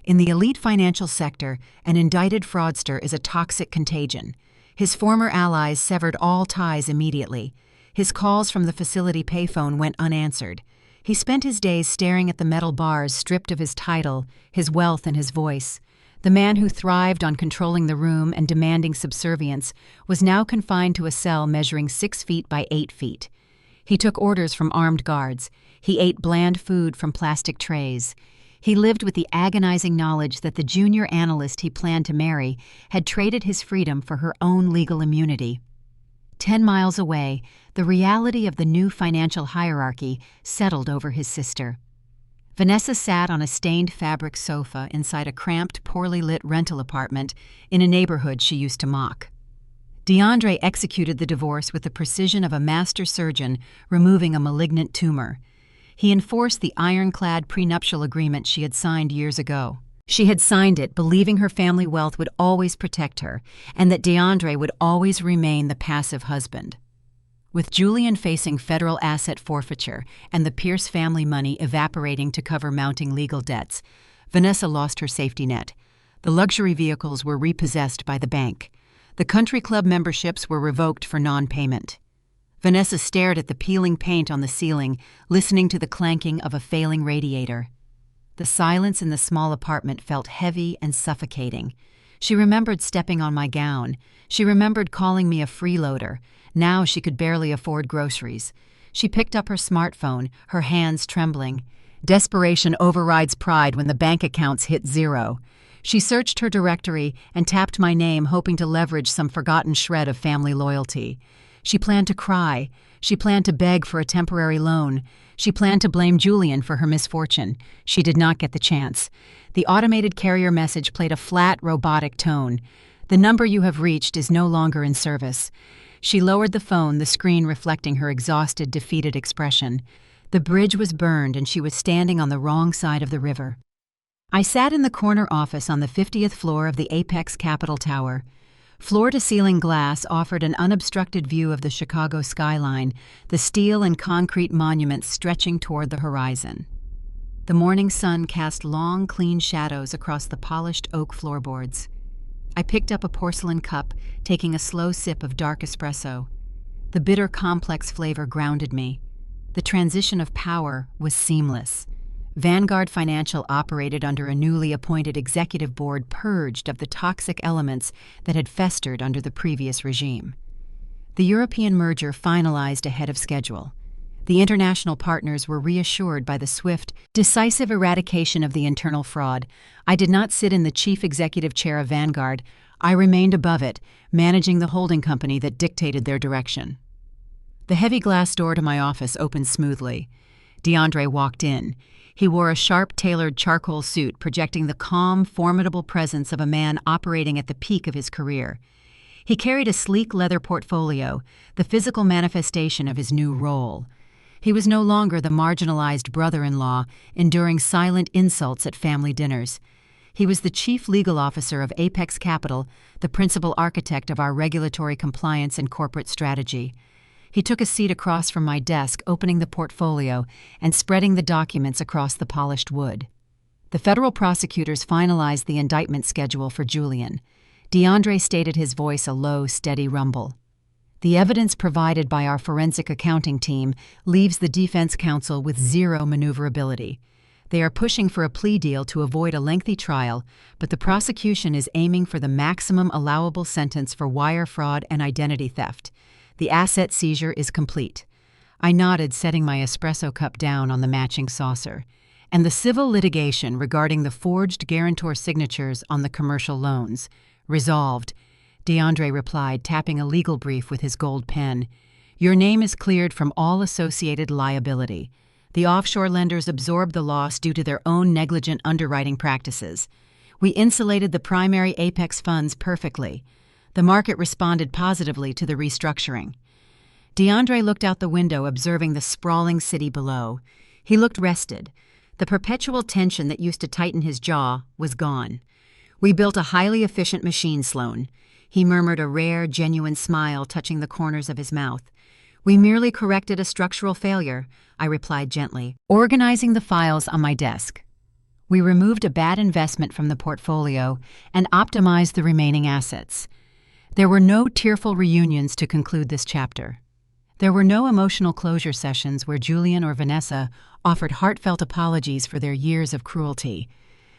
In the elite financial sector, an indicted fraudster is a toxic contagion. His former allies severed all ties immediately. His calls from the facility payphone went unanswered. He spent his days staring at the metal bars, stripped of his title, his wealth, and his voice. The man who thrived on controlling the room and demanding subservience was now confined to a cell measuring 6 feet by 8 feet. He took orders from armed guards. He ate bland food from plastic trays. He lived with the agonizing knowledge that the junior analyst he planned to marry had traded his freedom for her own legal immunity. 10 miles away, the reality of the new financial hierarchy settled over his sister. Vanessa sat on a stained fabric sofa inside a cramped, poorly lit rental apartment in a neighborhood she used to mock. DeAndre executed the divorce with the precision of a master surgeon removing a malignant tumor. He enforced the ironclad prenuptial agreement she had signed years ago. She had signed it believing her family wealth would always protect her and that DeAndre would always remain the passive husband. With Julian facing federal asset forfeiture and the Pierce family money evaporating to cover mounting legal debts, Vanessa lost her safety net. The luxury vehicles were repossessed by the bank. The country club memberships were revoked for non-payment. Vanessa stared at the peeling paint on the ceiling, listening to the clanking of a failing radiator. The silence in the small apartment felt heavy and suffocating. She remembered stepping on my gown. She remembered calling me a freeloader. Now she could barely afford groceries. She picked up her smartphone, her hands trembling. Desperation overrides pride when the bank accounts hit zero. She searched her directory and tapped my name, hoping to leverage some forgotten shred of family loyalty. She planned to cry. She planned to beg for a temporary loan. She planned to blame Julian for her misfortune. She did not get the chance. The automated carrier message played a flat, robotic tone. "The number you have reached is no longer in service." She lowered the phone, the screen reflecting her exhausted, defeated expression. The bridge was burned and she was standing on the wrong side of the river. I sat in the corner office on the 50th floor of the Apex Capitol Tower. Floor-to-ceiling glass offered an unobstructed view of the Chicago skyline, the steel and concrete monuments stretching toward the horizon. The morning sun cast long, clean shadows across the polished oak floorboards. I picked up a porcelain cup, taking a slow sip of dark espresso. The bitter, complex flavor grounded me. The transition of power was seamless. Vanguard Financial operated under a newly appointed executive board purged of the toxic elements that had festered under the previous regime. The European merger finalized ahead of schedule. The international partners were reassured by the swift, decisive eradication of the internal fraud. I did not sit in the chief executive chair of Vanguard. I remained above it, managing the holding company that dictated their direction. The heavy glass door to my office opened smoothly. DeAndre walked in. He wore a sharp-tailored charcoal suit, projecting the calm, formidable presence of a man operating at the peak of his career. He carried a sleek leather portfolio, the physical manifestation of his new role. He was no longer the marginalized brother-in-law, enduring silent insults at family dinners. He was the chief legal officer of Apex Capital, the principal architect of our regulatory compliance and corporate strategy. He took a seat across from my desk, opening the portfolio and spreading the documents across the polished wood. The federal prosecutors finalized the indictment schedule for Julian. DeAndre stated, his voice a low, steady rumble. The evidence provided by our forensic accounting team leaves the defense counsel with zero maneuverability. They are pushing for a plea deal to avoid a lengthy trial, but the prosecution is aiming for the maximum allowable sentence for wire fraud and identity theft. The asset seizure is complete. I nodded, setting my espresso cup down on the matching saucer. And the civil litigation regarding the forged guarantor signatures on the commercial loans. Resolved, DeAndre replied, tapping a legal brief with his gold pen. Your name is cleared from all associated liability. The offshore lenders absorbed the loss due to their own negligent underwriting practices. We insulated the primary Apex funds perfectly. The market responded positively to the restructuring. DeAndre looked out the window, observing the sprawling city below. He looked rested. The perpetual tension that used to tighten his jaw was gone. We built a highly efficient machine, Sloane. He murmured, a rare, genuine smile touching the corners of his mouth. We merely corrected a structural failure, I replied gently, organizing the files on my desk. We removed a bad investment from the portfolio and optimized the remaining assets. There were no tearful reunions to conclude this chapter. There were no emotional closure sessions where Julian or Vanessa offered heartfelt apologies for their years of cruelty.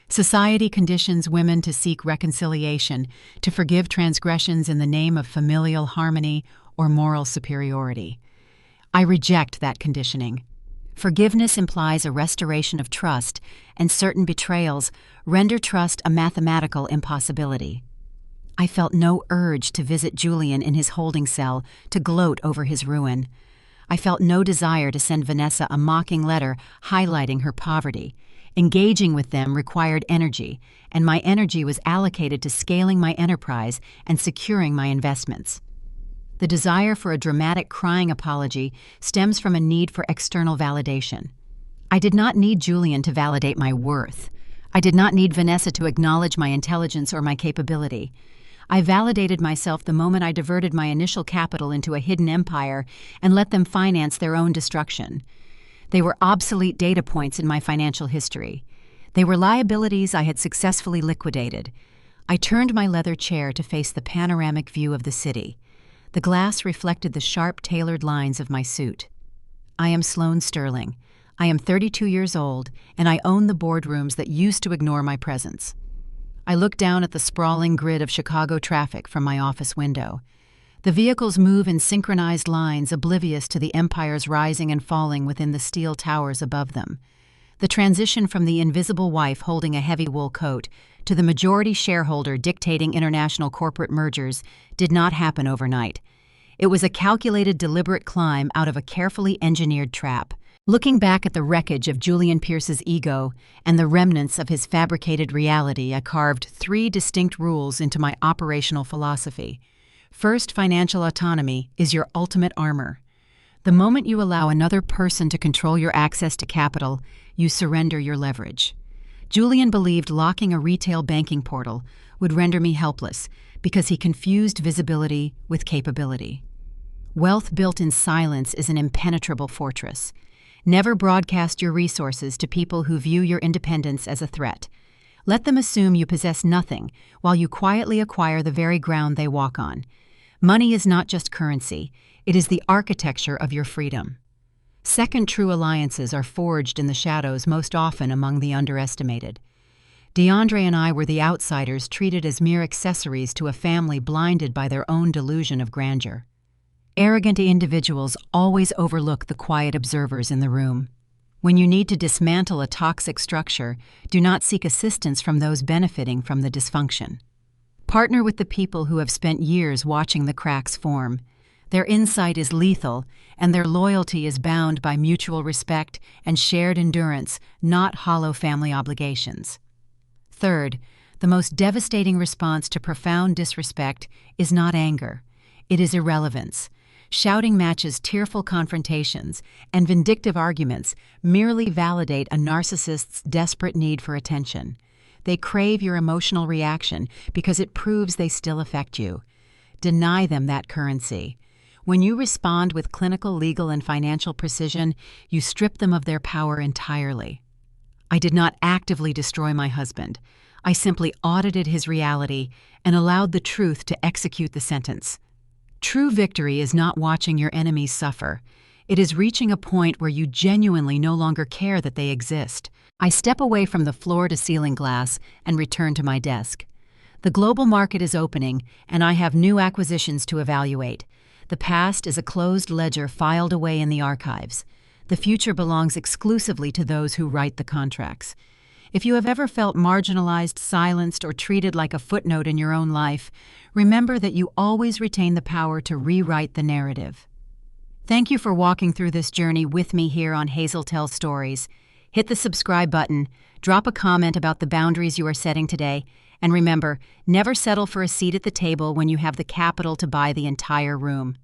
Society conditions women to seek reconciliation, to forgive transgressions in the name of familial harmony or moral superiority. I reject that conditioning. Forgiveness implies a restoration of trust, and certain betrayals render trust a mathematical impossibility. I felt no urge to visit Julian in his holding cell to gloat over his ruin. I felt no desire to send Vanessa a mocking letter highlighting her poverty. Engaging with them required energy, and my energy was allocated to scaling my enterprise and securing my investments. The desire for a dramatic crying apology stems from a need for external validation. I did not need Julian to validate my worth. I did not need Vanessa to acknowledge my intelligence or my capability. I validated myself the moment I diverted my initial capital into a hidden empire and let them finance their own destruction. They were obsolete data points in my financial history. They were liabilities I had successfully liquidated. I turned my leather chair to face the panoramic view of the city. The glass reflected the sharp, tailored lines of my suit. I am Sloane Sterling. I am 32 years old, and I own the boardrooms that used to ignore my presence. I looked down at the sprawling grid of Chicago traffic from my office window. The vehicles move in synchronized lines, oblivious to the empires rising and falling within the steel towers above them. The transition from the invisible wife holding a heavy wool coat to the majority shareholder dictating international corporate mergers did not happen overnight. It was a calculated, deliberate climb out of a carefully engineered trap. Looking back at the wreckage of Julian Pierce's ego and the remnants of his fabricated reality, I carved 3 distinct rules into my operational philosophy. First, financial autonomy is your ultimate armor. The moment you allow another person to control your access to capital, you surrender your leverage. Julian believed locking a retail banking portal would render me helpless because he confused visibility with capability. Wealth built in silence is an impenetrable fortress. Never broadcast your resources to people who view your independence as a threat. Let them assume you possess nothing while you quietly acquire the very ground they walk on. Money is not just currency, it is the architecture of your freedom. Second, true alliances are forged in the shadows, most often among the underestimated. DeAndre and I were the outsiders treated as mere accessories to a family blinded by their own delusion of grandeur. Arrogant individuals always overlook the quiet observers in the room. When you need to dismantle a toxic structure, do not seek assistance from those benefiting from the dysfunction. Partner with the people who have spent years watching the cracks form. Their insight is lethal, and their loyalty is bound by mutual respect and shared endurance, not hollow family obligations. Third, the most devastating response to profound disrespect is not anger. It is irrelevance. Shouting matches tearful confrontations, and vindictive arguments merely validate a narcissist's desperate need for attention. They crave your emotional reaction because it proves they still affect you. Deny them that currency. When you respond with clinical, legal, and financial precision, you strip them of their power entirely. I did not actively destroy my husband. I simply audited his reality and allowed the truth to execute the sentence. True victory is not watching your enemies suffer. It is reaching a point where you genuinely no longer care that they exist. I step away from the floor-to-ceiling glass and return to my desk. The global market is opening, and I have new acquisitions to evaluate. The past is a closed ledger filed away in the archives. The future belongs exclusively to those who write the contracts. If you have ever felt marginalized, silenced, or treated like a footnote in your own life, remember that you always retain the power to rewrite the narrative. Thank you for walking through this journey with me here on Hazel Tells Stories. Hit the subscribe button, drop a comment about the boundaries you are setting today, and remember, never settle for a seat at the table when you have the capital to buy the entire room.